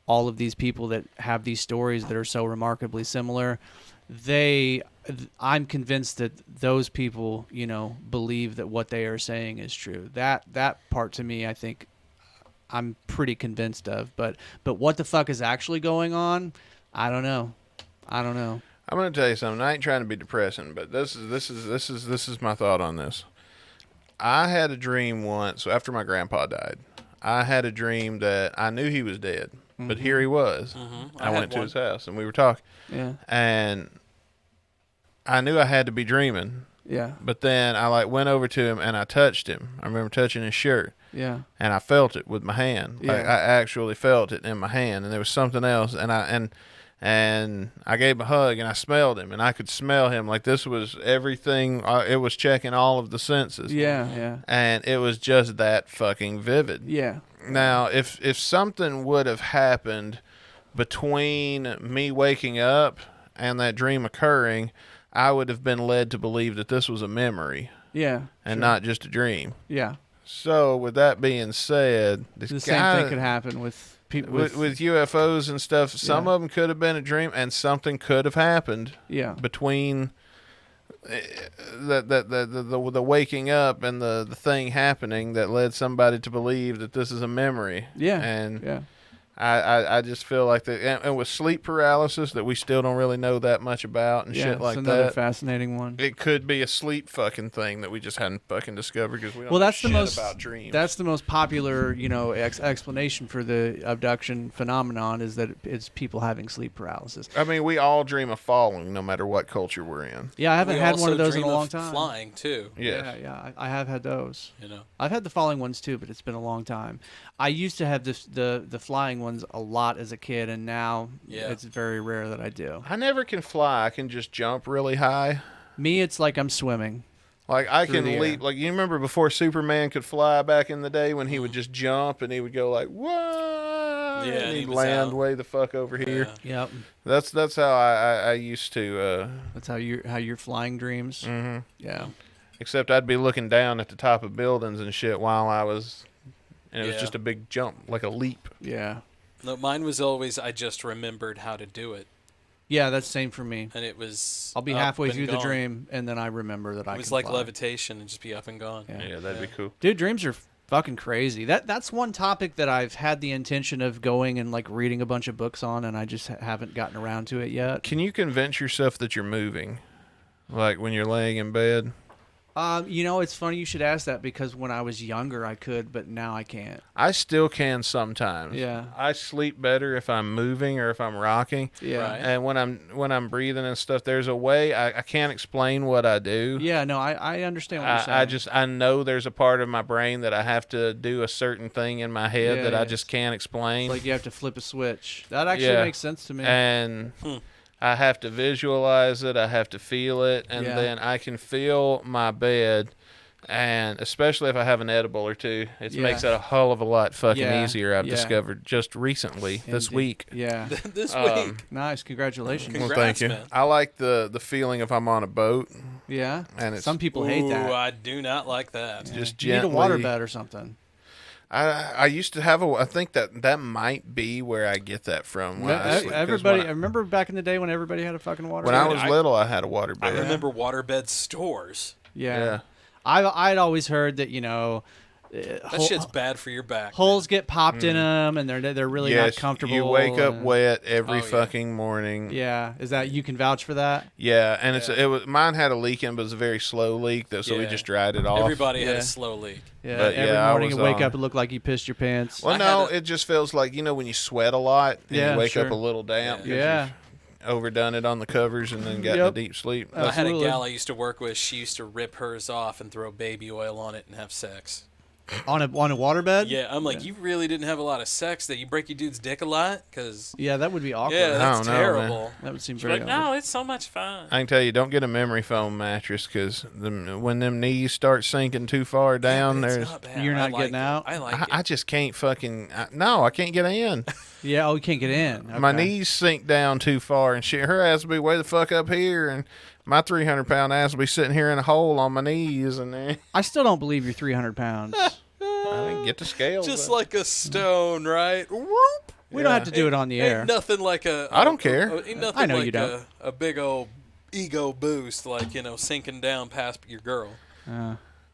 all of these people that have these stories that are so remarkably similar, I'm convinced that those people, believe that what they are saying is true. That part to me, I think I'm pretty convinced of. But what the fuck is actually going on? I don't know. I'm going to tell you something. I ain't trying to be depressing, but this is my thought on this. I had a dream once after my grandpa died. I had a dream that I knew he was dead, but here he was. I went to his house and we were talking. Yeah. And I knew I had to be dreaming. Yeah. But then I went over to him and I touched him. I remember touching his shirt. Yeah. And I felt it with my hand. Yeah. I actually felt it in my hand, and there was something else, and I gave him a hug, and I smelled him, and I could smell him. Like this was everything. It was checking all of the senses. Yeah, yeah. And it was just that fucking vivid. Yeah. Now, if something would have happened between me waking up and that dream occurring, I would have been led to believe that this was a memory. Yeah. And not just a dream. Yeah. So, with that being said, the same thing could happen with people with UFOs and stuff. Some of them could have been a dream, and something could have happened. Yeah. Between the waking up and the thing happening that led somebody to believe that this is a memory. Yeah. And yeah. I just feel like that, and with sleep paralysis that we still don't really know that much about and shit like that. It's another fascinating one. It could be a sleep fucking thing that we just hadn't fucking discovered because we don't know that's shit the most about dreams. That's the most popular, explanation for the abduction phenomenon is that it's people having sleep paralysis. I mean, we all dream of falling, no matter what culture we're in. Yeah, I haven't had one of those in a long time. Flying too. Yes. Yeah, I have had those. I've had the falling ones too, but it's been a long time. I used to have the flying ones a lot as a kid, and now it's very rare that I do. I never can fly. I can just jump really high. Me, it's like I'm swimming. Like, I Through can the leap. air. Like, you remember before Superman could fly back in the day when he would just jump and he would go like, what? Yeah, and and he'd he was land out. way the fuck over here. Yep. That's how I used to. That's how your flying dreams. Mm-hmm. Yeah. Except I'd be looking down at the top of buildings and shit while I was, and it was Yeah. just a big jump, like a leap. Yeah. No, mine was always I just remembered how to do it. Yeah, that's the same for me. And it was I'll be up halfway and through the gone. dream, and then I remember that I can It was like fly. levitation and just be up and gone. Yeah, that'd be cool. Dude, dreams are fucking crazy. That's one topic that I've had the intention of going and like reading a bunch of books on, and I just haven't gotten around to it yet. Can you convince yourself that you're moving, like when you're laying in bed? It's funny you should ask that because when I was younger I could, but now I can't. I still can sometimes. Yeah. I sleep better if I'm moving or if I'm rocking. Yeah. Right. And when I'm breathing and stuff, there's a way I can't explain what I do. Yeah, no, I understand what you're saying. I know there's a part of my brain that I have to do a certain thing in my head that I just can't explain. It's like you have to flip a switch. That actually makes sense to me. And I have to visualize it. I have to feel it. And then I can feel my bed. And especially if I have an edible or two, it makes it a hell of a lot fucking easier, I've discovered just recently, this week. Yeah. This week. Nice. Congratulations. Well, thank you. man. I like the feeling if I'm on a boat. Yeah. And it's, some people hate that. I do not like that. Just You need a gently. waterbed or something. I used to have I think that might be where I get that from. When I sleep, 'cause Everybody, when I remember back in the day when everybody had a fucking waterbed. when I was little, I had a waterbed. I remember waterbed stores. Yeah. I'd always heard that That shit's bad for your back. holes get popped in them and they're really not comfortable. You wake up and- wet every fucking morning. Yeah, is that you can vouch for that? Yeah, and it was mine had a leak in, it, but it was a very slow leak, though, so we Yeah. just dried it off. Everybody had a slow leak. Yeah, But, every I morning was you wake on. up and look like you pissed your pants. Well, no, it just feels like when you sweat a lot and Yeah, you wake sure. up a little damp. 'cause Yeah. you've overdone it on the covers and then got in a deep sleep. I had a gal I used to work with. She used to rip hers off and throw baby oil on it and have sex. On a waterbed? Yeah, I'm like, you really didn't have a lot of sex. That you break your dude's dick a lot? Cause Yeah, that would be awkward. yeah, that's I don't know, terrible. man. That would seem She's very like, awkward. no, it's so much fun. I can tell you, don't get a memory foam mattress because when them knees start sinking too far down, It's there's not bad. You're I not like getting it. out? I like I just can't fucking I can't get in. Yeah, you can't get in. My Okay. knees sink down too far and shit. Her ass will be way the fuck up here, and my 300-pound ass will be sitting here in a hole on my knees, and then I still don't believe you're 300 pounds. I didn't get the scale. Just but- like a stone, right? Whoop. We don't have to do it on the air. Ain't nothing like a. I don't care. Ain't nothing I know like you don't. A big old ego boost, like sinking down past your girl.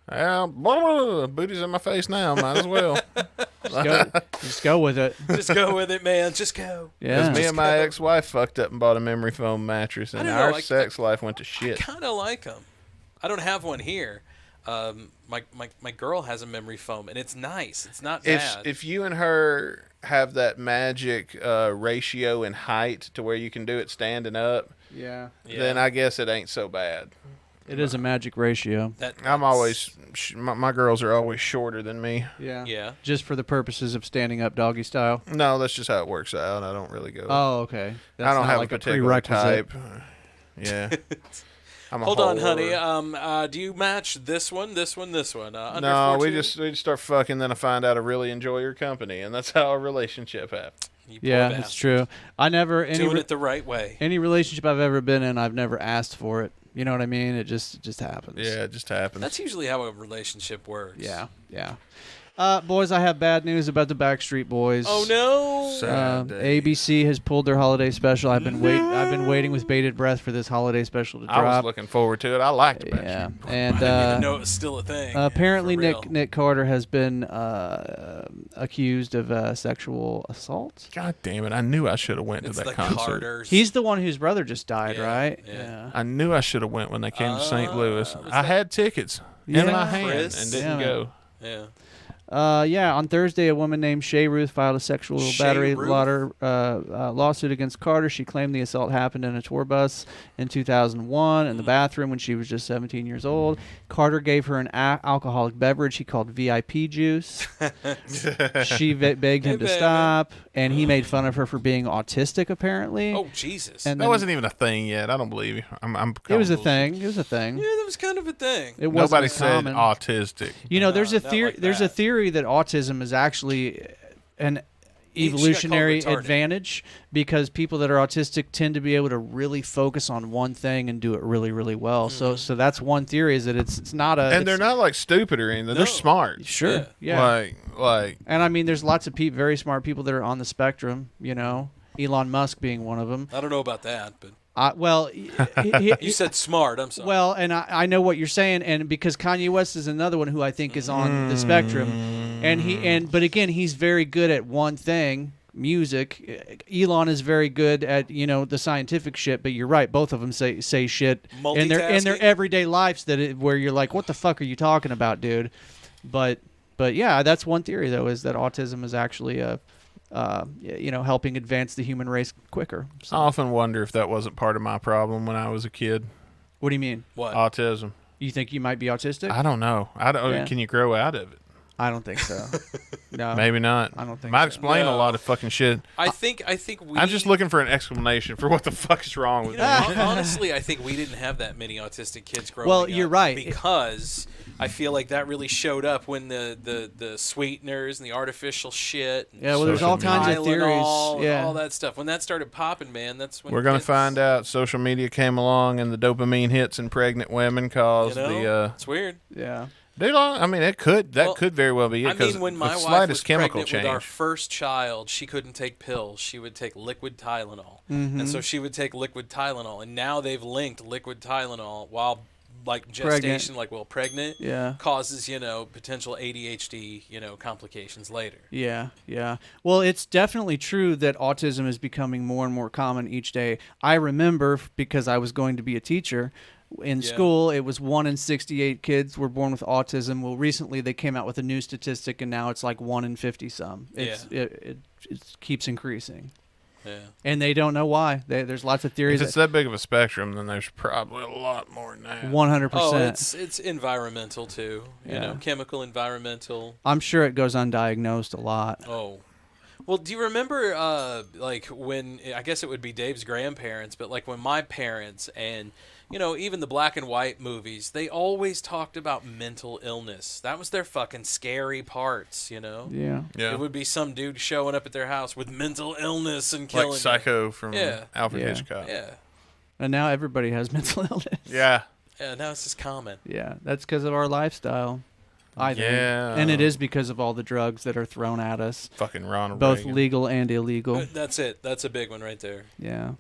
Well, blah, booty's in my face now. Might as well. Just go with it. Just go with it, man. Just go. Yeah. Because me and my ex-wife fucked up and bought a memory foam mattress, and don't know, our like- sex life went to shit. Kind of like them. I don't have one here. My girl has a memory foam, and it's nice. It's not bad. If you and her have that magic ratio in height to where you can do it standing up, Yeah. then I guess it ain't so bad. It is a magic ratio. I'm always my girls are always shorter than me. Yeah. Yeah. Just for the purposes of standing up doggy style. No, that's just how it works out. I don't really go. Oh, okay. That's I don't not have like a a particular prerequisite. type. Yeah. I'm a Hold on, whore. honey. Do you match this one, this one, this one? Under No, 14? we just start fucking, then I find out I really enjoy your company, and that's how our relationship happened. You poor Yeah, bastard. it's true. I never Doing it the right way. Any relationship I've ever been in, I've never asked for it. You know what I mean? It just happens. Yeah, it just happens. That's usually how a relationship works. Yeah. Boys, I have bad news about the Backstreet Boys. Oh no! ABC has pulled their holiday special. I've been waiting with bated breath for this holiday special to drop. I was looking forward to it. I liked it. Yeah, and I didn't even know it was still a thing. apparently For real. Nick Carter has been accused of sexual assault. God damn it! I knew I should have went It's to that the concert. Carters. He's the one whose brother just died, Yeah, right? yeah. I knew I should have went when they came to St. Louis. was I had tickets in Yeah. my hand Chris? and didn't Yeah, go. Yeah. Yeah, on Thursday, a woman named Shay Ruth filed a sexual battery lawsuit against Carter. She claimed the assault happened in a tour bus in 2001 in the bathroom when she was just 17 years old. Carter gave her an alcoholic beverage he called VIP juice. She begged him to stop, and he made fun of her for being autistic, apparently. Oh, Jesus. And that wasn't even a thing yet. I don't believe you. It was a thing. It was a thing. Yeah, that was kind of a thing. It wasn't Nobody said common. autistic. You know, there's a theory. like there's a theory that autism is actually an evolutionary advantage because people that are autistic tend to be able to really focus on one thing and do it really, really well. So that's one theory, is that it's not a. And they're not like stupid or anything. They're smart. Sure. Yeah. Like. And I mean, there's lots of very smart people that are on the spectrum. You know, Elon Musk being one of them. I don't know about that, but. You said smart. I'm sorry. Well, and I know what you're saying, and because Kanye West is another one who I think is on the spectrum, but again, he's very good at one thing, music. Elon is very good at the scientific shit. But you're right, both of them say shit in their everyday lives where you're like, what the fuck are you talking about, dude? But yeah, that's one theory though, is that autism is actually helping advance the human race quicker. So. I often wonder if that wasn't part of my problem when I was a kid. What do you mean? What? Autism. You think you might be autistic? I don't know. Yeah. Can you grow out of it? I don't think so. No. Maybe not. I don't think Might so. explain a lot of fucking shit. I think I'm just looking for an explanation for what the fuck is wrong with me. Honestly, I think we didn't have that many autistic kids growing up. Well, you're right. Because I feel like that really showed up when the sweeteners and the artificial shit. And yeah, well, there's all kinds of theories. Yeah. All that stuff. When that started popping, man, that's when we're going to find out. Social media came along, and the dopamine hits in pregnant women caused it's weird. Yeah. I mean, that could very well be it. I mean, when my wife was chemical pregnant with our first child, she couldn't take pills. She would take liquid Tylenol. And so she would take liquid Tylenol. And now they've linked liquid Tylenol while gestation, pregnant, causes, potential ADHD, complications later. Yeah, yeah. Well, it's definitely true that autism is becoming more and more common each day. I remember, because I was going to be a teacher, in school, it was 1 in 68 kids were born with autism. Well, recently they came out with a new statistic, and now it's like 1 in 50-some. It keeps increasing. Yeah. And they don't know why. There's lots of theories. If it's that big of a spectrum, then there's probably a lot more than that. 100%. Oh, it's environmental too. Chemical, environmental. I'm sure it goes undiagnosed a lot. Oh. Well, do you remember, when, I guess it would be Dave's grandparents, but when my parents and, even the black and white movies, they always talked about mental illness. That was their fucking scary parts, Yeah. It would be some dude showing up at their house with mental illness and killing like Psycho from Alfred Yeah. Hitchcock. Yeah. And now everybody has mental illness. Yeah. Yeah, now it's just common. Yeah, that's because of our lifestyle. I think. Yeah. And it is because of all the drugs that are thrown at us. Fucking Ronald Both Reagan. legal and illegal. That's it. That's a big one right there. Yeah.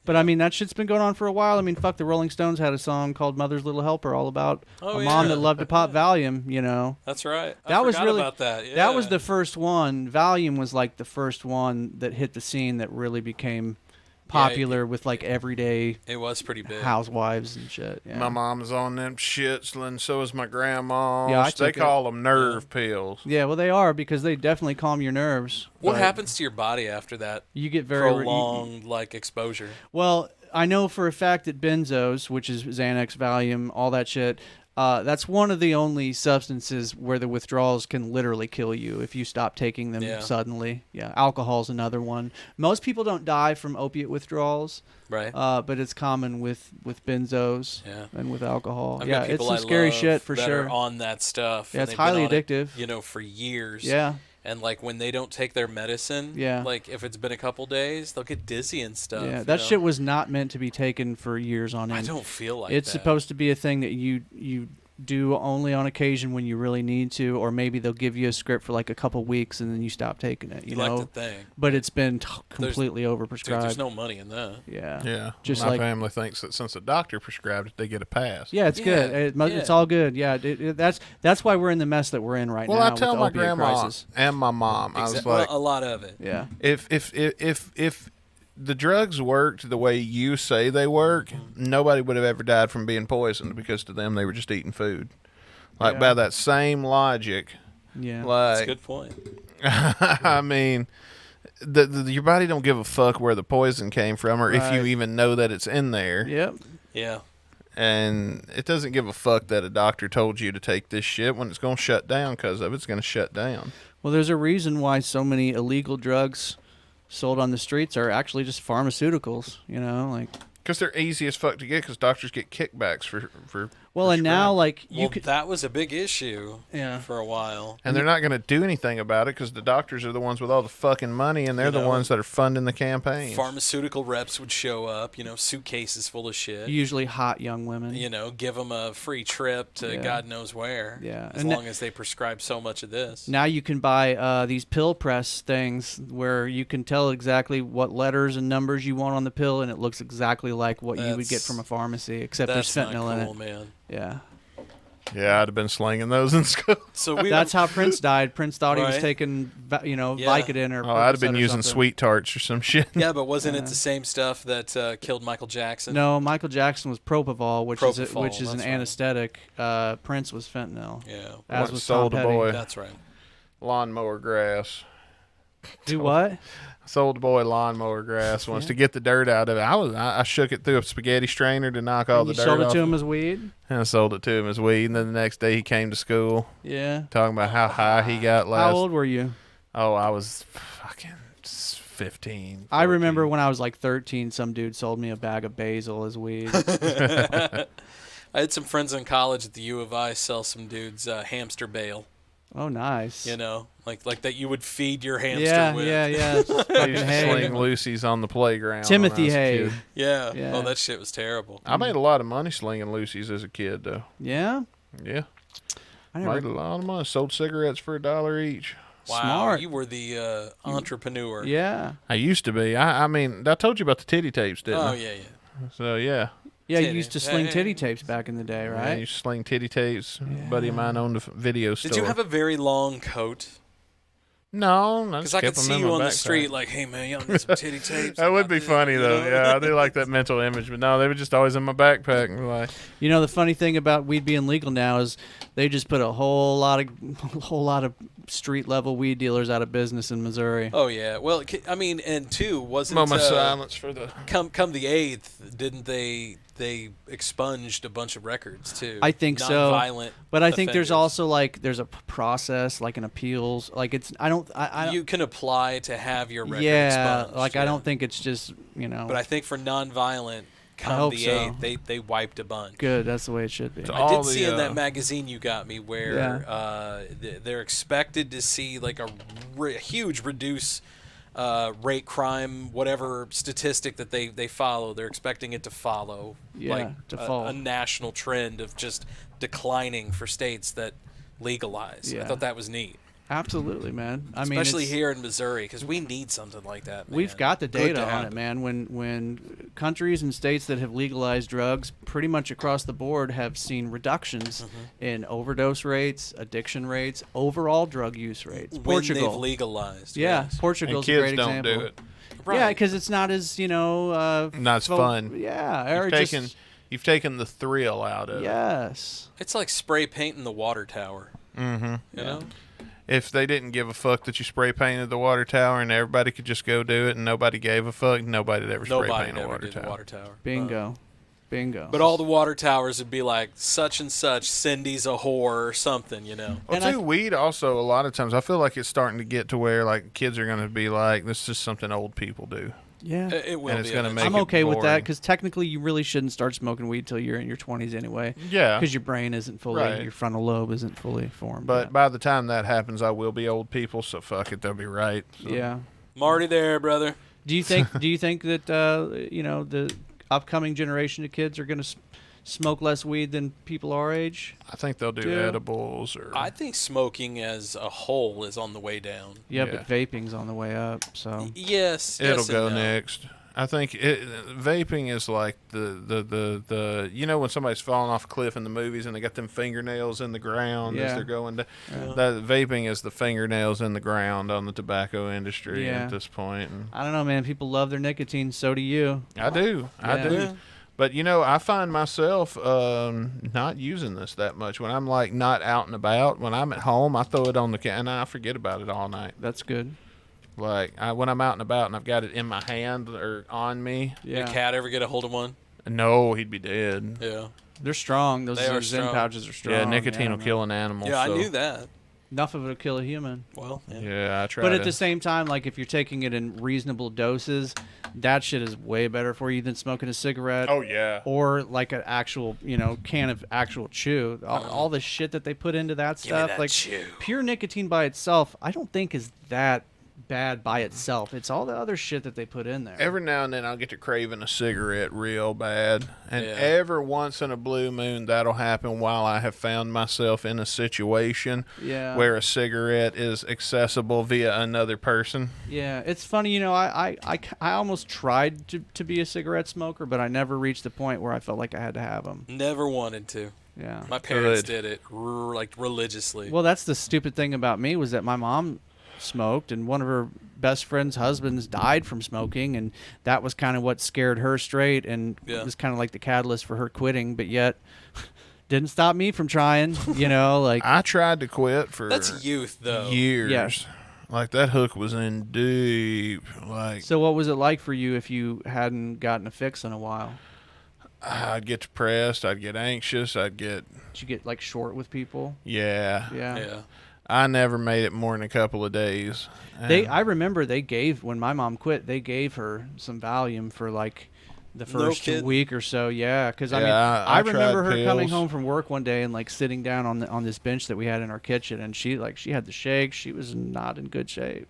But I mean, that shit's been going on for a while. I mean, fuck, the Rolling Stones had a song called Mother's Little Helper, all about a mom that loved to pop Valium, That's right. That was really about that. Yeah. That was the first one. Valium was like the first one that hit the scene that really became popular with everyday. It was pretty big. Housewives and shit. Yeah. My mom's on them shits, and so is my grandma. Yeah, they call them nerve pills. Yeah, well, they are, because they definitely calm your nerves. What happens to your body after that? You get very prolonged exposure. Well, I know for a fact that benzos, which is Xanax, Valium, all that shit, that's one of the only substances where the withdrawals can literally kill you if you stop taking them suddenly. Yeah, alcohol's another one. Most people don't die from opiate withdrawals, right? But it's common with benzos and with alcohol. I've got people it's some I scary love shit for that sure. Are on that stuff. Yeah, and it's highly addictive. For years. Yeah. And when they don't take their medicine, if it's been a couple days, they'll get dizzy and stuff. Yeah, that shit was not meant to be taken for years on end. I don't feel like it's that. supposed to be a thing that you do only on occasion when you really need to, or maybe they'll give you a script for a couple weeks and then you stop taking it. You know, like the thing. But it's been completely overprescribed. Dude, there's no money in that. Yeah, yeah. Just my family thinks that since the doctor prescribed it, they get a pass. Yeah, it's good. It's all good. Yeah, that's why we're in the mess that we're in right now. Well, I tell my with the opioid grandma crisis. and my mom, I was like, a lot of it. Yeah. If the drugs worked the way you say they work, nobody would have ever died from being poisoned, because to them they were just eating food. By that same logic, Yeah, like, that's a good point. I mean, your body don't give a fuck where the poison came from, or if you even know that it's in there. Yep. Yeah. And it doesn't give a fuck that a doctor told you to take this shit when it's going to shut down because of it's going to shut down. Well, there's a reason why so many illegal drugs sold on the streets are actually just pharmaceuticals, you know, like. Because they're easy as fuck to get because doctors get kickbacks for well, and now, like, you could... that was a big issue for a while. And they're not going to do anything about it because the doctors are the ones with all the fucking money, and they're the ones that are funding the campaign. Pharmaceutical reps would show up, suitcases full of shit. Usually hot young women. Give them a free trip to God knows where. Yeah. As long as they prescribe so much of this. Now you can buy these pill press things where you can tell exactly what letters and numbers you want on the pill, and it looks exactly like what you would get from a pharmacy, except there's fentanyl in it. Man. Yeah. Yeah, I'd have been slinging those in school. So that's how Prince died. Prince thought he was taking, Vicodin or. Oh, I'd have been using sweet tarts or some shit. Yeah, but wasn't it the same stuff that killed Michael Jackson? No, Michael Jackson was propofol, which is an anesthetic. Prince was fentanyl. Yeah, as was sold Tom a boy. Petty. That's right. Lawnmower grass. Do what? Sold a boy lawnmower grass once to get the dirt out of it. I shook it through a spaghetti strainer to knock all the dirt off. You sold it to him as weed? And I sold it to him as weed. And then the next day he came to school. Yeah. Talking about how high he got last. How old were you? Oh, I was fucking 15. 14. I remember when I was like 13, some dude sold me a bag of basil as weed. I had some friends in college at the U of I sell some dudes hamster bale. Oh, nice. Like that you would feed your hamster with. Yeah. I used to sling Lucy's on the playground. Timothy Hay. Yeah. Oh, that shit was terrible. I made a lot of money slinging Lucy's as a kid, though. Yeah? Yeah. Made a lot of money. Sold cigarettes for $1 each. Wow, Smart. You were the entrepreneur. Yeah. I used to be. I mean, I told you about the titty tapes, didn't I? Oh, yeah. So, yeah. Yeah, you used to sling titty tapes back in the day, right? Yeah, I used to sling titty tapes. A buddy of mine owned a video store. Did you have a very long coat? No, because I could see you on the street like, hey, man, y'all need some titty tapes. That would be funny, though. Yeah, I do like that mental image. But no, they were just always in my backpack. Like, the funny thing about weed being legal now is they just put a whole lot of street-level weed dealers out of business in Missouri. Oh, yeah. Well, I mean, and two, wasn't moment of silence for the... Come the 8th, didn't they expunged a bunch of records, too? I think so. Non-violent But I think there's offenders. also, there's a process, like an appeals. Like, it's... I don't... You can apply to have your record expunged. I don't think it's just, But I think for non-violent... Come the 8th, they wiped a bunch. Good, that's the way it should be. I did see in that magazine you got me where they're expected to see like a huge reduce rate crime, whatever statistic that they follow. They're expecting it to follow a national trend of just declining for states that legalize. Yeah. I thought that was neat. Absolutely, man. Especially here in Missouri, because we need something like that, man. We've got the data on it, man. When countries and states that have legalized drugs pretty much across the board have seen reductions in overdose rates, addiction rates, overall drug use rates. Portugal. When they've legalized. Yeah, yes. Portugal's and a great kids example. don't do it. Right. Yeah, because it's not as, not as fun. Yeah. You've taken the thrill out of it. Yes. It's like spray painting the water tower. Mm-hmm. You know? If they didn't give a fuck that you spray painted the water tower and everybody could just go do it and nobody gave a fuck, nobody'd ever spray paint a water tower. Bingo. Bingo. But all the water towers would be like such and such, Cindy's a whore or something, Well, weed also, a lot of times, I feel like it's starting to get to where like kids are going to be like, this is just something old people do. Yeah, it will. And it's going to make I'm it okay with that boring. because technically you really shouldn't start smoking weed till you're in your 20s anyway. Yeah, because your brain isn't fully, your frontal lobe isn't fully formed. But by the time that happens, I will be old people, so fuck it, they'll be right. So. Yeah, I'm already there, brother. Do you think that the upcoming generation of kids are going to smoke less weed than people our age? I think they'll do edibles or. I think smoking as a whole is on the way down. Yeah, but vaping's on the way up. So yes, it'll go and no. next. I think vaping is like the when somebody's falling off a cliff in the movies and they got them fingernails in the ground as they're going down. That vaping is the fingernails in the ground on the tobacco industry at this point. And I don't know, man. People love their nicotine. So do you. I do. Yeah. But, you know, I find myself not using this that much. When I'm, like, not out and about, when I'm at home, I throw it on the can and I forget about it all night. That's good. Like, when I'm out and about and I've got it in my hand or on me. Yeah. Did a cat ever get a hold of one? No, he'd be dead. Yeah. They're strong. Those Zen pouches are strong. Yeah, nicotine will kill an animal. Yeah, I knew that. Enough of it will kill a human. Well, yeah, I try. But at the same time, like if you're taking it in reasonable doses, that shit is way better for you than smoking a cigarette. Oh yeah. Or like an actual, can of actual chew. All the shit that they put into that stuff, that like chew. Pure nicotine by itself, I don't think is that bad by itself. It's all the other shit that they put in there. Every now and then I'll get to craving a cigarette real bad. And every once in a blue moon that'll happen while I have found myself in a situation where a cigarette is accessible via another person. Yeah, it's funny, I almost tried to be a cigarette smoker, but I never reached the point where I felt like I had to have them. Never wanted to. Yeah. My parents did it like religiously. Well, that's the stupid thing about me was that my mom smoked, and one of her best friend's husbands died from smoking, and that was kind of what scared her straight, and it was kind of like the catalyst for her quitting, but yet didn't stop me from trying, like I tried to quit for that's youth though. Years. Yes. Like that hook was in deep. Like, so what was it like for you if you hadn't gotten a fix in a while? I'd get depressed, I'd get anxious, Did you get like short with people? Yeah. I never made it more than a couple of days. I remember when my mom quit, they gave her some Valium for like the first week or so. Yeah, because I remember her coming home from work one day and like sitting down on this bench that we had in our kitchen, and she had the shakes. She was not in good shape.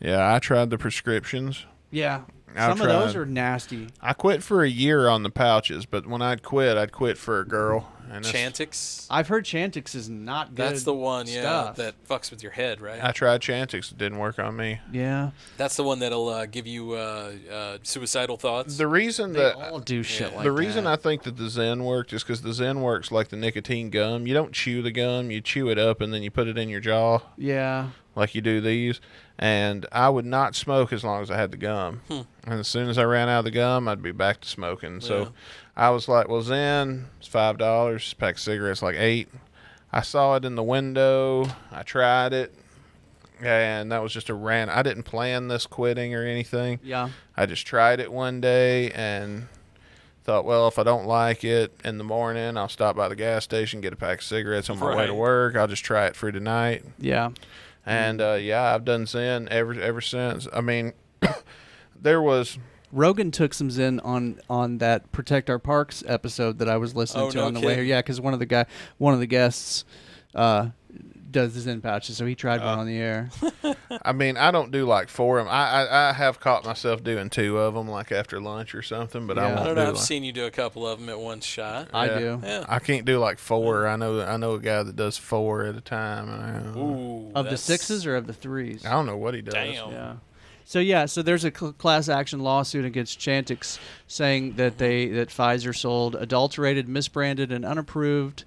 Yeah, I tried the prescriptions. Yeah. Some of those are nasty. I quit for a year on the pouches, but when I'd quit for a girl. And Chantix? I've heard Chantix is not good. That's the one, stuff. that fucks with your head, right? I tried Chantix. It didn't work on me. Yeah. That's the one that'll give you suicidal thoughts? The reason they all do shit like that. The reason I think that the Zen worked is because the Zen works like the nicotine gum. You don't chew the gum. You chew it up, and then you put it in your jaw. Yeah. Like you do these. And I would not smoke as long as I had the gum. And as soon as I ran out of the gum, I'd be back to smoking. So I was like, well, Zen, it's $5. Pack of cigarettes like $8. I saw it in the window. I tried it. And that was just I didn't plan this quitting or anything. Yeah. I just tried it one day and thought, well, if I don't like it in the morning, I'll stop by the gas station, get a pack of cigarettes on my way to work. I'll just try it for tonight. Yeah. And I've done Zen ever since. I mean, there was Rogan took some Zen on that Protect Our Parks episode that I was listening to on the way here. Yeah, because one of the guests does the Zen pouches, so he tried one on the air. I mean, I don't do like 4 of them. I have caught myself doing 2 of them like after lunch or something, but I won't I don't do know. I've like, seen you do a couple of them at one shot. I do. Yeah. I can't do like 4. I know a guy that does 4 at a time. Ooh, of the 6s or of the 3s? I don't know what he does. Damn. Yeah. So there's a class action lawsuit against Chantix saying that Pfizer sold adulterated, misbranded, and unapproved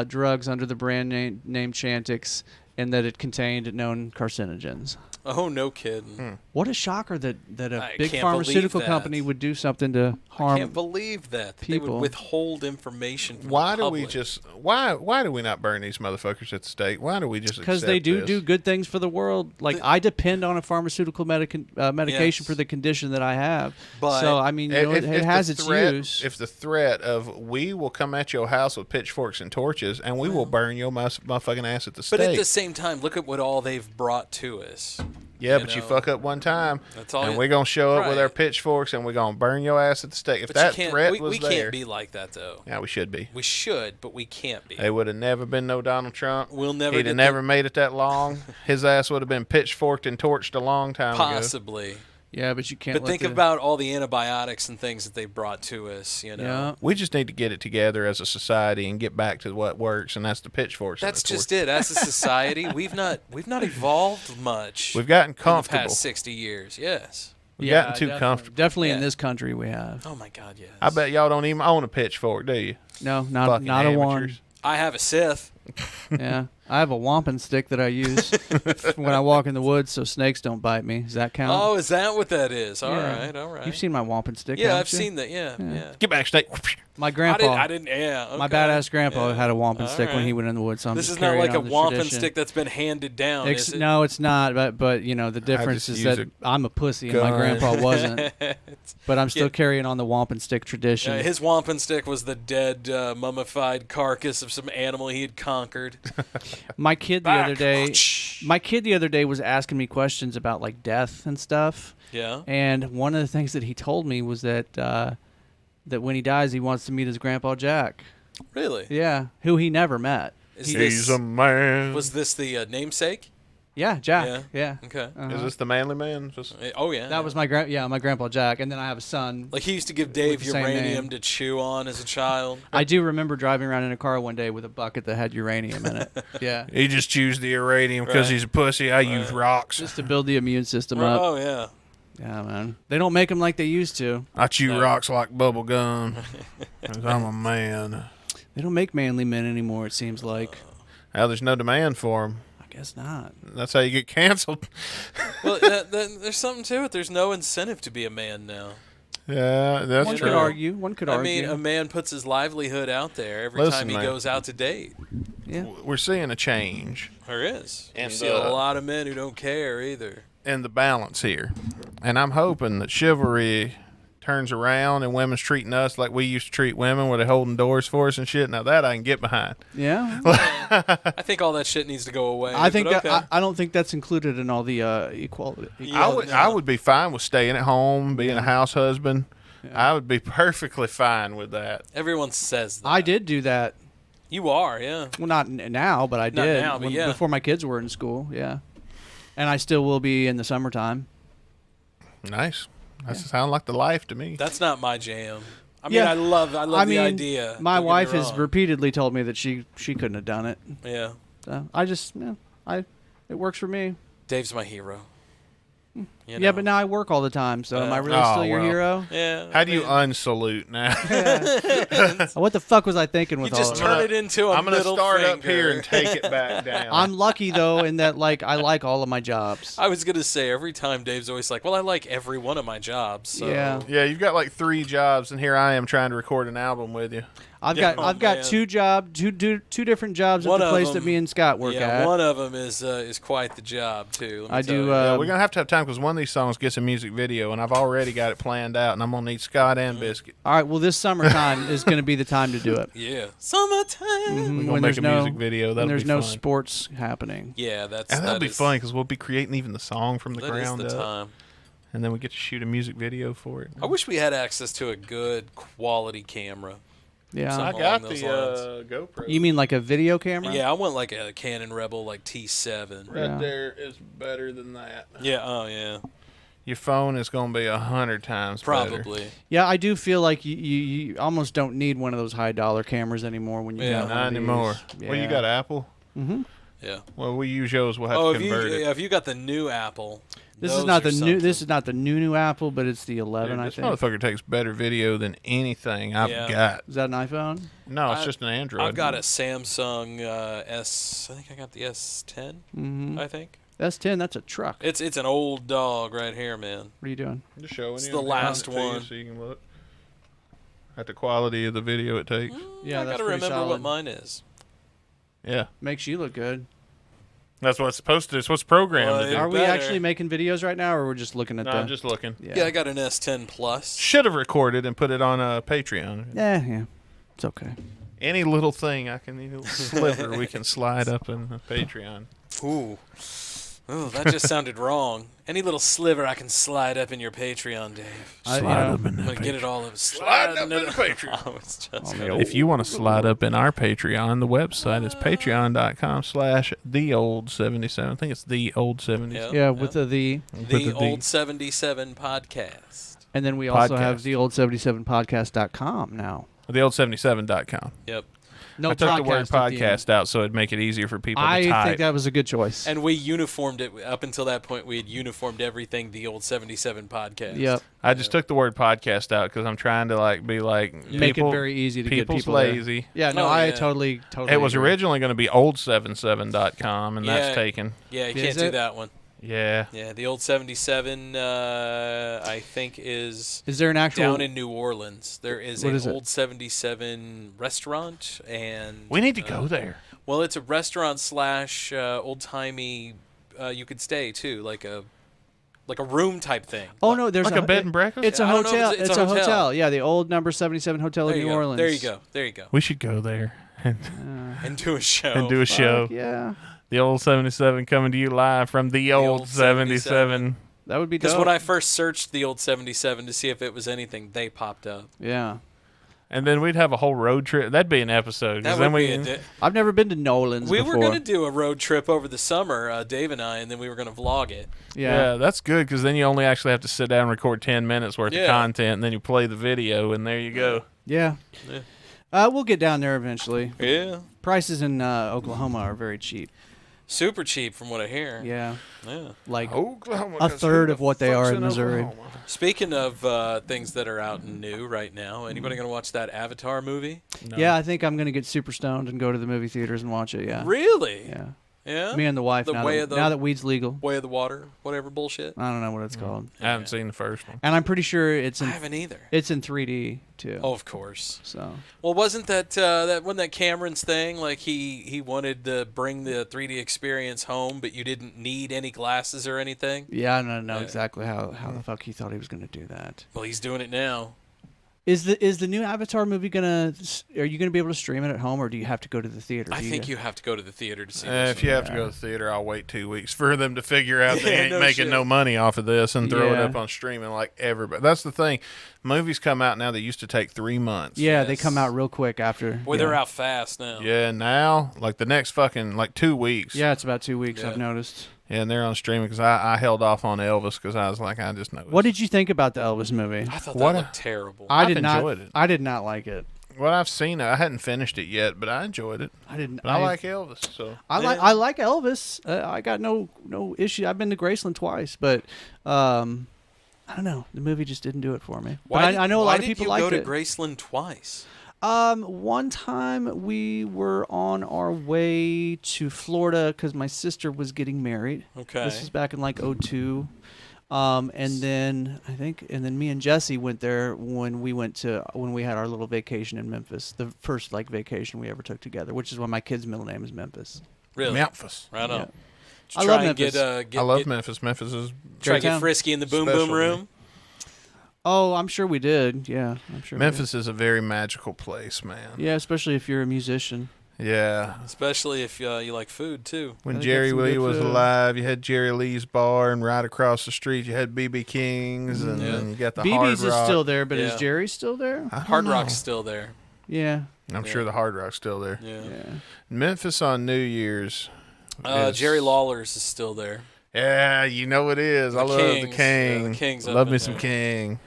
drugs under the brand name Chantix, and that it contained known carcinogens. Oh, no kidding. What a shocker that a I big can't pharmaceutical believe that. company would do something to harm. I can't believe that they would withhold information from Why the do we public. just why do we not burn these motherfuckers at the stake? Why do we just Because they do good things for the world. Like I depend on a pharmaceutical medication for the condition that I have. But so I mean, it has its use. If the threat of we will come at your house with pitchforks and torches and we will burn your motherfucking ass at the stake. But at the same time, look at what all they've brought to us. Yeah, but you fuck up one time, all and we're going to show up with our pitchforks, and we're going to burn your ass at the stake. If that threat was we there... We can't be like that, though. Yeah, we should be. We should, but we can't be. There would have never been no Donald Trump. He'd have never made it that long. His ass would have been pitchforked and torched a long time ago. Possibly. Yeah, but you can't. But think about all the antibiotics and things that they brought to us. Yeah. We just need to get it together as a society and get back to what works, and that's the pitchforks. That's just it. As a society, we've not evolved much. We've gotten comfortable. In the past 60 years. Yes. We've gotten too comfortable. Definitely in this country we have. Oh my God, yes. I bet y'all don't even own a pitchfork, do you? No, not Fucking a one. I have a Sith. Yeah. I have a wampum stick that I use when I walk in the woods so snakes don't bite me. Does that count? Oh, is that what that is? All Yeah. right. You've seen my wampum stick, Yeah, haven't I've you? seen that. Yeah. Get back, snake. My grandpa. I didn't. Yeah. Okay. My badass grandpa had a wampum stick when he went in the woods. So I'm This just is not carrying like a on the wampum tradition. stick that's been handed down, is it? No, it's not. But you know the difference just is use that a I'm a pussy and my gun. grandpa wasn't. But I'm still carrying on the wampum stick tradition. His wampum stick was the dead, mummified carcass of some animal he had conquered. My kid the other day was asking me questions about like death and stuff. Yeah. And one of the things that he told me was that that when he dies, he wants to meet his grandpa Jack. Really? Yeah, who he never met. He's a man. Was this the namesake? Yeah, Jack. Yeah. Okay. Is this the manly man? Oh yeah. That was my grandpa Jack, and then I have a son. Like he used to give Dave the same uranium name. to chew on as a child. I do remember driving around in a car one day with a bucket that had uranium in it. Yeah. He just chews the uranium because he's a pussy. I use rocks. Just to build the immune system up. Oh yeah. Yeah, man. They don't make them like they used to. I chew rocks like bubble gum. 'Cause I'm a man. They don't make manly men anymore, it seems like. Now there's no demand for them. I guess not. That's how you get canceled. Well, there's something to it. There's no incentive to be a man now. Yeah, that's One true. could argue. One could I argue. mean, a man puts his livelihood out there every time he goes out to date. Yeah. We're seeing a change. There is. And you see a lot of men who don't care either. And the balance here. And I'm hoping that chivalry turns around and women's treating us like we used to treat women, where they're holding doors for us and shit. Now that I can get behind. Yeah. I think all that shit needs to go away. I think but okay. I don't think that's included in all the equality. I would be fine with staying at home, being a house husband. I would be perfectly fine with that. Everyone says that. I did do that. You are, yeah. Well, not now, but I Not did. now, but yeah. Before my kids were in school, yeah. And I still will be in the summertime. Nice. That sounds like the life to me. That's not my jam. I mean, I love the idea. My Don't get me wife has wrong. repeatedly told me that she couldn't have done it. Yeah. So I just, it works for me. Dave's my hero. You Yeah, know. but now I work all the time, so am I really still your hero? Yeah. How do you unsalute now? What the fuck was I thinking with You just all turn that? it into a I'm gonna middle start finger. up here and take it back down. I'm lucky though in that I like all of my jobs. I was gonna say every time Dave's always like, "Well, I like every one of my jobs." So. Yeah, you've got like 3 jobs, and here I am trying to record an album with you. I've Yeah, got man. two different jobs One at the of place them- that me and Scott work yeah, at. one of them is quite the job too. let me I tell do. you. Yeah, we're gonna have time because one of these songs gets a music video, and I've already got it planned out, and I'm gonna need Scott and Biscuit. All right. Well, this summertime is going to be the time to do it. Yeah, summertime. We're When gonna there's make a no music video. when That'll there's be no fun. sports happening. Yeah, And that'll be fun because we'll be creating even the song from the That is ground the up, time. and then we get to shoot a music video for it. I wish we had access to a good quality camera. Yeah. I Something got along those the lines. GoPro. You mean like a video camera? Yeah, I want like a Canon Rebel like T7. Right there is better than that. Yeah. Oh yeah. Your phone is going to be 100 times better. Probably. Yeah, I do feel like you almost don't need one of those high dollar cameras anymore when you Yeah. got one Not of these. anymore. Well, you got Apple? Mm-hmm. Yeah. Well, we use yours. We'll have Oh, to convert it. if you got the new Apple. This those is not are the new. something. This is not the new Apple, but it's the 11. Dude, I this think. motherfucker takes better video than anything I've Yeah. got. Is that an iPhone? No, it's just an Android. I've got a Samsung S. I think I got the S10. Mm-hmm. I think S10. That's a truck. it's an old dog right here, man. What are you doing? Just showing It's you. the I'm last handing it to you one. so you can look at the quality of the video it takes. Yeah, I that's gotta pretty remember solid. what mine is. Yeah, Makes you look good. that's what it's supposed to. It's what's programmed Well, to do. Are we better. actually making videos right now, or we're just looking at No, the? I'm just looking. Yeah, I got an S10 Plus. Should have recorded and put it on Patreon. Yeah, it's okay. Any little thing I can, any little sliver we can slide up in Patreon. Ooh. Oh, that just sounded wrong. Any little sliver I can slide up in your Patreon, Dave. I- Slide you know, up in I'm that gonna get Patreon. it all of Sliding up in the Patreon. Oh, it's just If you want to slide up in our Patreon, the website is patreon.com/theold77. I think it's theold77. Yeah, with the the Old 77 podcast. And then we also Podcast. have the old77podcast.com now. Theold77.com. Yep. No I took the word podcast at the podcast out so it'd make it easier for people to type. I think that was a good choice. And we uniformed it. Up until that point, we had uniformed everything the old 77 podcast. Yep. I just took the word podcast out because I'm trying to be like make it very easy to get people's people lazy. There. Yeah, no, I totally. It was agree. originally going to be old77.com, and that's taken. Yeah, you can't do that one. Yeah. Yeah, the old 77, I think is. Is there an actual down in New Orleans? There is What an is it? old 77 restaurant, and we need to go there. Well, it's a restaurant / old timey. You could stay too, like a room type thing. Oh no, there's like a bed and breakfast. It's a I don't know hotel. if It's a hotel. Yeah, the old number 77 hotel in New Orleans. There you go. There you go. We should go there And do a show. and do a show. Yeah. The old 77 coming to you live from the old 77. That would be Because dope. when I first searched the old 77 to see if it was anything, they popped up. Yeah. And then we'd have a whole road trip. That'd be an episode. 'Cause That then would we be I've never been to Nolan's We before. were going to do a road trip over the summer, Dave and I, and then we were going to vlog it. Yeah, that's good because then you only actually have to sit down and record 10 minutes worth of Yeah. content, and then you play the video, and there you go. Yeah. We'll get down there eventually. Yeah. Prices in Oklahoma are very cheap. Super cheap from what I hear. Yeah. Yeah. Like Oklahoma, a 'cause third who of the what they fuck's are in in Missouri. Oklahoma? Speaking of things that are out and new right now, anybody going to watch that Avatar movie? No. Yeah, I think I'm going to get super stoned and go to the movie theaters and watch it, yeah. Really? Yeah. Yeah? Me and the wife, The now, way that, of the- now that weed's legal. Way of the Water, whatever bullshit. I don't know what it's called. I haven't seen the first one. And I'm pretty sure it's in I haven't either. It's in 3D too. Oh, of course. So. Well, wasn't that wasn't that Cameron's thing? Like he wanted to bring the 3D experience home, but you didn't need any glasses or anything. Yeah, I don't know exactly how the fuck he thought he was going to do that. Well, he's doing it now. Is the new Avatar movie are you gonna be able to stream it at home, or do you have to go to the theater? I think you have to go to the theater to see this. If you have to go to the theater, I'll wait 2 weeks for them to figure out they Yeah, ain't no making shit. no money off of this and throw it Yeah. up on streaming like everybody. That's the thing. Movies come out now that used to take 3 months. Yeah, they come out real quick after. Boy, they're out fast now. Yeah, now like the next fucking 2 weeks. Yeah, it's about 2 weeks. Yeah. I've noticed. Yeah, and they're on streaming because I held off on Elvis because I was like, I just know. What did you think about the Elvis movie? I thought What that a- looked terrible. I I've did not. enjoyed it. I did not like it. Well, I've seen it. I hadn't finished it yet, but I enjoyed it. I didn't. But I like Elvis, so I like Elvis. I got no issue. I've been to Graceland twice, but I don't know. The movie just didn't do it for me. But I know a lot of people liked liked it. it. Why did you go to Graceland twice? One time we were on our way to Florida because my sister was getting married. Okay. This was back in like 2002. And then me and Jesse went there when we had our little vacation in Memphis, the first vacation we ever took together, which is why my kid's middle name is Memphis. Really? Memphis. Right on. Yeah. Did I you love try and Memphis. Get, I love get, Memphis. Memphis is Try to get town. frisky in the boom Special boom room. Oh, I'm sure we did. Yeah, I'm sure. Memphis is a very magical place, man. We did. Yeah, especially if you're a musician. Yeah. Especially if you like food too. When They got Jerry some Lee good was food. alive, you had Jerry Lee's bar, and right across the street you had BB King's, and then you got the Hard BB's is Rock. still there, but is Yeah. Jerry still there? I don't Hard know. Rock's still there. Yeah. I'm sure the Hard Rock's still there. Yeah. Memphis on New Year's. is- Jerry Lawler's is still there. Yeah, you know it is. I The love the Kings. King. Yeah, the King's up love in me some there. King.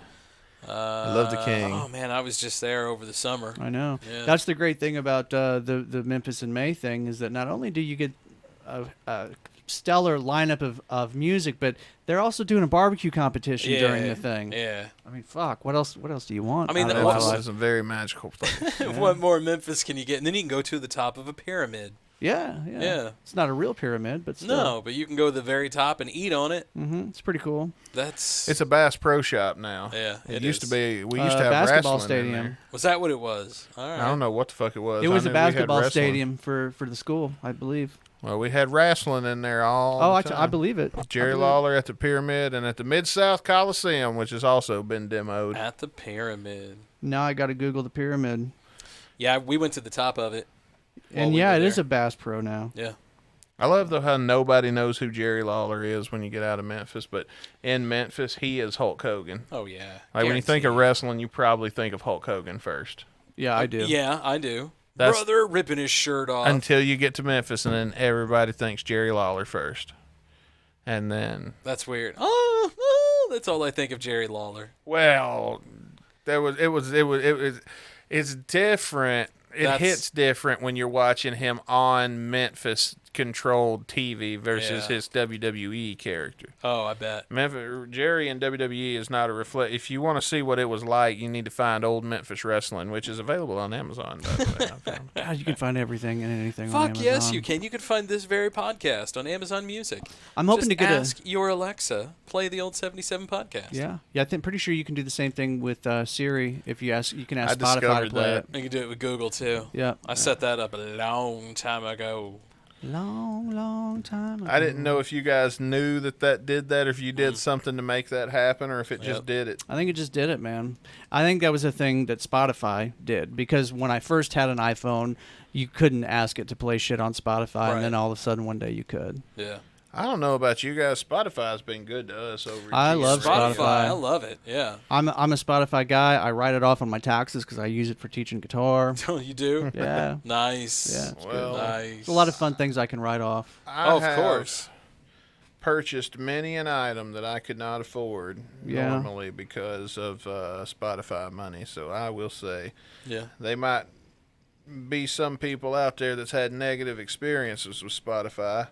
I love the King. Oh man, I was just there over the summer. I know. Yeah. That's the great thing about the Memphis in May thing is that not only do you get a stellar lineup of music, but they're also doing a barbecue competition during the thing. Yeah. I mean, fuck. What else do you want? I mean, out of Memphis life? is a very magical place. What more Memphis can you get? And then you can go to the top of a pyramid. Yeah. Yeah. It's not a real pyramid, but still. No, but you can go to the very top and eat on it. Mm-hmm. It's pretty cool. That's It's a Bass Pro Shop now. Yeah, It it used is. to be. We used to have basketball wrestling in stadium. there. Was that what it was? All right. I don't know what the fuck it was. It was I a knew we had basketball wrestling. stadium for the school, I believe. Well, we had wrestling in there all Oh, the time. I believe it. Jerry I believe Lawler at the Pyramid and at the Mid-South Coliseum, which has also been demoed. At the pyramid. it. Now I got to Google the pyramid. Yeah, we went to the top of it. And we yeah, were it is there. a Bass Pro now. Yeah. I love though how nobody knows who Jerry Lawler is when you get out of Memphis, but in Memphis he is Hulk Hogan. Oh yeah. Like when you think of Guaranteed. wrestling, you probably think of Hulk Hogan first. Yeah, I do. Yeah, I do. That's- Brother ripping his shirt off. Until you get to Memphis, and then everybody thinks Jerry Lawler first, and then That's weird. That's all I think of Jerry Lawler. well, it's different it hits different when you're watching him on Memphis-controlled TV versus his WWE character. Oh, I bet. Jerry in WWE is not a reflect. If you want to see what it was like, you need to find old Memphis Wrestling, which is available on Amazon. By the way. God, you can find everything and anything on Fuck Amazon. yes, you can. You can find this very podcast on Amazon Music. I'm hoping Just to get ask your Alexa, play the old 77 podcast. Yeah, I'm pretty sure you can do the same thing with Siri. If you ask, you can ask I Spotify to discovered play that. it. You can do it with Google too. Yeah. I set that up a long time ago. Long time ago. I didn't know if you guys knew that did that, or if you did something to make that happen, or if it just did it. I think it just did it, man. I think that was a thing that Spotify did, because when I first had an iPhone, you couldn't ask it to play shit on Spotify, and then all of a sudden one day you could. Yeah. I don't know about you guys. Spotify's been good to us over. I love Spotify. I love it. Yeah. I'm a Spotify guy. I write it off on my taxes because I use it for teaching guitar. Oh, you do? Yeah. Nice. Yeah, it's Well, good. Nice. There's a lot of fun things I can write off. Of course. Purchased many an item that I could not afford normally because of Spotify money. So I will say, they might be some people out there that's had negative experiences with Spotify.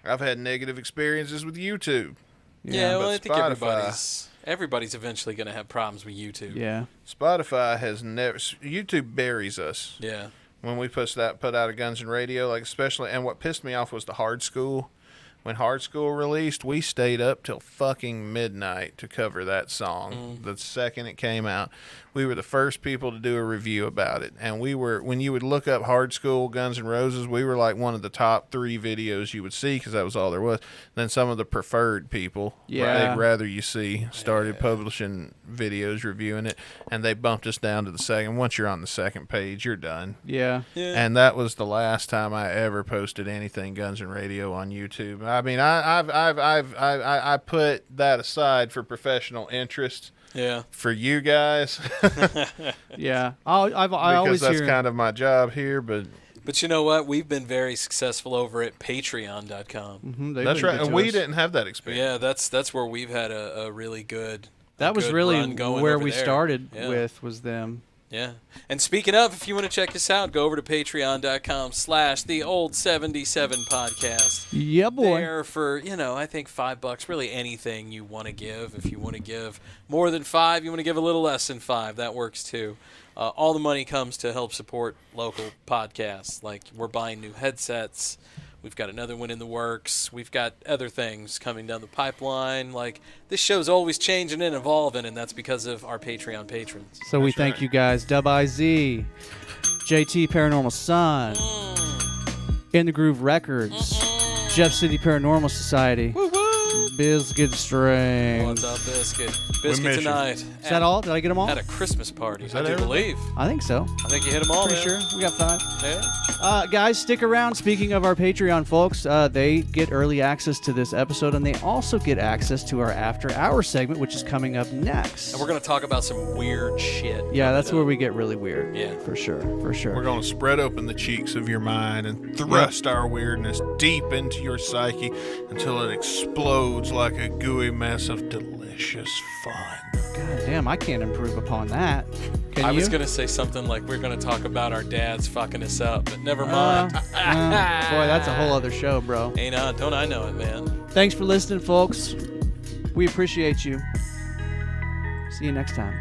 I've had negative experiences with YouTube. Yeah, well, I think Spotify, everybody's eventually going to have problems with YouTube. Yeah. Spotify has never. YouTube buries us. Yeah. When we put out a Guns and Radio, like especially, and what pissed me off was the Hard School. When Hard School released, we stayed up till fucking midnight to cover that song. The second it came out, we were the first people to do a review about it. And we were, when you would look up Hard School, Guns N' Roses, we were like one of the top 3 videos you would see because that was all there was. Then some of the preferred people, they'd rather you see, started publishing videos reviewing it, and they bumped us down to the second. Once you're on the second page, you're done. Yeah. And that was the last time I ever posted anything Guns N' Radio on YouTube. I mean, I put that aside for professional interest. Yeah. For you guys. Yeah. I always that's hear kind of my job here, but you know what? We've been very successful over at Patreon.com. That's right, and we didn't have that experience. Yeah, that's where we've had a really good. That was good really run going where over we there. started Yeah. with was them. Yeah. And speaking of, if you want to check us out, go over to patreon.com/theold77podcast. Yeah, boy. There for, I think $5, really anything you want to give. If you want to give more than $5, you want to give a little less than $5, that works too. All the money comes to help support local podcasts. Like, we're buying new headsets. We've got another one in the works. We've got other things coming down the pipeline. Like, this show's always changing and evolving, and that's because of our Patreon patrons. So we thank you guys. Dub-IZ, JT Paranormal Son, In the Groove Records, Jeff City Paranormal Society, Biscuit Strength. What's up, Biscuit? Biscuit tonight. Is that all? Did I get them all? At a Christmas party, I do everything? believe. I think so. I think you hit them all, Pretty man. sure. We got 5. Yeah. Guys, stick around. Speaking of our Patreon folks, they get early access to this episode, and they also get access to our After Hours segment, which is coming up next. And we're going to talk about some weird shit. Yeah, that's where we get really weird. Yeah. For sure. For sure. We're going to spread open the cheeks of your mind and thrust our weirdness deep into your psyche until it explodes like a gooey mess of delicious fun. God damn, I can't improve upon that. Can I you? was going to say something like we're going to talk about our dads fucking us up, but never mind. Boy, that's a whole other show, bro. Don't I know it, man. Thanks for listening, folks. We appreciate you. See you next time.